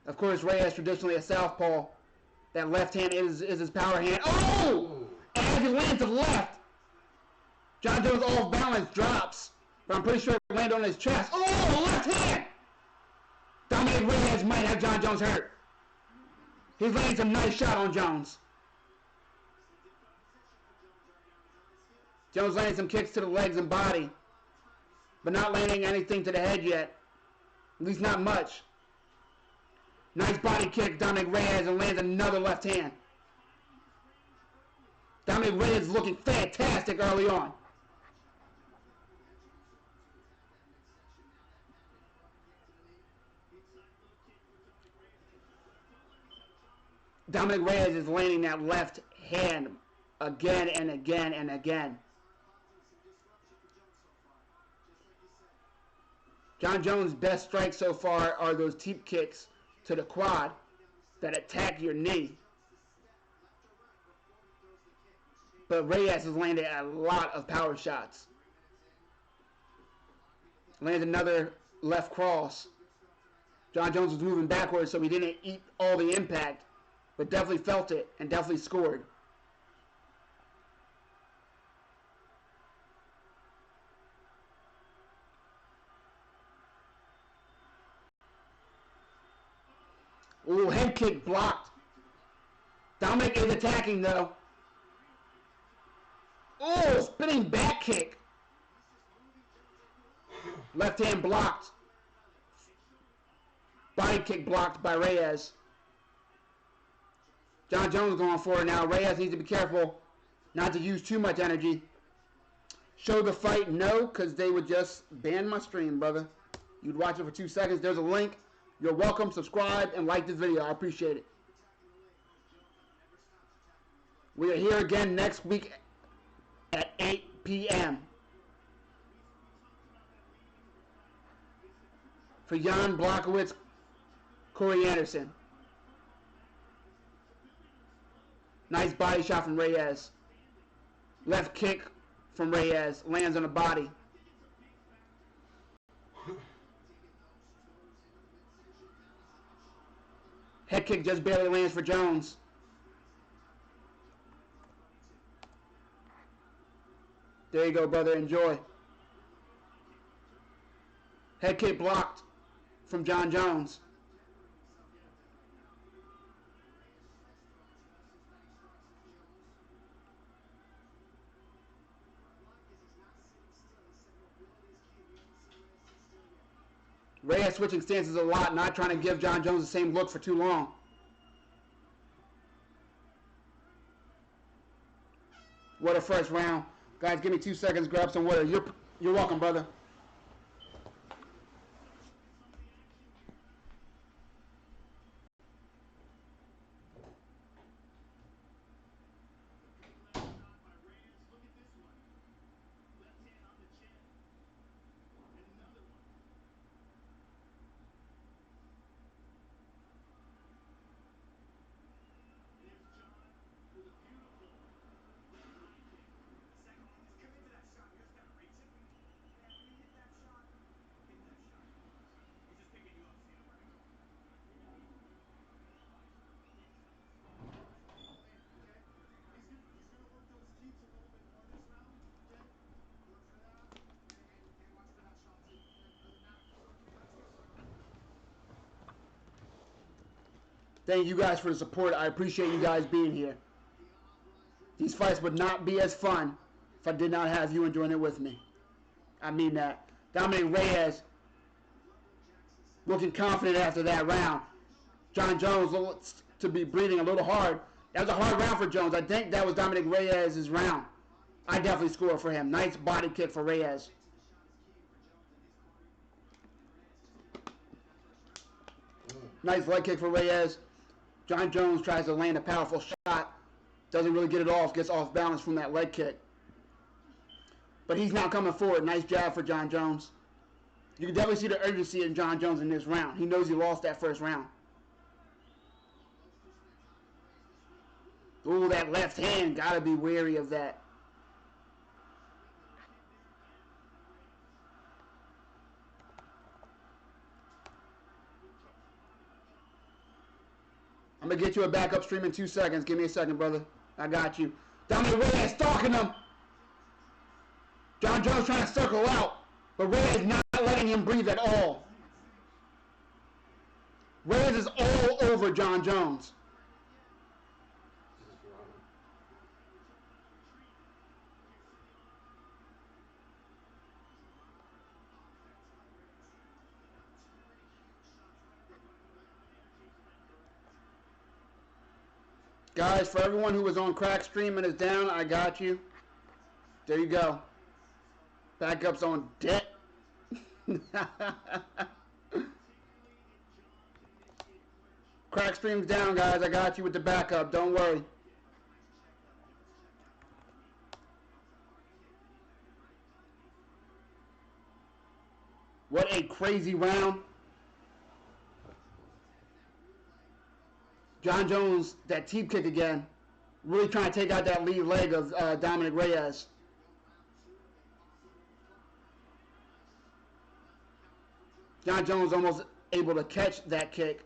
Of course, Reyes traditionally a southpaw. That left hand is his power hand. Oh! And as he lands to the left, John Jones off balance drops. But I'm pretty sure it landed on his chest. Oh, left hand! Dominic Reyes might have John Jones hurt. He's landing some nice shot on Jones. Jones landing some kicks to the legs and body. But not landing anything to the head yet. At least not much. Nice body kick, Dominic Reyes, and lands another left hand. Dominic Reyes is looking fantastic early on. Dominic Reyes is landing that left hand again and again and again. John Jones' best strikes so far are those teep kicks to the quad that attack your knee. But Reyes has landed a lot of power shots. Lands another left cross. John Jones was moving backwards, so he didn't eat all the impact, but definitely felt it and definitely scored. Ooh, head kick blocked. Dominic is attacking though. Oh, spinning back kick. Left hand blocked. Body kick blocked by Reyes. John Jones going for it now. Reyes needs to be careful not to use too much energy. Show the fight? No, because they would just ban my stream, brother. You'd watch it for 2 seconds. There's a link. You're welcome. Subscribe and like this video. I appreciate it. We are here again next week at 8 p.m. for Jan Blachowicz, Corey Anderson. Nice body shot from Reyes. Left kick from Reyes. Lands on the body. Head kick just barely lands for Jones. There you go, brother. Enjoy. Head kick blocked from John Jones. Reyes switching stances a lot, not trying to give John Jones the same look for too long. What a first round. Guys, give me 2 seconds, grab some water. You're welcome, brother. Thank you guys for the support. I appreciate you guys being here. These fights would not be as fun if I did not have you enjoying it with me. I mean that. Dominic Reyes looking confident after that round. John Jones looks to be breathing a little hard. That was a hard round for Jones. I think that was Dominic Reyes' round. I definitely score for him. Nice body kick for Reyes. Nice leg kick for Reyes. John Jones tries to land a powerful shot. Doesn't really get it off. Gets off balance from that leg kick. But he's now coming forward. Nice jab for John Jones. You can definitely see the urgency in John Jones in this round. He knows he lost that first round. Ooh, that left hand. Gotta be wary of that. I'm going to get you a backup stream in 2 seconds. Give me a second, brother. I got you. Dominic Reyes stalking him. John Jones trying to circle out, but Reyes not letting him breathe at all. Reyes is all over John Jones. Guys, for everyone who was on crack stream and is down, I got you. There you go. Backup's on deck. Crack stream's down, guys. I got you with the backup. Don't worry. What a crazy round. John Jones, that teep kick again. Really trying to take out that lead leg of Dominic Reyes. John Jones almost able to catch that kick.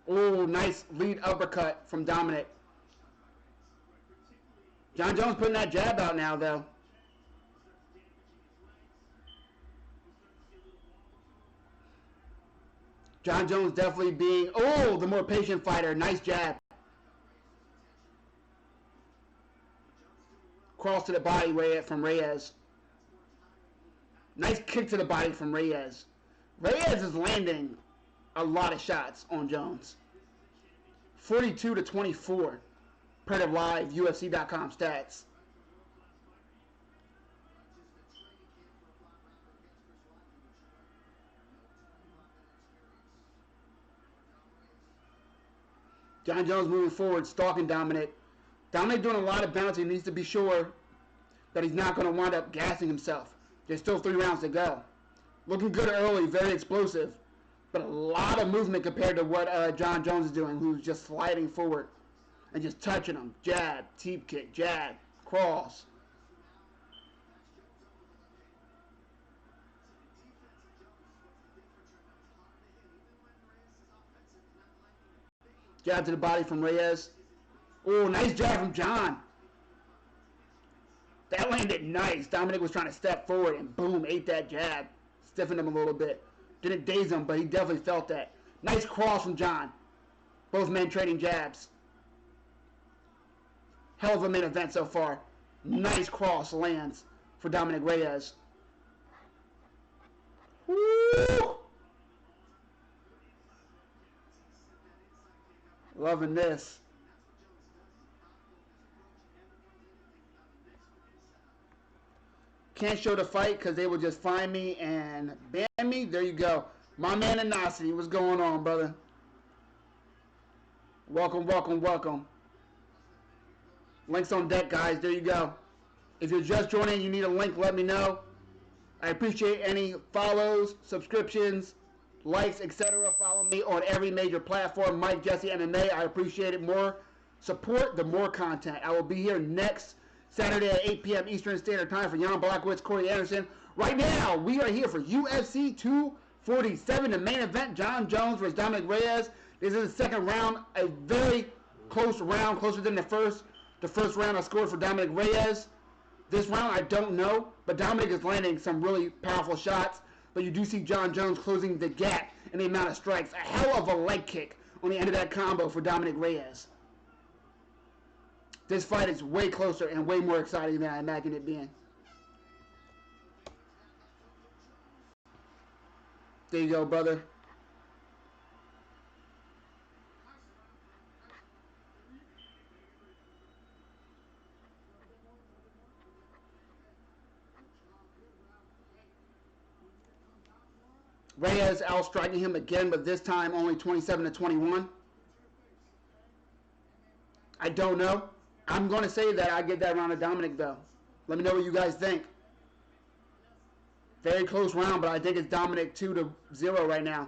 Oh, nice lead uppercut from Dominic. John Jones putting that jab out now, though. John Jones definitely being, the more patient fighter. Nice jab. Cross to the body from Reyes. Nice kick to the body from Reyes. Reyes is landing a lot of shots on Jones. 42-24 per the live UFC.com stats. John Jones moving forward, stalking Dominic. Dominic doing a lot of bouncing. Needs to be sure that he's not going to wind up gassing himself. There's still 3 rounds to go. Looking good early, very explosive. But a lot of movement compared to what John Jones is doing, who's just sliding forward and just touching him. Jab, teep kick, jab, cross. Jab to the body from Reyes. Oh, nice jab from John. That landed nice. Dominic was trying to step forward and boom, ate that jab. Stiffened him a little bit. Didn't daze him, but he definitely felt that. Nice cross from John. Both men trading jabs. Hell of a main event so far. Nice cross lands for Dominic Reyes. Woo! Loving this. Can't show the fight because they will just find me and ban me. There you go. My man Anosity, what's going on, brother? Welcome, welcome, welcome. Links on deck, guys. There you go. If you're just joining, you need a link, let me know. I appreciate any follows, subscriptions, likes, etc. Follow me on every major platform. Mike Jesse MMA. I appreciate it. More support, the more content. I will be here next Saturday at 8 p.m. Eastern Standard Time for Jan Blachowicz, Corey Anderson. Right now, we are here for UFC 247, the main event. Jon Jones versus Dominic Reyes. This is the second round, a very close round, closer than the first. The first round I scored for Dominic Reyes. This round, I don't know, but Dominic is landing some really powerful shots. But you do see Jon Jones closing the gap in the amount of strikes. A hell of a leg kick on the end of that combo for Dominic Reyes. This fight is way closer and way more exciting than I imagined it being. There you go, brother. Reyes outstriking him again, but this time only 27-21. I don't know. I'm going to say that I get that round of Dominic, though. Let me know what you guys think. Very close round, but I think it's Dominic 2-0 right now.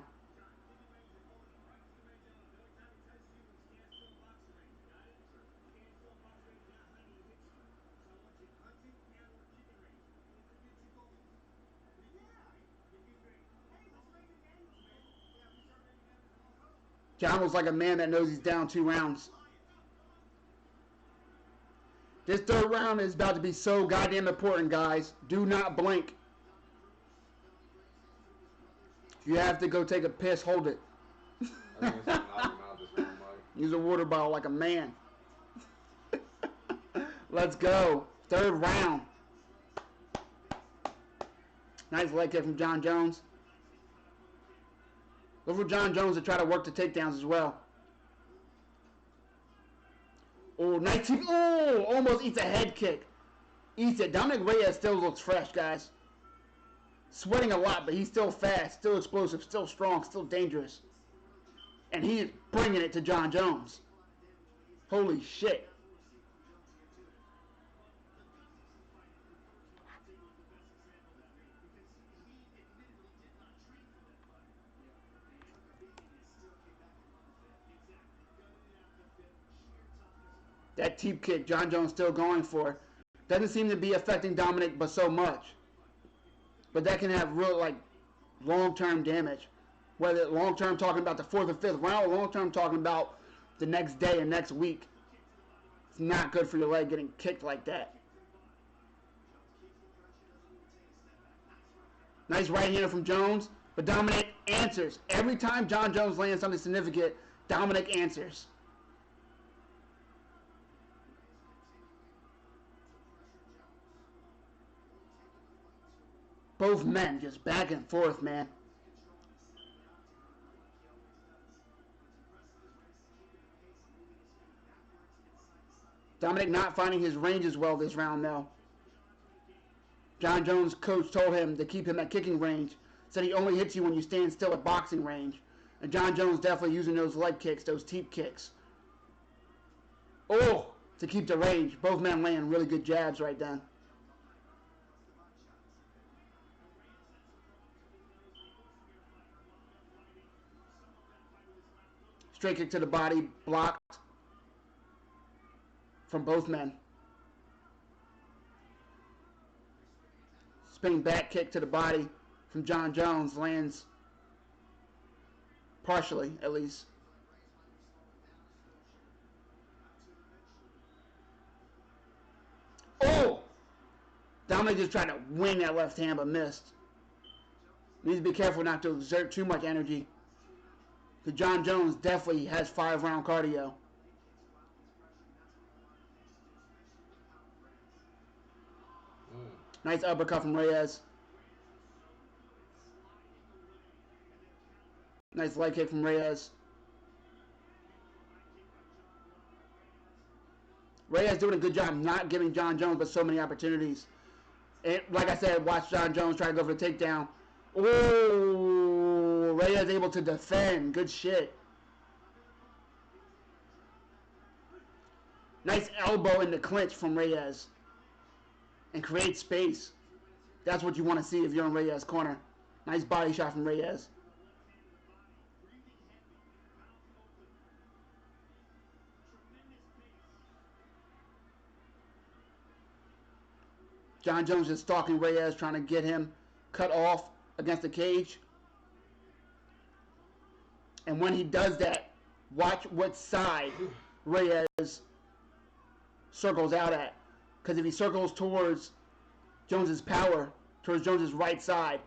John was like a man that knows he's down 2 rounds. This third round is about to be so goddamn important, guys. Do not blink. If you have to go take a piss, hold it. I think it's gonna knock him out this round, Mike. Use a water bottle like a man. Let's go. Third round. Nice leg kick from Jon Jones. Look for Jon Jones to try to work the takedowns as well. Oh, 19. Oh, almost eats a head kick. Eats it. Dominic Reyes still looks fresh, guys. Sweating a lot, but he's still fast, still explosive, still strong, still dangerous. And he's bringing it to Jon Jones. Holy shit. That teep kick Jon Jones still going for. Doesn't seem to be affecting Dominic but so much. But that can have real long-term damage. Whether long-term talking about the 4th or 5th round, or long-term talking about the next day and next week. It's not good for your leg getting kicked like that. Nice right hand from Jones. But Dominic answers. Every time Jon Jones lands something significant, Dominic answers. Both men just back and forth, man. Dominic not finding his range as well this round, though. Jon Jones' coach told him to keep him at kicking range. Said he only hits you when you stand still at boxing range. And Jon Jones definitely using those leg kicks, those teep kicks. Oh, to keep the range. Both men laying really good jabs right then. Straight kick to the body, blocked from both men. Spinning back kick to the body from Jon Jones lands partially, at least. Oh! Dominic just tried to wing that left hand but missed. Needs to be careful not to exert too much energy. Because Jon Jones definitely has 5-round cardio. Nice uppercut from Reyes. Nice leg kick from Reyes. Reyes doing a good job not giving John Jones but so many opportunities. And like I said, watch John Jones try to go for the takedown. Oh, Reyes able to defend. Good shit. Nice elbow in the clinch from Reyes. And create space. That's what you want to see if you're in Reyes' corner. Nice body shot from Reyes. John Jones is stalking Reyes, trying to get him cut off against the cage. And when he does that, watch what side Reyes circles out at. Because if he circles towards Jones's power, towards Jones's right side,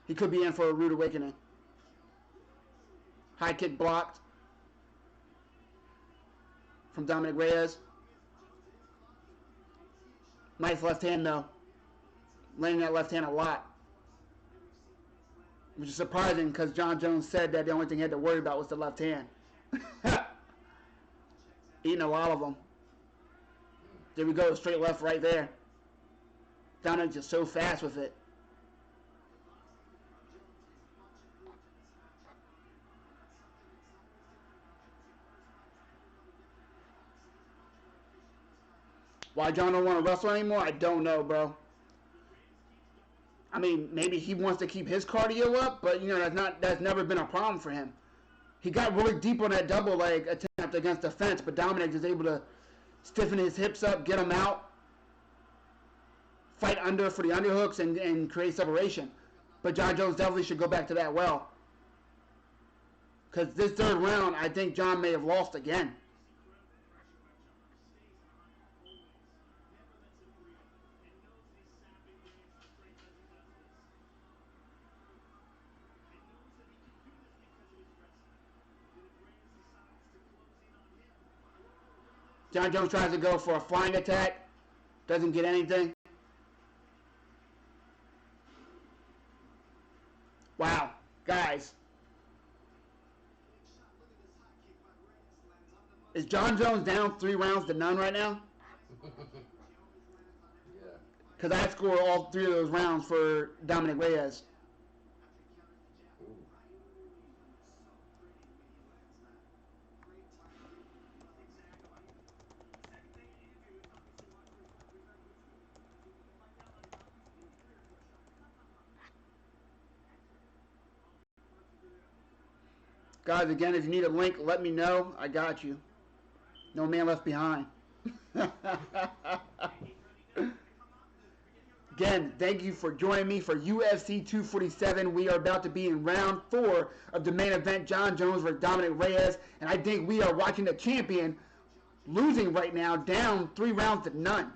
he could be in for a rude awakening. High kick blocked from Dominic Reyes. Nice left hand though. Landing that left hand a lot. Which is surprising because John Jones said that the only thing he had to worry about was the left hand. Eating a lot of them. There we go, straight left right there. Dominic just so fast with it. Why John don't want to wrestle anymore, I don't know, bro. I mean, maybe he wants to keep his cardio up, but you know that's never been a problem for him. He got really deep on that double leg attempt against the fence, but Dominic is able to stiffen his hips up, get him out, fight under for the underhooks, and create separation. But John Jones definitely should go back to that well. Because this third round, I think John may have lost again. John Jones tries to go for a flying attack. Doesn't get anything. Wow. Guys. Is John Jones down 3 rounds to none right now? Yeah. Because I scored all 3 of those rounds for Dominic Reyes. Ooh. Guys, again, if you need a link, let me know. I got you. No man left behind. Again, thank you for joining me for UFC 247. We are about to be in round 4 of the main event, John Jones versus Dominic Reyes. And I think we are watching the champion losing right now, down 3 rounds to none.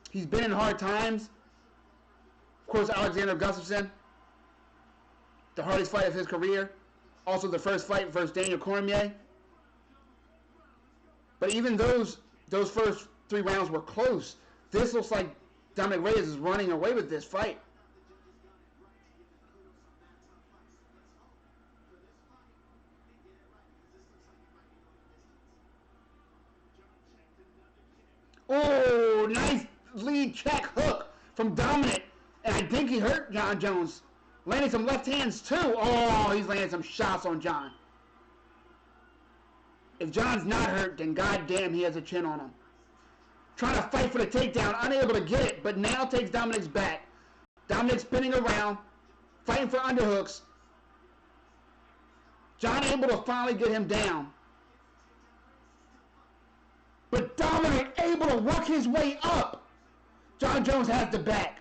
He's been in hard times. Of course, Alexander Gustafsson, the hardest fight of his career. Also the first fight versus Daniel Cormier. But even those first 3 rounds were close. This looks like Dominic Reyes is running away with this fight. Oh, nice lead check hook from Dominic. And I think he hurt John Jones. Landing some left hands too. Oh, he's landing some shots on John. If John's not hurt, then goddamn he has a chin on him. Trying to fight for the takedown, unable to get it, but now takes Dominic's back. Dominic spinning around, fighting for underhooks. John able to finally get him down. But Dominic able to work his way up. John Jones has the back.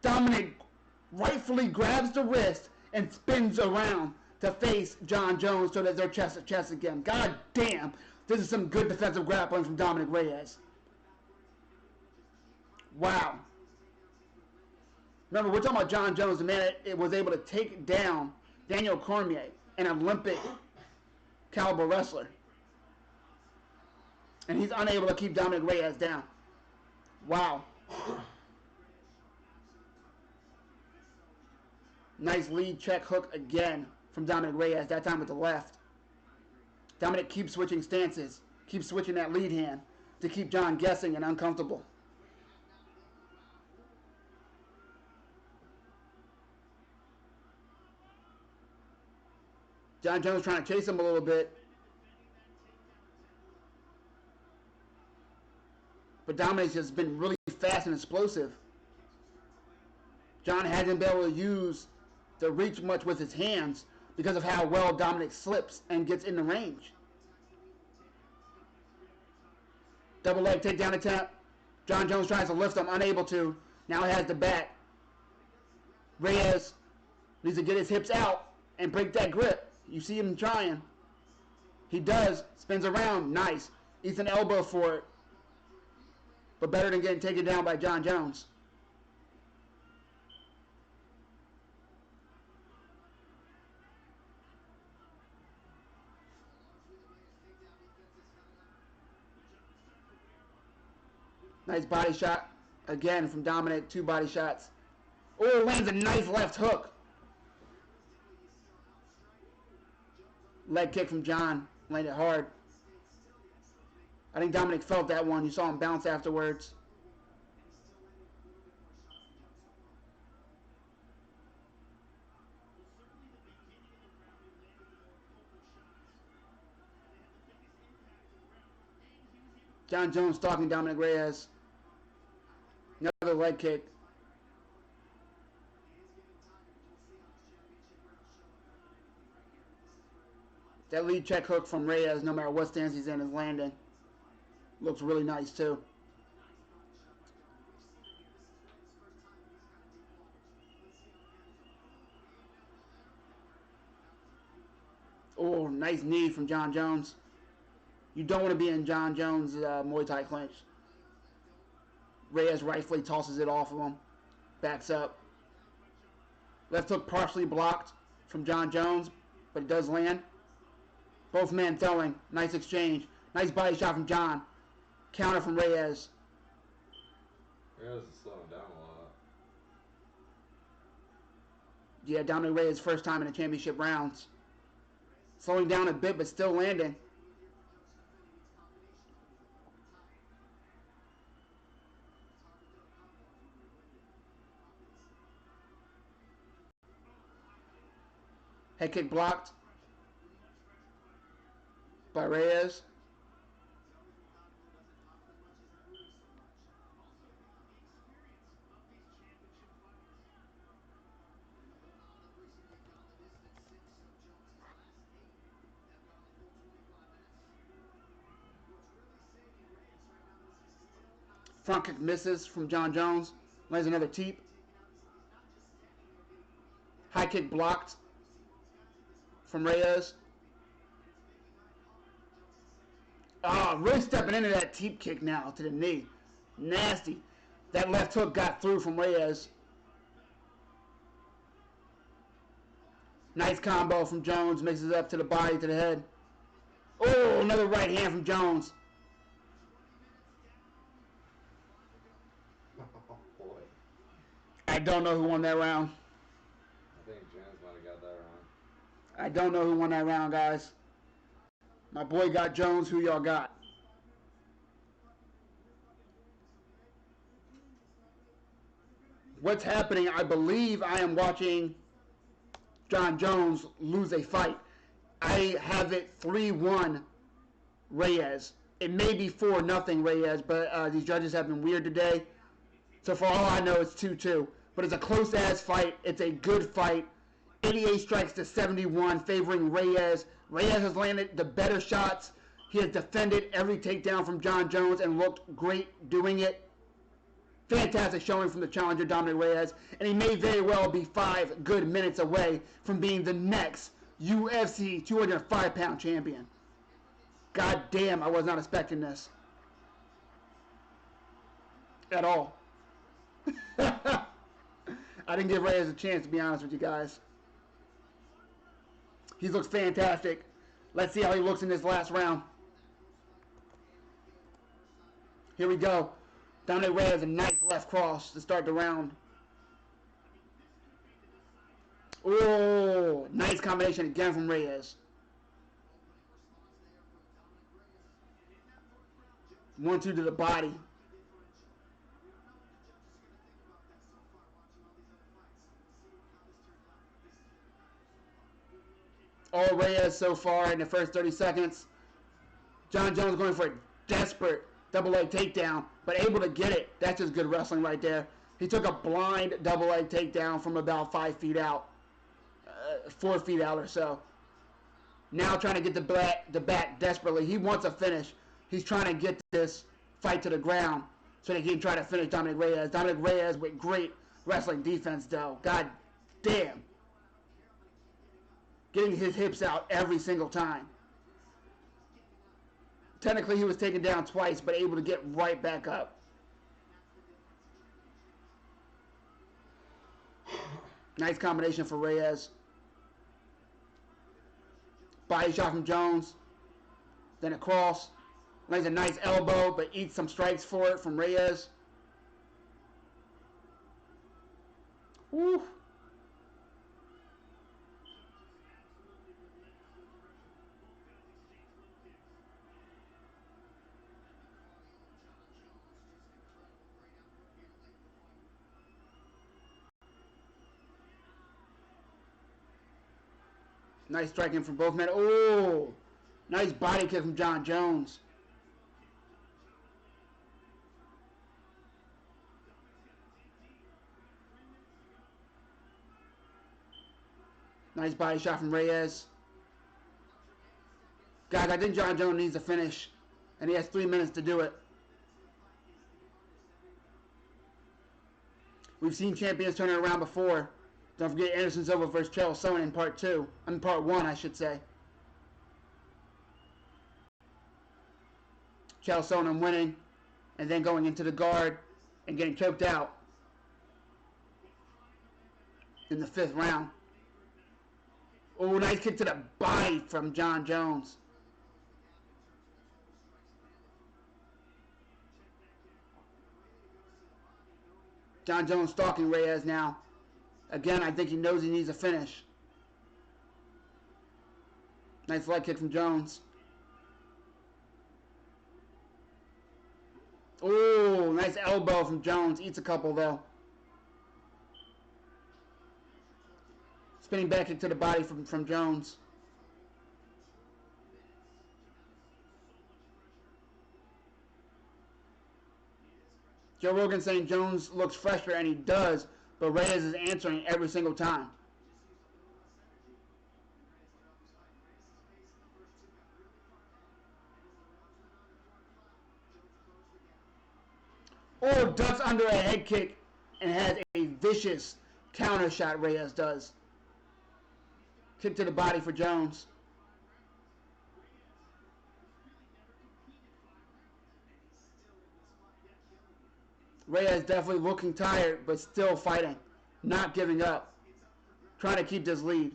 Dominic rightfully grabs the wrist and spins around to face John Jones so that they're chest to chest again. God damn, this is some good defensive grappling from Dominic Reyes. Wow. Remember, we're talking about John Jones, the man that was able to take down Daniel Cormier, an Olympic caliber wrestler. And he's unable to keep Dominic Reyes down. Wow. Nice lead check hook again from Dominic Reyes, that time with the left. Dominic keeps switching stances, keeps switching that lead hand to keep John guessing and uncomfortable. John Jones trying to chase him a little bit. But Dominic's just been really fast and explosive. John hasn't been able to use the reach much with his hands because of how well Dominic slips and gets in the range. Double leg takedown attempt. John Jones tries to lift him, unable to. Now he has the back. Reyes needs to get his hips out and break that grip. You see him trying. He does. Spins around. Nice. Eats an elbow for it. But better than getting taken down by John Jones. Nice body shot. Again from Dominic. 2 body shots. Oh, lands a nice left hook. Leg kick from John. Landed hard. I think Dominic felt that one. You saw him bounce afterwards. John Jones stalking Dominic Reyes. Another leg kick. That lead check hook from Reyes, no matter what stance he's in, is landing. Looks really nice, too. Oh, nice knee from John Jones. You don't want to be in John Jones' Muay Thai clinch. Reyes rightfully tosses it off of him. Backs up. Left hook partially blocked from John Jones, but it does land. Both men throwing. Nice exchange. Nice body shot from John. Counter from Reyes. Reyes is slowing down a lot. Yeah, Dominic Reyes' first time in the championship rounds. Slowing down a bit, but still landing. Head kick blocked by Reyes. Front kick misses from John Jones. Lands another teep. High kick blocked from Reyes. Oh, really stepping into that teep kick now to the knee. Nasty. That left hook got through from Reyes. Nice combo from Jones. Mixes up to the body, to the head. Oh, another right hand from Jones. Oh, boy. I don't know who won that round. I think Jones might have got that round. I don't know who won that round, guys. My boy got Jones. Who y'all got? What's happening? I believe I am watching John Jones lose a fight. I have it 3-1 Reyes. It may be 4-0 Reyes, but these judges have been weird today. So for all I know, it's 2-2. But it's a close-ass fight. It's a good fight. 88 strikes to 71, favoring Reyes. Reyes has landed the better shots. He has defended every takedown from John Jones and looked great doing it. Fantastic showing from the challenger, Dominic Reyes. And he may very well be 5 good minutes away from being the next UFC 205-pound champion. God damn, I was not expecting this. At all. I didn't give Reyes a chance, to be honest with you guys. He looks fantastic. Let's see how he looks in this last round. Here we go. Dominic Reyes, a nice left cross to start the round. Oh, nice combination again from Reyes. 1-2 to the body. All Reyes so far in the first 30 seconds. John Jones going for a desperate double leg takedown, but able to get it. That's just good wrestling right there. He took a blind double leg takedown from about 5 feet out, 4 feet out or so. Now trying to get the back desperately. He wants a finish. He's trying to get this fight to the ground so that he can try to finish Dominic Reyes. Dominic Reyes with great wrestling defense, though. God damn. Getting his hips out every single time. Technically, he was taken down twice, but able to get right back up. Nice combination for Reyes. Body shot from Jones. Then a cross. Lands a nice elbow, but eats some strikes for it from Reyes. Woo. Nice striking from both men. Oh, nice body kick from John Jones. Nice body shot from Reyes. Guys, I think John Jones needs a finish, and he has 3 minutes to do it. We've seen champions turn it around before. Don't forget Anderson Silva versus Chael Sonnen in part 2. In part 1, I should say. Chael Sonnen winning, and then going into the guard and getting choked out in the 5th round. Oh, nice kick to the body from John Jones. John Jones stalking Reyes now. Again, I think he knows he needs a finish. Nice leg kick from Jones. Oh, nice elbow from Jones. Eats a couple, though. Spinning back into the body from Jones. Joe Rogan saying Jones looks fresher, and he does, but Reyes is answering every single time. Oh, ducks under a head kick and has a vicious counter shot. Reyes does. Kick to the body for Jones. Reyes definitely looking tired, but still fighting. Not giving up. Trying to keep this lead.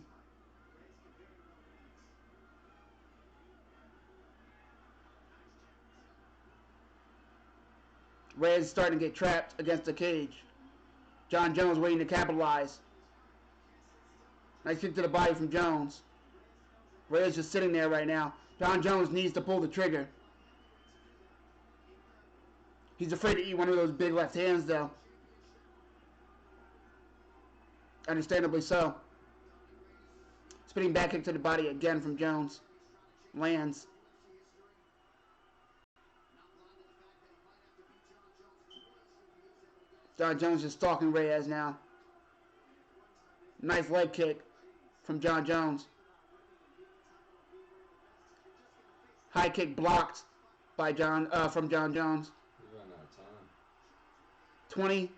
Reyes is starting to get trapped against the cage. John Jones waiting to capitalize. Nice kick to the body from Jones. Reyes just sitting there right now. John Jones needs to pull the trigger. He's afraid to eat one of those big left hands, though. Understandably so. Spinning back kick to the body again from Jones. Lands. John Jones is stalking Reyes now. Nice leg kick from John Jones. High kick blocked by from John Jones. We're running out of time. 20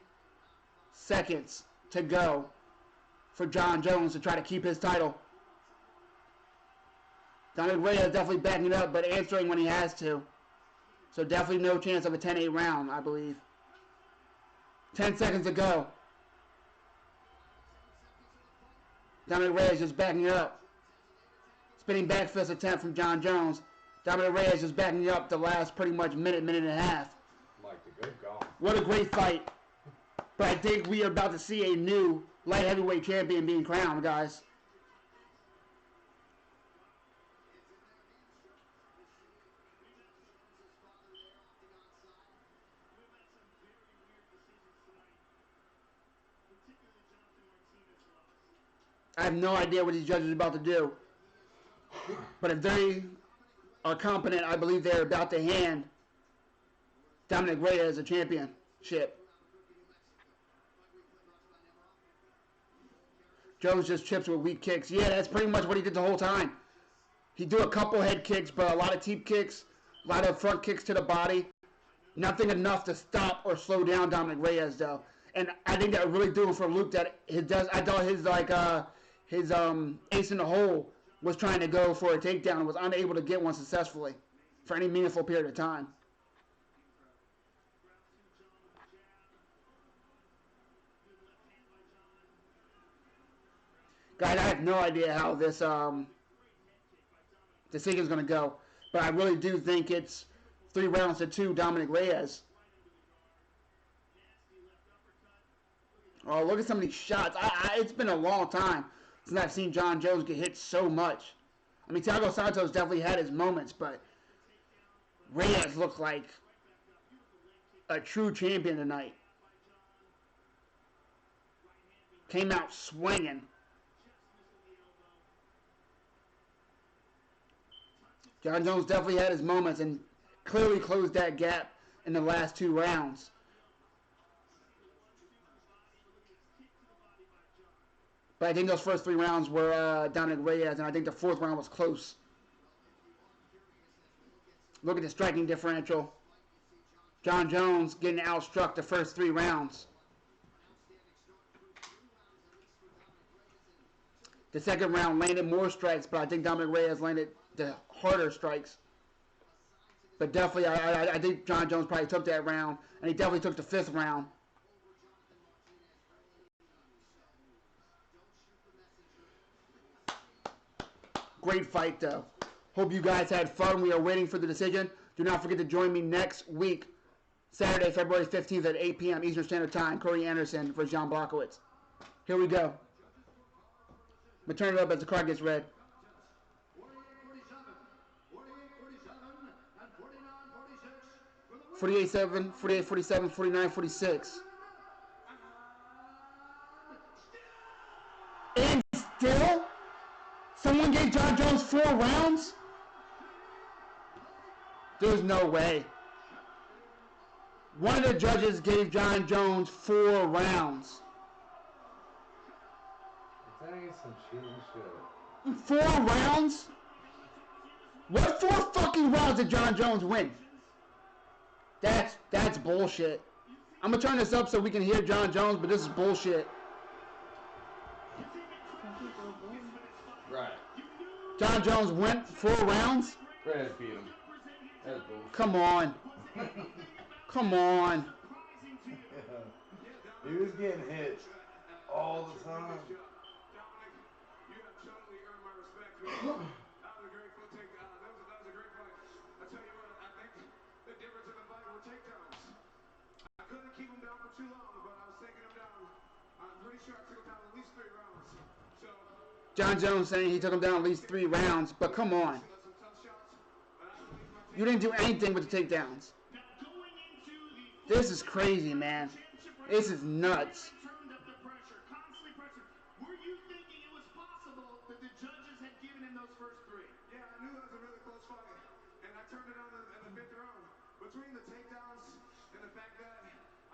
seconds to go for John Jones to try to keep his title. Dominic Reyes definitely backing it up, but answering when he has to. So definitely no chance of a 10-8 round, I believe. 10 seconds to go. Dominic Reyes just backing it up. Spinning back fist attempt from John Jones. Dominic Reyes just backing up the last pretty much minute and a half. Like the good going. What a great fight. But I think we are about to see a new light heavyweight champion being crowned, guys. I have no idea what these judges are about to do. But if they are competent, I believe they're about to hand Dominic Reyes a championship. Jones just chips with weak kicks. Yeah, that's pretty much what he did the whole time. He do a couple head kicks, but a lot of teep kicks, a lot of front kicks to the body. Nothing enough to stop or slow down Dominic Reyes, though. And I think that really doing for Luke that I thought his ace in the hole was trying to go for a takedown and was unable to get one successfully for any meaningful period of time. Guys, I have no idea how this decision is going to go, but I really do think it's 3 rounds to 2 Dominic Reyes. Oh, look at some of these shots. It's been a long time since I've seen Jon Jones get hit so much. I mean, Thiago Santos definitely had his moments, but Reyes looked like a true champion tonight. Came out swinging. Jon Jones definitely had his moments and clearly closed that gap in the last 2 rounds. But I think those first 3 rounds were Dominic Reyes, and I think the 4th round was close. Look at the striking differential. Jon Jones getting outstruck the first 3 rounds. The second round landed more strikes, but I think Dominic Reyes landed the harder strikes. But definitely, I think Jon Jones probably took that round, and he definitely took the 5th round. Great fight, though. Hope you guys had fun. We are waiting for the decision. Do not forget to join me next week, Saturday, February 15th at 8 p.m. Eastern Standard Time. Corey Anderson versus Jan Blachowicz. Here we go. I'm going to turn it up as the card gets read. 48-7, 48-47, 49-46. And still, someone gave Jon Jones 4 rounds? There's no way. One of the judges gave Jon Jones 4 rounds. That ain't some cheating shit. 4 rounds? What 4 fucking rounds did Jon Jones win? That's bullshit. I'm gonna turn this up so we can hear Jon Jones, but this is bullshit. Right. Jon Jones went 4 rounds? Reyes beat him. That's bullshit. Come on. Come on. Yeah. He was getting hit all the time. Dominic, you have totally earned my respect. That was a great foot takedown. That was a great fight. I tell you what, I think the difference in the fight were takedowns. I couldn't keep him down for too long, but I was taking him down. I'm pretty sure I took him down at least 3 rounds. So Jon Jones saying he took him down at least 3 rounds, but come on. You didn't do anything with the takedowns. This is crazy, man. This is nuts. Were you thinking it was possible that the judges had given him those first 3? yeah, I knew that was a really close fight, and I turned it on in the 5th round. Between the takedowns and the fact that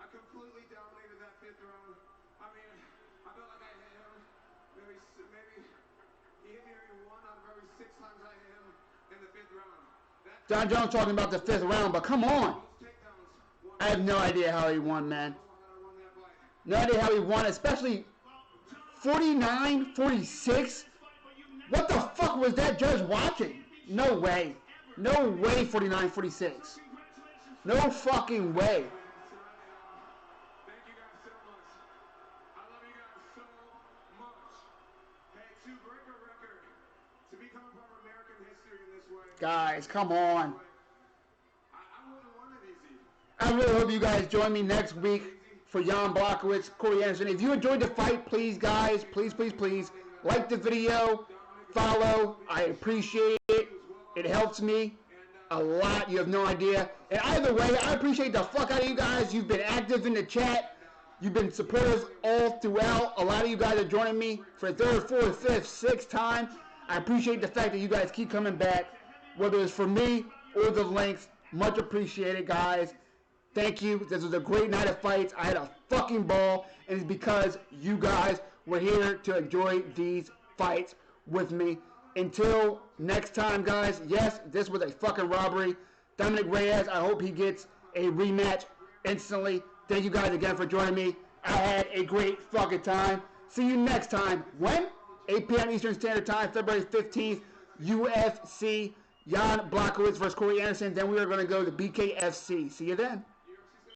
I completely dominated that 5th round, I mean, I felt like I hit him maybe he hit me maybe 1 out of every 6 times I hit him in the 5th round. Jon Jones talking about the 5th round, but come on. I have no idea how he won, man. No idea how he won, especially 49-46. What the fuck was that judge watching? No way. No way 49-46. No fucking way. Thank you guys so much. I love you guys so much. Hey, to break a record, to become a part of American history in this way. Guys, come on. I wouldn't want it easy. I really hope you guys join me next week for Jan Blachowicz, Corey Anderson. If you enjoyed the fight, please, guys, please, please, please, like the video, follow. I appreciate it. It helps me a lot. You have no idea. And either way, I appreciate the fuck out of you guys. You've been active in the chat. You've been supporters all throughout. A lot of you guys are joining me for the third, fourth, fifth, sixth time. I appreciate the fact that you guys keep coming back, whether it's for me or the links. Much appreciated, guys. Thank you. This was a great night of fights. I had a fucking ball, and it's because you guys were here to enjoy these fights with me. Until next time, guys, yes, this was a fucking robbery. Dominic Reyes, I hope he gets a rematch instantly. Thank you guys again for joining me. I had a great fucking time. See you next time. When? 8 p.m. Eastern Standard Time, February 15th, UFC, Jan Blachowicz versus Corey Anderson. Then we are going to go to BKFC. See you then.